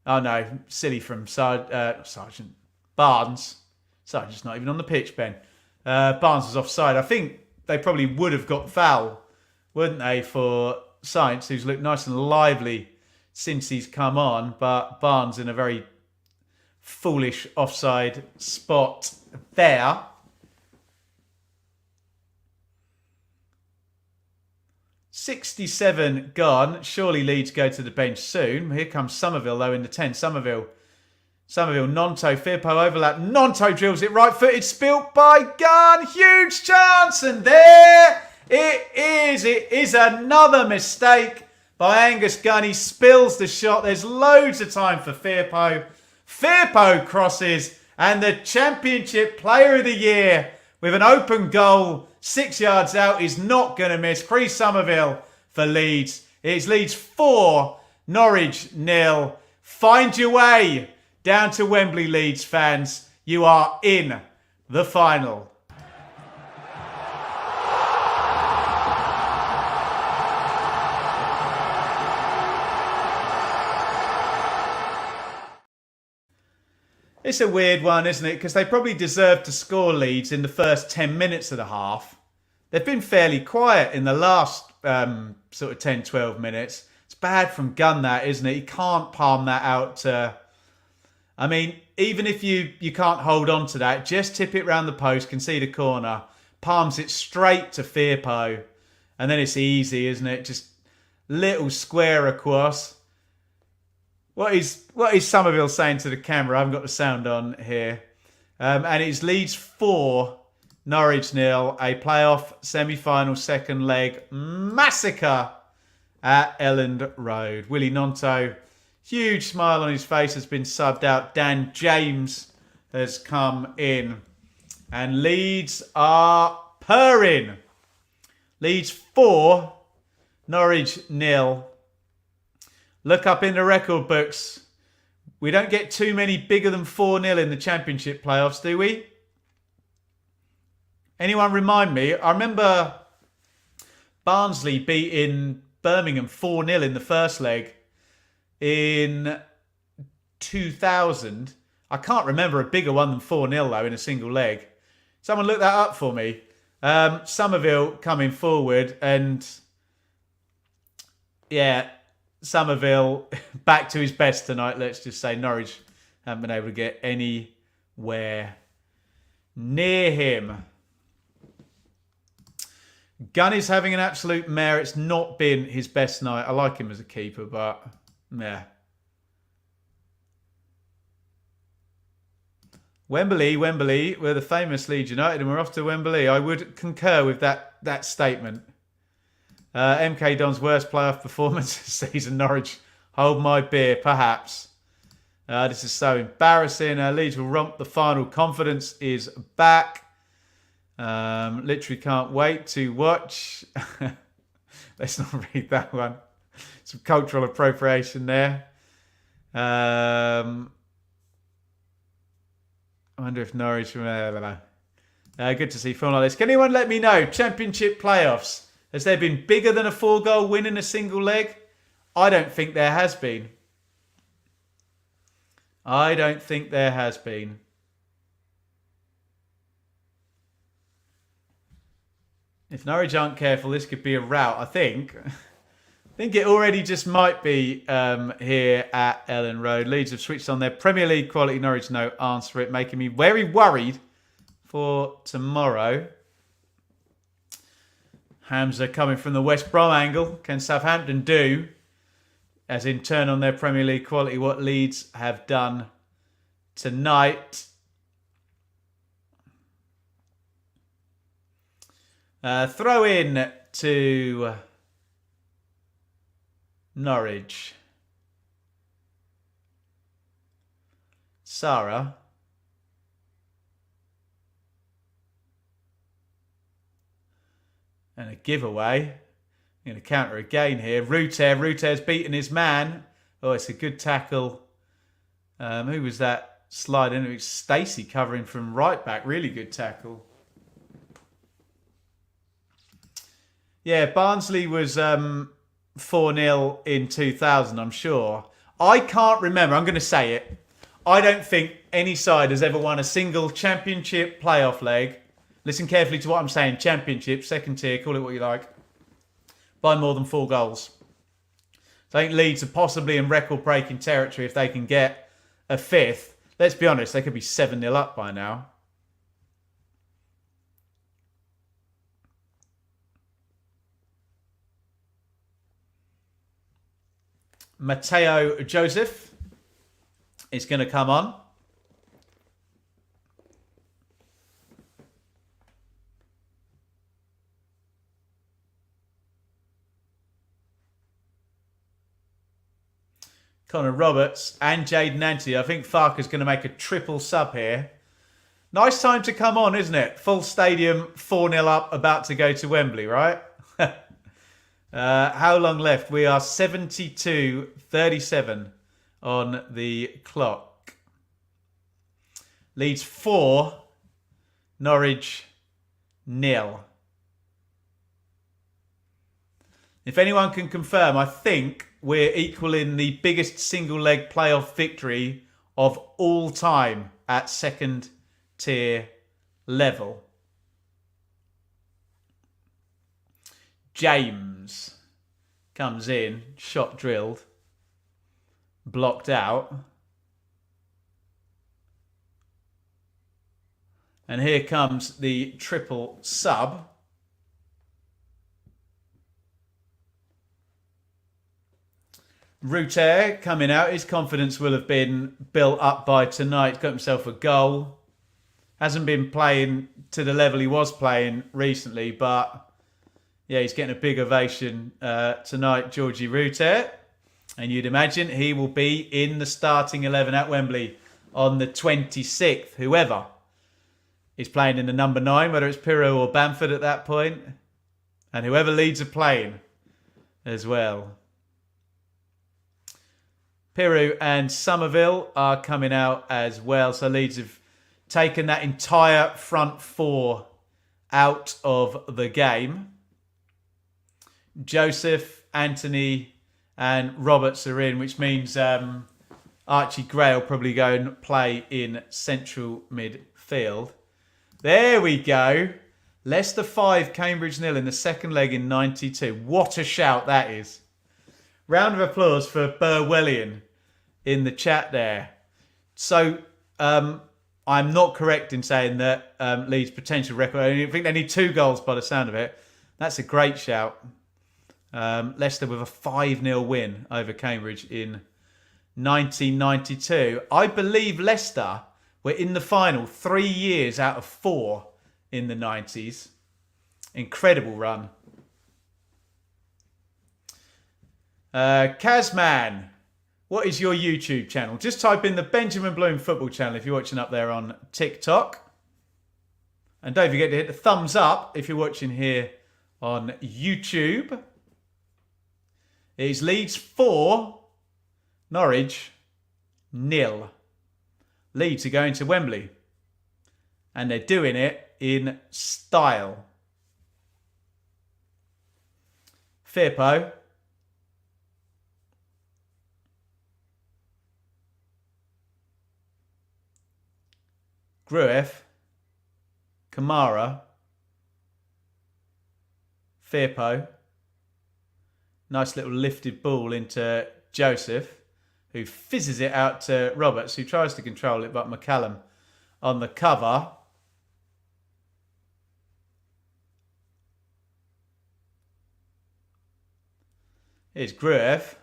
Oh no, silly from Sergeant Barnes. Sergeant's not even on the pitch, Ben. Barnes was offside. I think they probably would have got foul, wouldn't they, for Sainz, who's looked nice and lively since he's come on. But Barnes in a very foolish offside spot there. .67 gone. Surely Leeds go to the bench soon. Here comes Summerville, though, in the 10. Summerville, Nonto, Firpo overlap. Nonto drills it right-footed, spilt by Gunn. Huge chance, and there it is. It is another mistake by Angus Gunn. He spills the shot. There's loads of time for Firpo. Firpo crosses, and the Championship Player of the Year with an open goal 6 yards out is not going to miss. Crysencio Summerville for Leeds. It's Leeds 4, Norwich 0. Find your way down to Wembley, Leeds fans. You are in the final. It's a weird one, isn't it? Because they probably deserved to score Leeds in the first 10 minutes of the half. They've been fairly quiet in the last sort of 10, 12 minutes. It's bad from Gunn, that, isn't it? He can't palm that out to... I mean, even if you can't hold on to that, just tip it round the post, concede a corner, palms it straight to Firpo, and then it's easy, isn't it? Just little square across. What is Summerville saying to the camera? I haven't got the sound on here. And it's Leeds 4, Norwich 0, a playoff semi-final second leg massacre at Elland Road. Willie Nonto, huge smile on his face, has been subbed out. Dan James has come in. And Leeds are purring. Leeds 4, Norwich 0. Look up in the record books. We don't get too many bigger than 4-0 in the Championship playoffs, do we? Anyone remind me? I remember Barnsley beating Birmingham 4-0 in the first leg in 2000. I can't remember a bigger one than 4-0 though in a single leg. Someone look that up for me. Summerville coming forward, and yeah, Summerville back to his best tonight. Let's just say Norwich haven't been able to get anywhere near him. Gunn is having an absolute mare. It's not been his best night. I like him as a keeper, but yeah. Wembley, we're the famous Leeds United and we're off to Wembley. I would concur with that statement. MK Don's worst playoff performance this season. Norwich, hold my beer, perhaps. This is so embarrassing. Leeds will romp the final. Confidence is back. Literally can't wait to watch. Let's not read that one. Some cultural appropriation there. I wonder if Norwich... good to see film like this. Can anyone let me know? Championship playoffs. Has there been bigger than a 4-goal win in a single leg? I don't think there has been. I don't think there has been. If Norwich aren't careful, this could be a rout. I think it already just might be here at Elland Road. Leeds have switched on their Premier League quality. Norwich no answer it, making me very worried for tomorrow. Hamza coming from the West Brom angle. Can Southampton do, as in turn on their Premier League quality, what Leeds have done tonight? Throw in to Norwich. Sarah. And a giveaway. I'm going to counter again here. Rutter's beaten his man. Oh, it's a good tackle. Who was that sliding? It was Stacey covering from right back. Really good tackle. Yeah, Barnsley was 4-0 in 2000, I'm sure. I can't remember. I'm going to say it. I don't think any side has ever won a single Championship playoff leg. Listen carefully to what I'm saying. Championship, second tier, call it what you like. By more than 4 goals. So I think Leeds are possibly in record-breaking territory if they can get a 5th. Let's be honest, they could be 7-0 up by now. Matteo Joseph is going to come on. Connor Roberts and Jaden Anthony. I think Farker's going to make a triple sub here. Nice time to come on, isn't it? Full stadium, 4-0 up, about to go to Wembley, right? How long left? We are 72:37 on the clock. Leeds 4, Norwich 0. If anyone can confirm, I think we're equaling the biggest single leg playoff victory of all time at second tier level. James comes in, shot drilled, blocked out. And here comes the triple sub. Rutter coming out. His confidence will have been built up by tonight. He's got himself a goal. Hasn't been playing to the level he was playing recently, but yeah, he's getting a big ovation tonight, Georginio Rutter. And you'd imagine he will be in the starting 11 at Wembley on the 26th. Whoever is playing in the number 9, whether it's Pirou or Bamford at that point. And whoever Leeds are playing as well. Pirou and Summerville are coming out as well. So Leeds have taken that entire front four out of the game. Joseph, Anthony and Roberts are in, which means Archie Gray will probably go and play in central midfield. There we go. Leicester 5, Cambridge 0 in the second leg in 92. What a shout that is. Round of applause for Burwellian in the chat there. So, I'm not correct in saying that Leeds' potential record, I think they need 2 goals by the sound of it. That's a great shout. Leicester with a 5-0 win over Cambridge in 1992. I believe Leicester were in the final 3 years out of 4 in the 90s. Incredible run. Kazman, what is your YouTube channel? Just type in the Benjamin Bloom football channel if you're watching up there on TikTok. And don't forget to hit the thumbs up if you're watching here on YouTube. It's Leeds 4, Norwich 0. Leeds are going to Wembley. And they're doing it in style. Firpo. Grueff. Kamara. Firpo. Nice little lifted ball into Joseph, who fizzes it out to Roberts, who tries to control it, but McCallum on the cover. Here's Grueff.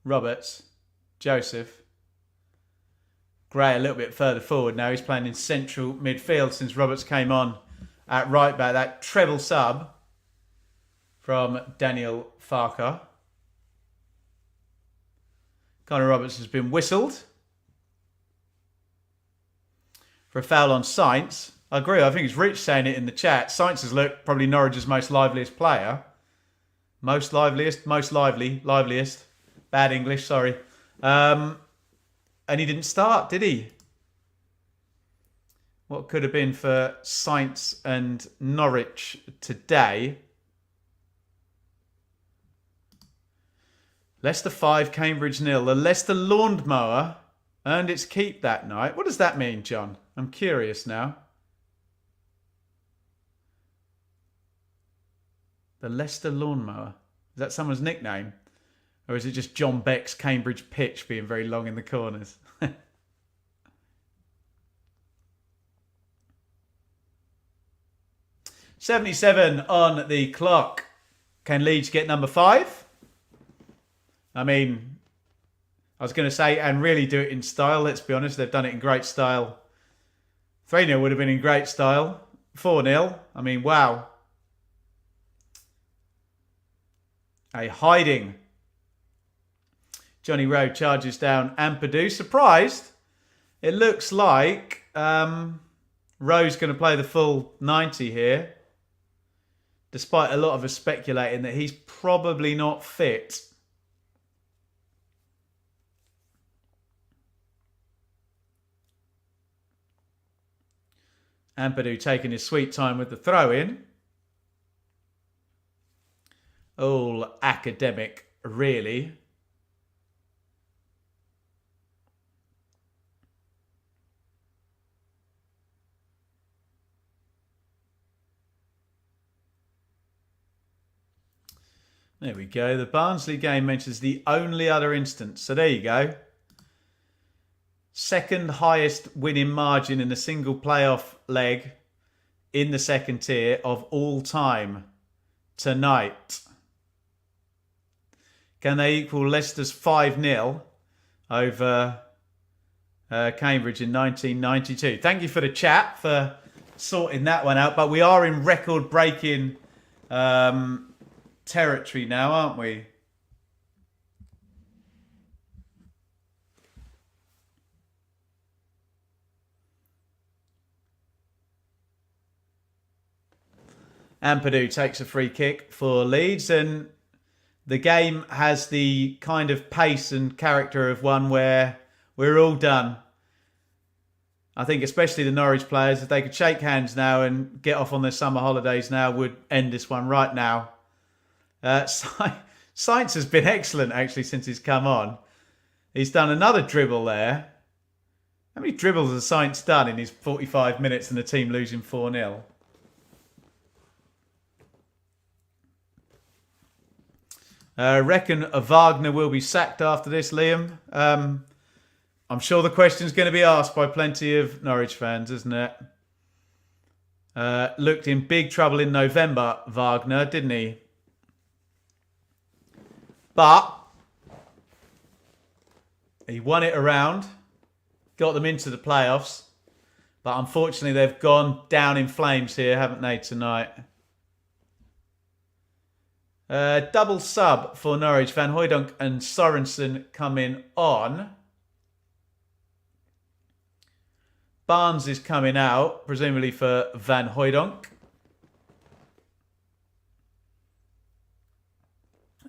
Roberts. Joseph. Gray a little bit further forward now. He's playing in central midfield since Roberts came on at right back. That treble sub from Daniel Farker. Connor Roberts has been whistled for a foul on Sainz. I agree. I think it's Rich saying it in the chat. Sainz has looked probably Norwich's most liveliest player. Liveliest. Bad English, sorry. And he didn't start, did he? What could have been for Sainz and Norwich today. Leicester 5, Cambridge 0. The Leicester lawnmower earned its keep that night. What does that mean, John? I'm curious now. The Leicester lawnmower. Is that someone's nickname? Or is it just John Beck's Cambridge pitch being very long in the corners? 77 on the clock. Can Leeds get number 5? I mean, I was going to say, and really do it in style. Let's be honest, they've done it in great style. 3-0 would have been in great style. 4-0. I mean, wow. A hiding. Johnny Rowe charges down Ampadu. Surprised. It looks like Rowe's going to play the full 90 here. Despite a lot of us speculating that he's probably not fit. Ampadu taking his sweet time with the throw-in. all academic, really. There we go. The Barnsley game mentions the only other instance. So there you go. Second highest winning margin in a single playoff leg in the second tier of all time tonight. Can they equal Leicester's 5-0 over Cambridge in 1992? Thank you for the chat, for sorting that one out. But we are in record-breaking territory now, aren't we? Ampadu takes a free kick for Leeds, and the game has the kind of pace and character of one where we're all done. I think especially the Norwich players, if they could shake hands now and get off on their summer holidays now, would end this one right now. Sainz has been excellent, actually, since he's come on. He's done another dribble there. How many dribbles has Sainz done in his 45 minutes and the team losing 4-0? Reckon Wagner will be sacked after this, Liam. I'm sure the question's going to be asked by plenty of Norwich fans, isn't it? Looked in big trouble in November, Wagner, didn't he? But he won it around, got them into the playoffs. But unfortunately, they've gone down in flames here, haven't they, tonight? Double sub for Norwich. Van Hooijdonk and Sorensen coming on. Barnes is coming out, presumably for Van Hooijdonk.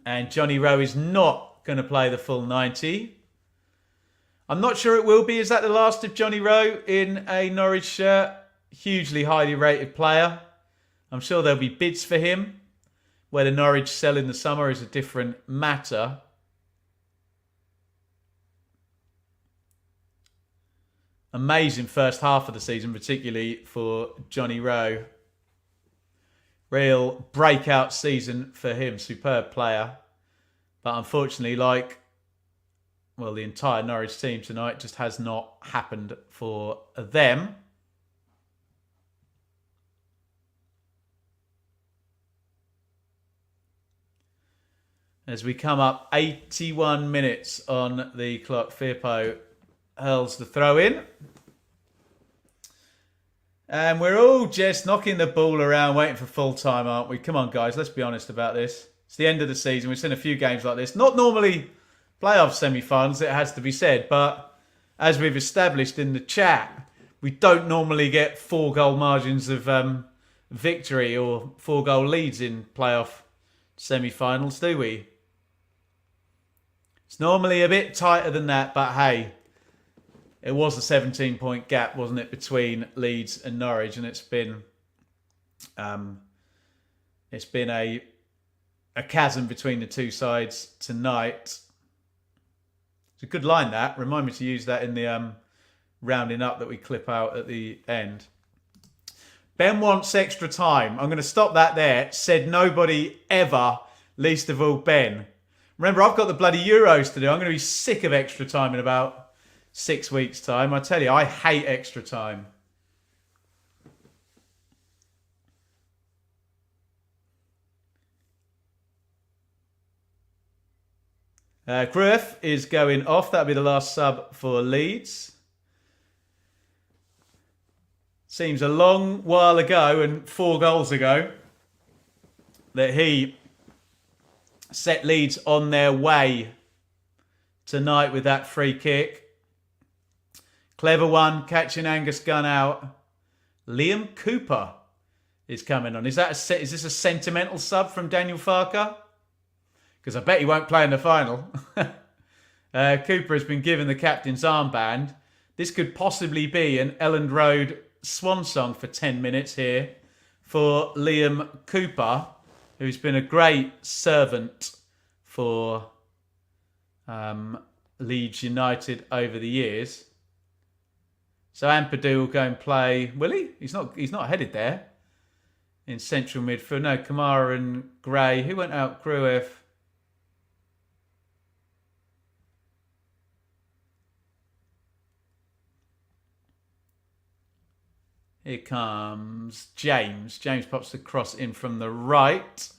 And Johnny Rowe is not going to play the full 90. I'm not sure it will be. Is that the last of Johnny Rowe in a Norwich shirt? Hugely highly rated player. I'm sure there'll be bids for him. Whether Norwich sell in the summer is a different matter. Amazing first half of the season, particularly for Johnny Rowe. Real breakout season for him. Superb player. But unfortunately, like, well, the entire Norwich team tonight, just has not happened for them. As we come up 81 minutes on the clock, Firpo hurls the throw in. And we're all just knocking the ball around, waiting for full time, aren't we? Come on, guys, let's be honest about this. It's the end of the season. We've seen a few games like this. Not normally playoff semi-finals, it has to be said. But as we've established in the chat, we don't normally get 4-goal margins of victory or 4-goal leads in playoff semi-finals, do we? It's normally a bit tighter than that, but hey, it was a 17-point gap, wasn't it, between Leeds and Norwich, and it's been a chasm between the two sides tonight. It's a good line, that. Remind me to use that in the rounding up that we clip out at the end. Ben wants extra time. I'm going to stop that there. Said nobody ever, least of all Ben. Remember, I've got the bloody Euros to do. I'm going to be sick of extra time in about 6 weeks' time. I tell you, I hate extra time. Griff is going off. That'll be the last sub for Leeds. Seems a long while ago and 4 goals ago that he set Leeds on their way tonight with that free kick. Clever one, catching Angus Gunn out. Liam Cooper is coming on. Is this a sentimental sub from Daniel Farker? Because I bet he won't play in the final. Cooper has been given the captain's armband. This could possibly be an Elland Road swan song for 10 minutes here for Liam Cooper. who's been a great servant for Leeds United over the years. So Ampadu will go and play. Will he? He's not headed there. In central midfield. No, Kamara and Gray. Who went out? Gruev. Here comes James. James pops the cross in from the right.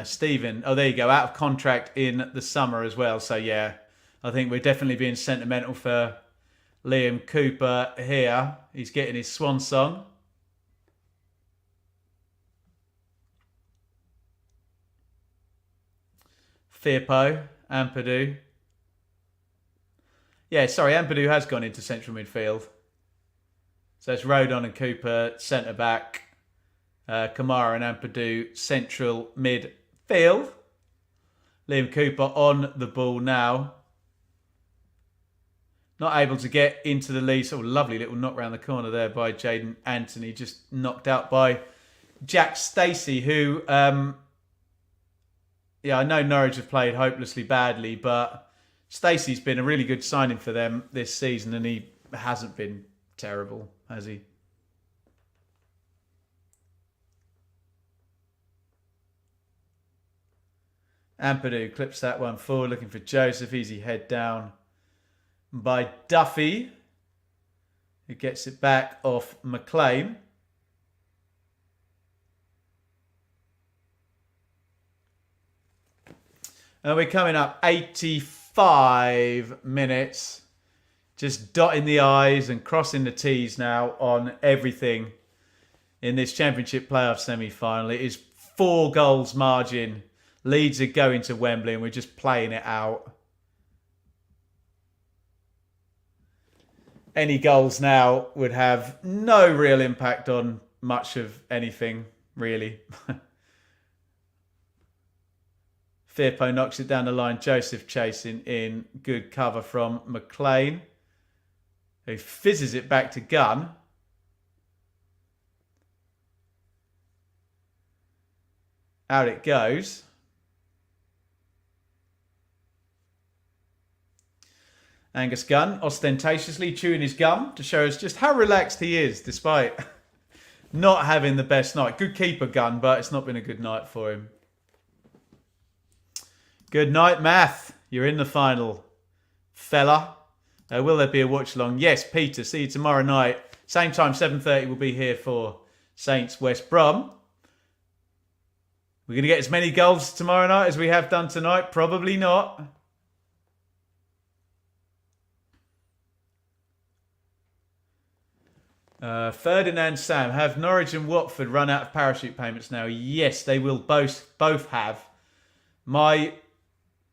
Stephen. Oh, there you go. Out of contract in the summer as well. So, yeah, I think we're definitely being sentimental for Liam Cooper here. He's getting his swan song. Firpo, Ampadu. Yeah, sorry, Ampadu has gone into central midfield. So it's Rodon and Cooper, centre-back. Kamara and Ampadu, central midfield. Liam Cooper on the ball now. Not able to get into the lead. Sort of lovely little knock round the corner there by Jaden Anthony. Just knocked out by Jack Stacey, who... yeah, I know Norwich have played hopelessly badly, but Stacey's been a really good signing for them this season, and he hasn't been terrible, has he? Ampadu clips that one forward, looking for Joseph. Easy head down by Duffy, who gets it back off McLean. And we're coming up 85 minutes. Just dotting the I's and crossing the T's now on everything in this Championship playoff semi-final. It is 4 goals margin. Leeds are going to Wembley and we're just playing it out. Any goals now would have no real impact on much of anything, really. Firpo knocks it down the line. Joseph chasing in. Good cover from McLean, who fizzes it back to Gunn. Out it goes. Angus Gunn ostentatiously chewing his gum to show us just how relaxed he is despite not having the best night. Good keeper, Gunn, but it's not been a good night for him. Good night, Math. You're in the final, fella. Will there be a watch along? Yes, Peter. See you tomorrow night. Same time, 7:30. We'll be here for Saints West Brom. We're going to get as many goals tomorrow night as we have done tonight. Probably not. Ferdinand Sam, have Norwich and Watford run out of parachute payments now? Yes, they will both have. My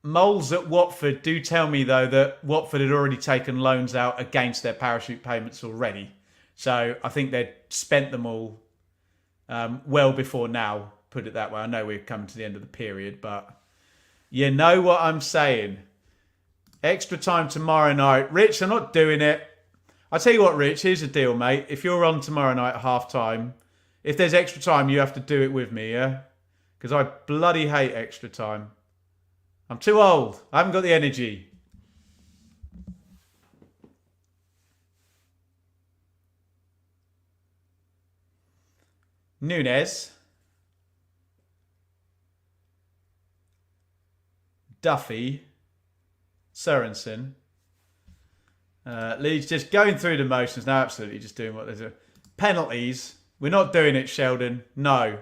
moles at Watford do tell me, though, that Watford had already taken loans out against their parachute payments already. So I think they'd spent them all well before now, put it that way. I know we're coming to the end of the period, but you know what I'm saying. Extra time tomorrow night. Rich, I'm not doing it. I'll tell you what, Rich, here's the deal, mate. If you're on tomorrow night at half-time, if there's extra time, you have to do it with me, yeah? Because I bloody hate extra time. I'm too old. I haven't got the energy. Nunes. Duffy. Sorensen. Leeds just going through the motions. No, absolutely just doing what they're doing. Penalties. We're not doing it, Sheldon. No.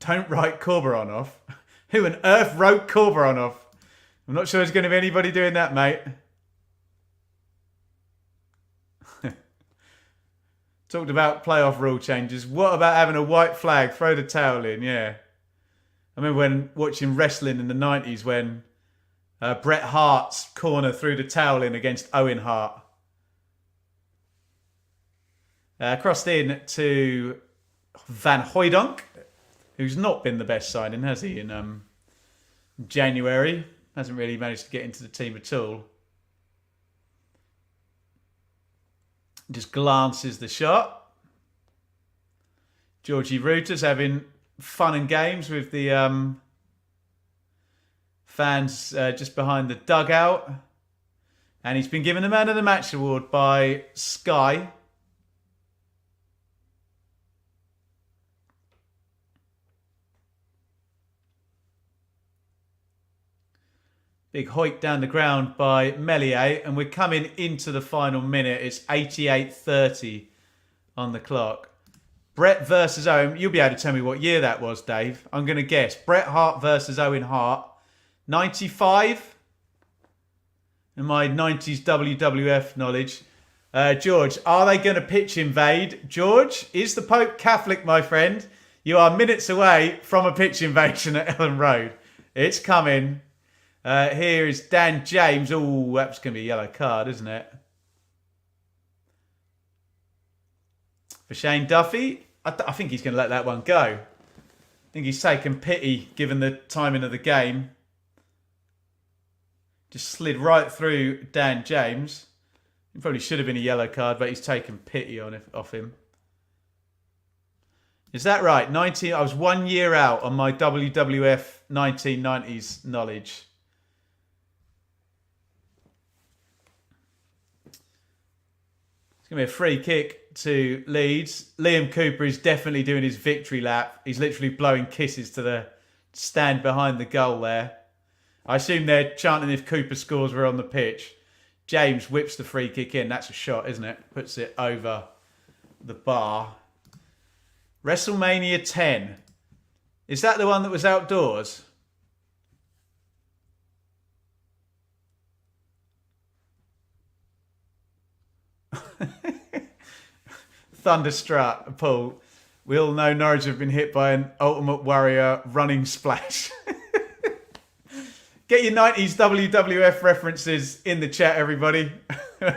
Don't write Corberon off. Who on earth wrote Corberon off? I'm not sure there's going to be anybody doing that, mate. Talked about playoff rule changes. What about having a white flag? Throw the towel in, yeah. I remember when watching wrestling in the 90s when Bret Hart's corner threw the towel in against Owen Hart. Crossed in to Van Hooijdonk, who's not been the best signing, has he, in January? Hasn't really managed to get into the team at all. Just glances the shot. Georgie Rutter's having fun and games with the fans just behind the dugout. And he's been given the Man of the Match award by Sky. Big hoik down the ground by Meslier, and we're coming into the final minute. It's 88:30 on the clock. Bret versus Owen. You'll be able to tell me what year that was, Dave. I'm going to guess. Bret Hart versus Owen Hart. 95? In my 90s WWF knowledge. George, are they going to pitch invade? George, is the Pope Catholic, my friend? You are minutes away from a pitch invasion at Elland Road. It's coming. Here is Dan James. Oh, that's going to be a yellow card, isn't it? For Shane Duffy. I think he's going to let that one go. I think he's taken pity given the timing of the game. Just slid right through Dan James. It probably should have been a yellow card, but he's taken pity off him. Is that right? I was 1 year out on my WWF 1990s knowledge. It's going to be a free kick to Leeds. Liam Cooper is definitely doing his victory lap. He's literally blowing kisses to the stand behind the goal there. I assume they're chanting if Cooper scores, we're on the pitch. James whips the free kick in. That's a shot, isn't it? Puts it over the bar. WrestleMania 10. Is that the one that was outdoors? Thunderstruck, Paul. We all know Norwich have been hit by an Ultimate Warrior running splash. Get your 90s WWF references in the chat, everybody.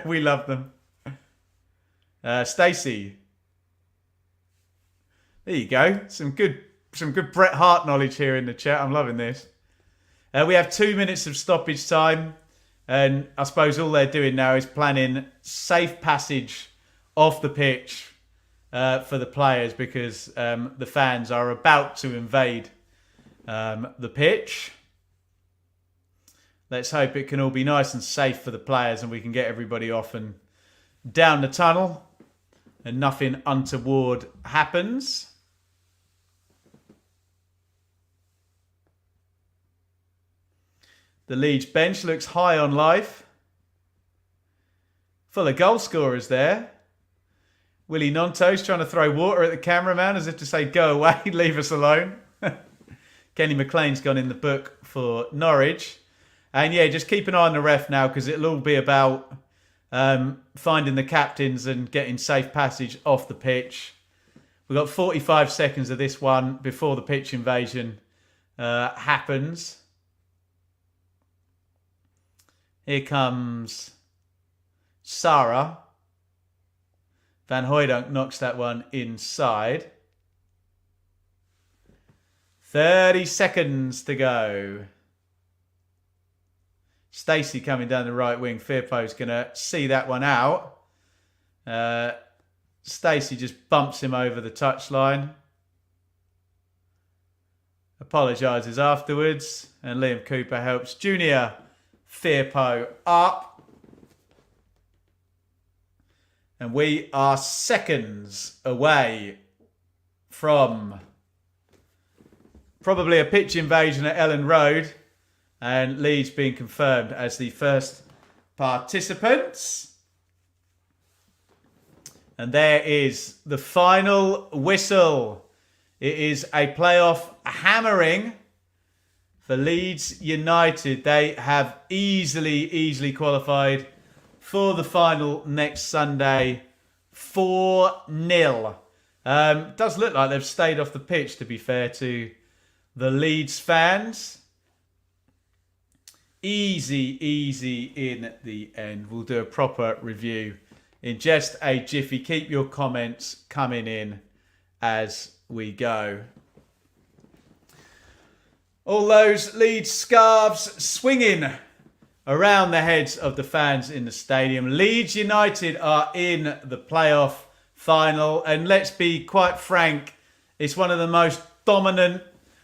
We love them. Stacey. There you go. Some good Bret Hart knowledge here in the chat. I'm loving this. We have 2 minutes of stoppage time. And I suppose all they're doing now is planning safe passage off the pitch for the players because the fans are about to invade the pitch. Let's hope it can all be nice and safe for the players and we can get everybody off and down the tunnel and nothing untoward happens. The Leeds bench looks high on life. Full of goal scorers there. Willie Nonto's trying to throw water at the cameraman as if to say, go away, leave us alone. Kenny McLean's gone in the book for Norwich. And yeah, just keep an eye on the ref now because it'll all be about finding the captains and getting safe passage off the pitch. We've got 45 seconds of this one before the pitch invasion happens. Here comes Sarah. Van Hooijdonk knocks that one inside. 30 seconds to go. Stacey coming down the right wing. Firpo's going to see that one out. Stacey just bumps him over the touchline. Apologises afterwards. And Liam Cooper helps Junior Firpo up. And we are seconds away from probably a pitch invasion at Elland Road. And Leeds being confirmed as the first participants. And there is the final whistle. It is a playoff hammering for Leeds United. They have easily qualified for the final next Sunday. 4-0. Does look like they've stayed off the pitch, to be fair to the Leeds fans. Easy in the end. We'll do a proper review in just a jiffy. Keep your comments coming in as we go. All those Leeds scarves swinging around the heads of the fans in the stadium. Leeds United are in the playoff final, and let's be quite frank, it's one of the most dominant,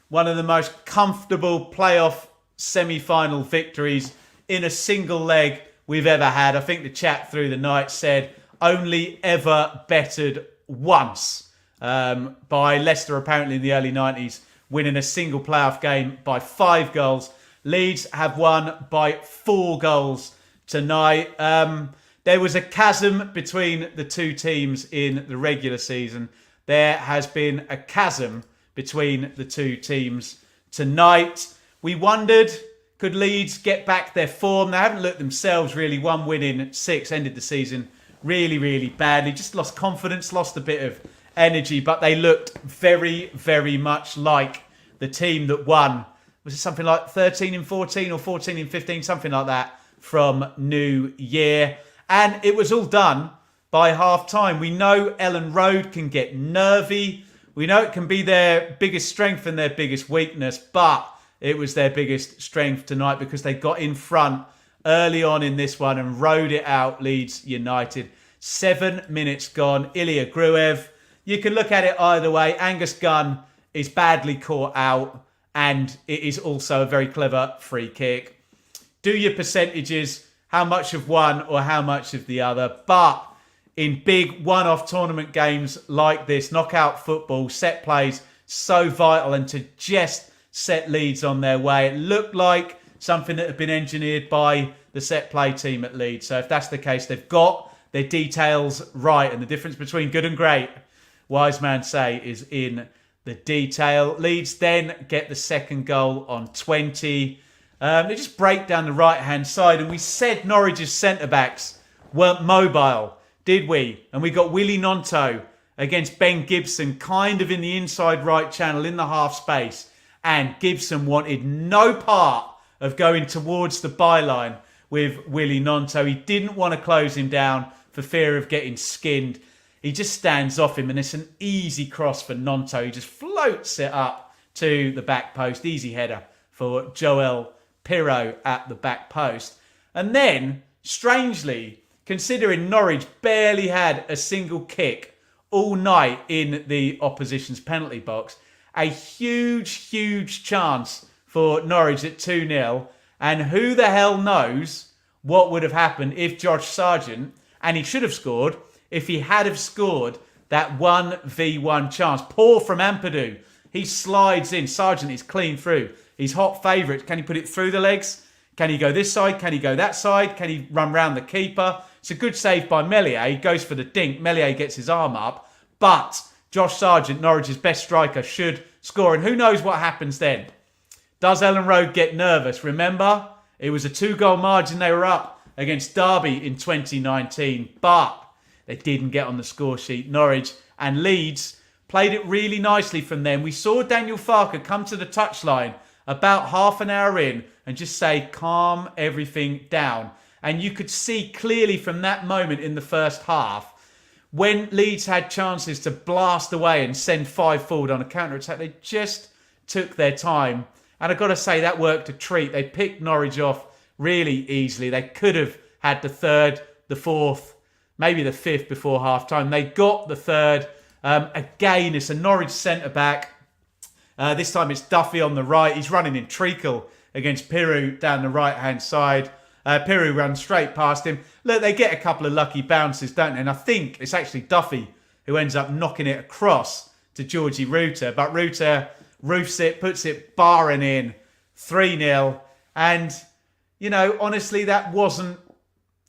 one of the most comfortable playoff semi-final victories in a single leg we've ever had. I think the chat through the night said only ever bettered once by Leicester, apparently in the early 90s, winning a single playoff game by 5 goals. Leeds have won by 4 goals tonight. There was a chasm between the two teams in the regular season. There has been a chasm between the two teams tonight. We wondered, could Leeds get back their form? They haven't looked themselves really. 1 win in 6, ended the season really, really badly. Just lost confidence, lost a bit of energy, but they looked very, very much like the team that won. Was it something like 13 in 14 or 14 in 15, something like that, from New Year? And it was all done by half-time. We know Elland Road can get nervy. We know it can be their biggest strength and their biggest weakness, but it was their biggest strength tonight because they got in front early on in this one and rode it out, Leeds United. 7 minutes gone. Ilya Gruev. You can look at it either way. Angus Gunn is badly caught out, and it is also a very clever free kick. Do your percentages, how much of one or how much of the other. But in big one-off tournament games like this, knockout football, set plays, so vital, and to just set Leeds on their way. It looked like something that had been engineered by the set play team at Leeds. So if that's the case, they've got their details right. And the difference between good and great, wise man say, is in the detail. Leeds then get the second goal on 20. They just break down the right-hand side. And we said Norwich's centre-backs weren't mobile, did we? And we got Willie Gnonto against Ben Gibson, kind of in the inside right channel, in the half space. And Gibson wanted no part of going towards the byline with Willie Gnonto. He didn't want to close him down for fear of getting skinned. He just stands off him, and it's an easy cross for Gnonto. He just floats it up to the back post. Easy header for Joel Pirro at the back post. And then, strangely, considering Norwich barely had a single kick all night in the opposition's penalty box, a huge, huge chance for Norwich at 2-0. And who the hell knows what would have happened if Josh Sargent, and he should have scored, if he had have scored that 1v1 chance. Poor from Ampadu. He slides in. Sargent is clean through. He's hot favourite. Can he put it through the legs? Can he go this side? Can he go that side? Can he run round the keeper? It's a good save by Meslier. He goes for the dink. Meslier gets his arm up. But Josh Sargent, Norwich's best striker, should score. And who knows what happens then? Does Elland Road get nervous? Remember, it was a 2-goal margin they were up against Derby in 2019. But they didn't get on the score sheet. Norwich and Leeds played it really nicely from them. We saw Daniel Farke come to the touchline about half an hour in and just say, calm everything down. And you could see clearly from that moment in the first half, when Leeds had chances to blast away and send 5 forward on a counter-attack, they just took their time. And I've got to say, that worked a treat. They picked Norwich off really easily. They could have had the 3rd, the 4th, maybe the 5th before half-time. They got the 3rd. Again, it's a Norwich centre-back. This time it's Duffy on the right. He's running in treacle against Piru down the right-hand side. Piru runs straight past him. Look, they get a couple of lucky bounces, don't they? And I think it's actually Duffy who ends up knocking it across to Georgie Rutter. But Rutter roofs it, puts it barring in 3-0. And, you know, honestly, that wasn't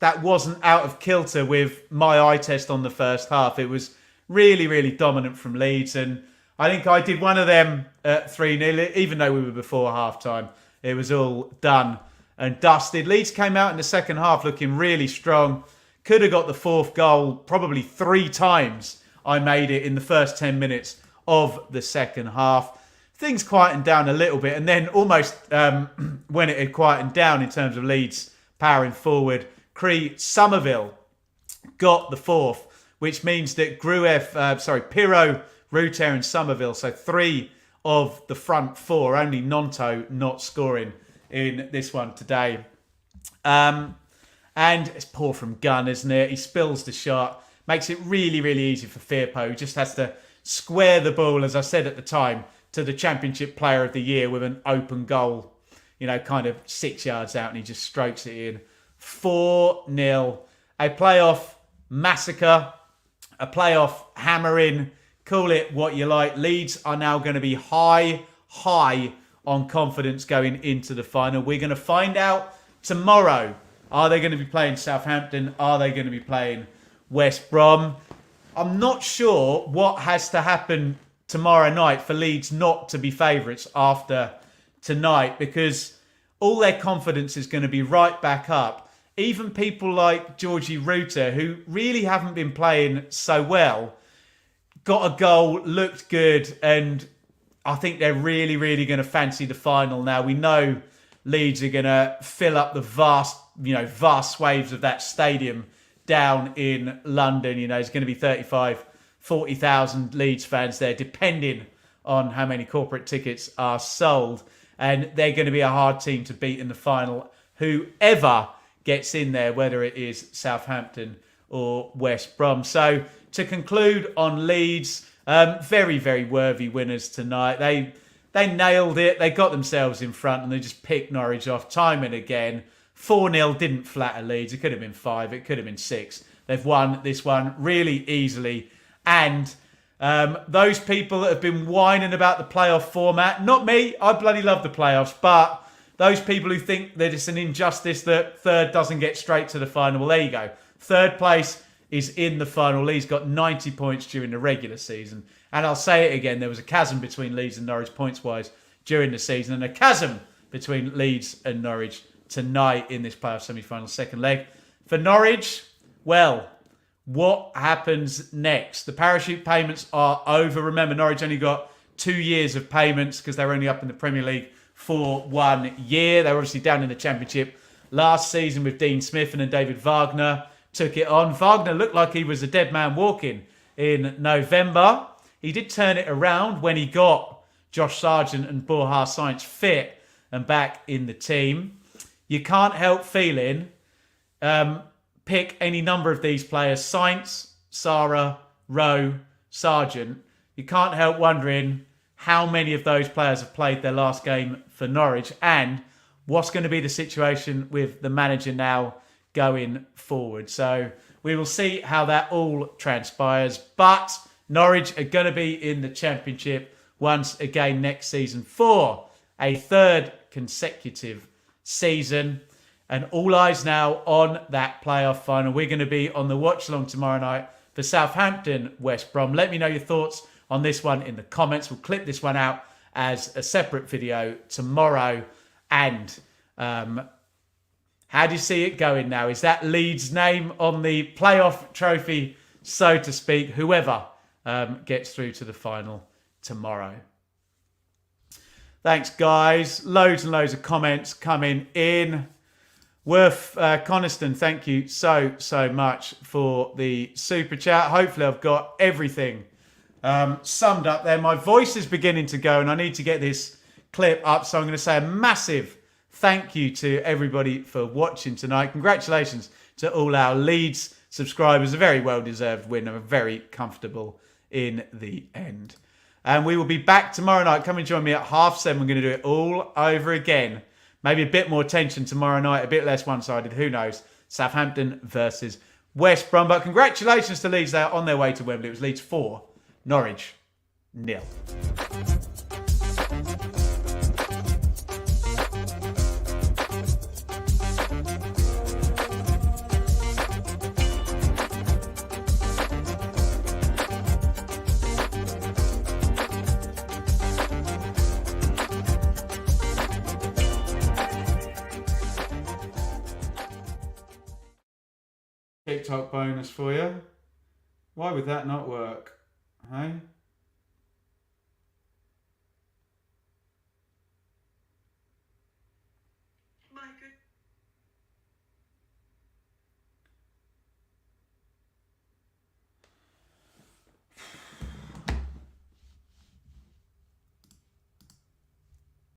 out of kilter with my eye test on the first half. It was really, really dominant from Leeds. And I think I did one of them at 3-0, even though we were before half-time. It was all done and dusted. Leeds came out in the second half looking really strong. Could have got the 4th goal probably 3 times. I made it in the first 10 minutes of the second half. Things quietened down a little bit. And then almost when it had quietened down in terms of Leeds powering forward, Crysencio Summerville got the 4th, which means that Pirro, Rutter and Summerville, so 3 of the front 4, only Gnonto not scoring in this one today. And it's poor from Gunn, isn't it? He spills the shot. Makes it really, really easy for Firpo, who just has to square the ball, as I said at the time, to the Championship Player of the Year with an open goal, kind of 6 yards out, and he just strokes it in. 4-0. A playoff massacre, a playoff hammering, call it what you like. Leeds are now going to be high on confidence going into the final. We're going to find out tomorrow. Are they going to be playing Southampton? Are they going to be playing West Brom? I'm not sure what has to happen tomorrow night for Leeds not to be favourites after tonight, because all their confidence is going to be right back up. Even people like Georginio Rutter, who really haven't been playing so well, got a goal, looked good, and I think they're really, really going to fancy the final now. We know Leeds are going to fill up the vast swathes of that stadium down in London. There's going to be 35, 40,000 Leeds fans there, depending on how many corporate tickets are sold. And they're going to be a hard team to beat in the final, whoever gets in there, whether it is Southampton or West Brom. So to conclude on Leeds, very, very worthy winners tonight. They nailed it. They got themselves in front and they just picked Norwich off time and again. 4-0 didn't flatter Leeds. It could have been 5. It could have been 6. They've won this one really easily. And those people that have been whining about the playoff format, not me, I bloody love the playoffs, but those people who think that it's an injustice that third doesn't get straight to the final, well, there you go. Third place is in the final. Leeds got 90 points during the regular season. And I'll say it again, there was a chasm between Leeds and Norwich points-wise during the season, and a chasm between Leeds and Norwich tonight in this playoff semi-final second leg. For Norwich, well, what happens next? The parachute payments are over. Remember, Norwich only got 2 years of payments because they were only up in the Premier League for 1 year. They were obviously down in the Championship last season with Dean Smith, and then David Wagner took it on. Wagner looked like he was a dead man walking in November. He did turn it around when he got Josh Sargent and Borja Sainz fit and back in the team. You can't help feeling, pick any number of these players, Sainz, Sarah, Rowe, Sargent. You can't help wondering how many of those players have played their last game for Norwich and what's going to be the situation with the manager now going forward. So we will see how that all transpires. But Norwich are going to be in the Championship once again next season for a third consecutive season. And all eyes now on that playoff final. We're going to be on the watch along tomorrow night for Southampton, West Brom. Let me know your thoughts on this one in the comments. We'll clip this one out as a separate video tomorrow. And how do you see it going now? Is that Leeds' name on the playoff trophy, so to speak, whoever gets through to the final tomorrow? Thanks, guys. Loads and loads of comments coming in. Worth Coniston, thank you so much for the super chat. Hopefully I've got everything summed up there. My voice is beginning to go and I need to get this clip up. So I'm going to say a massive thank you to everybody for watching tonight. Congratulations to all our Leeds subscribers. A very well-deserved win. I'm very comfortable in the end. And we will be back tomorrow night. Come and join me at 7:30. We're going to do it all over again. Maybe a bit more tension tomorrow night, a bit less one-sided. Who knows? Southampton versus West Brom. But congratulations to Leeds. They are on their way to Wembley. It was Leeds 4, Norwich 0. TikTok bonus for you. Why would that not work? Hey?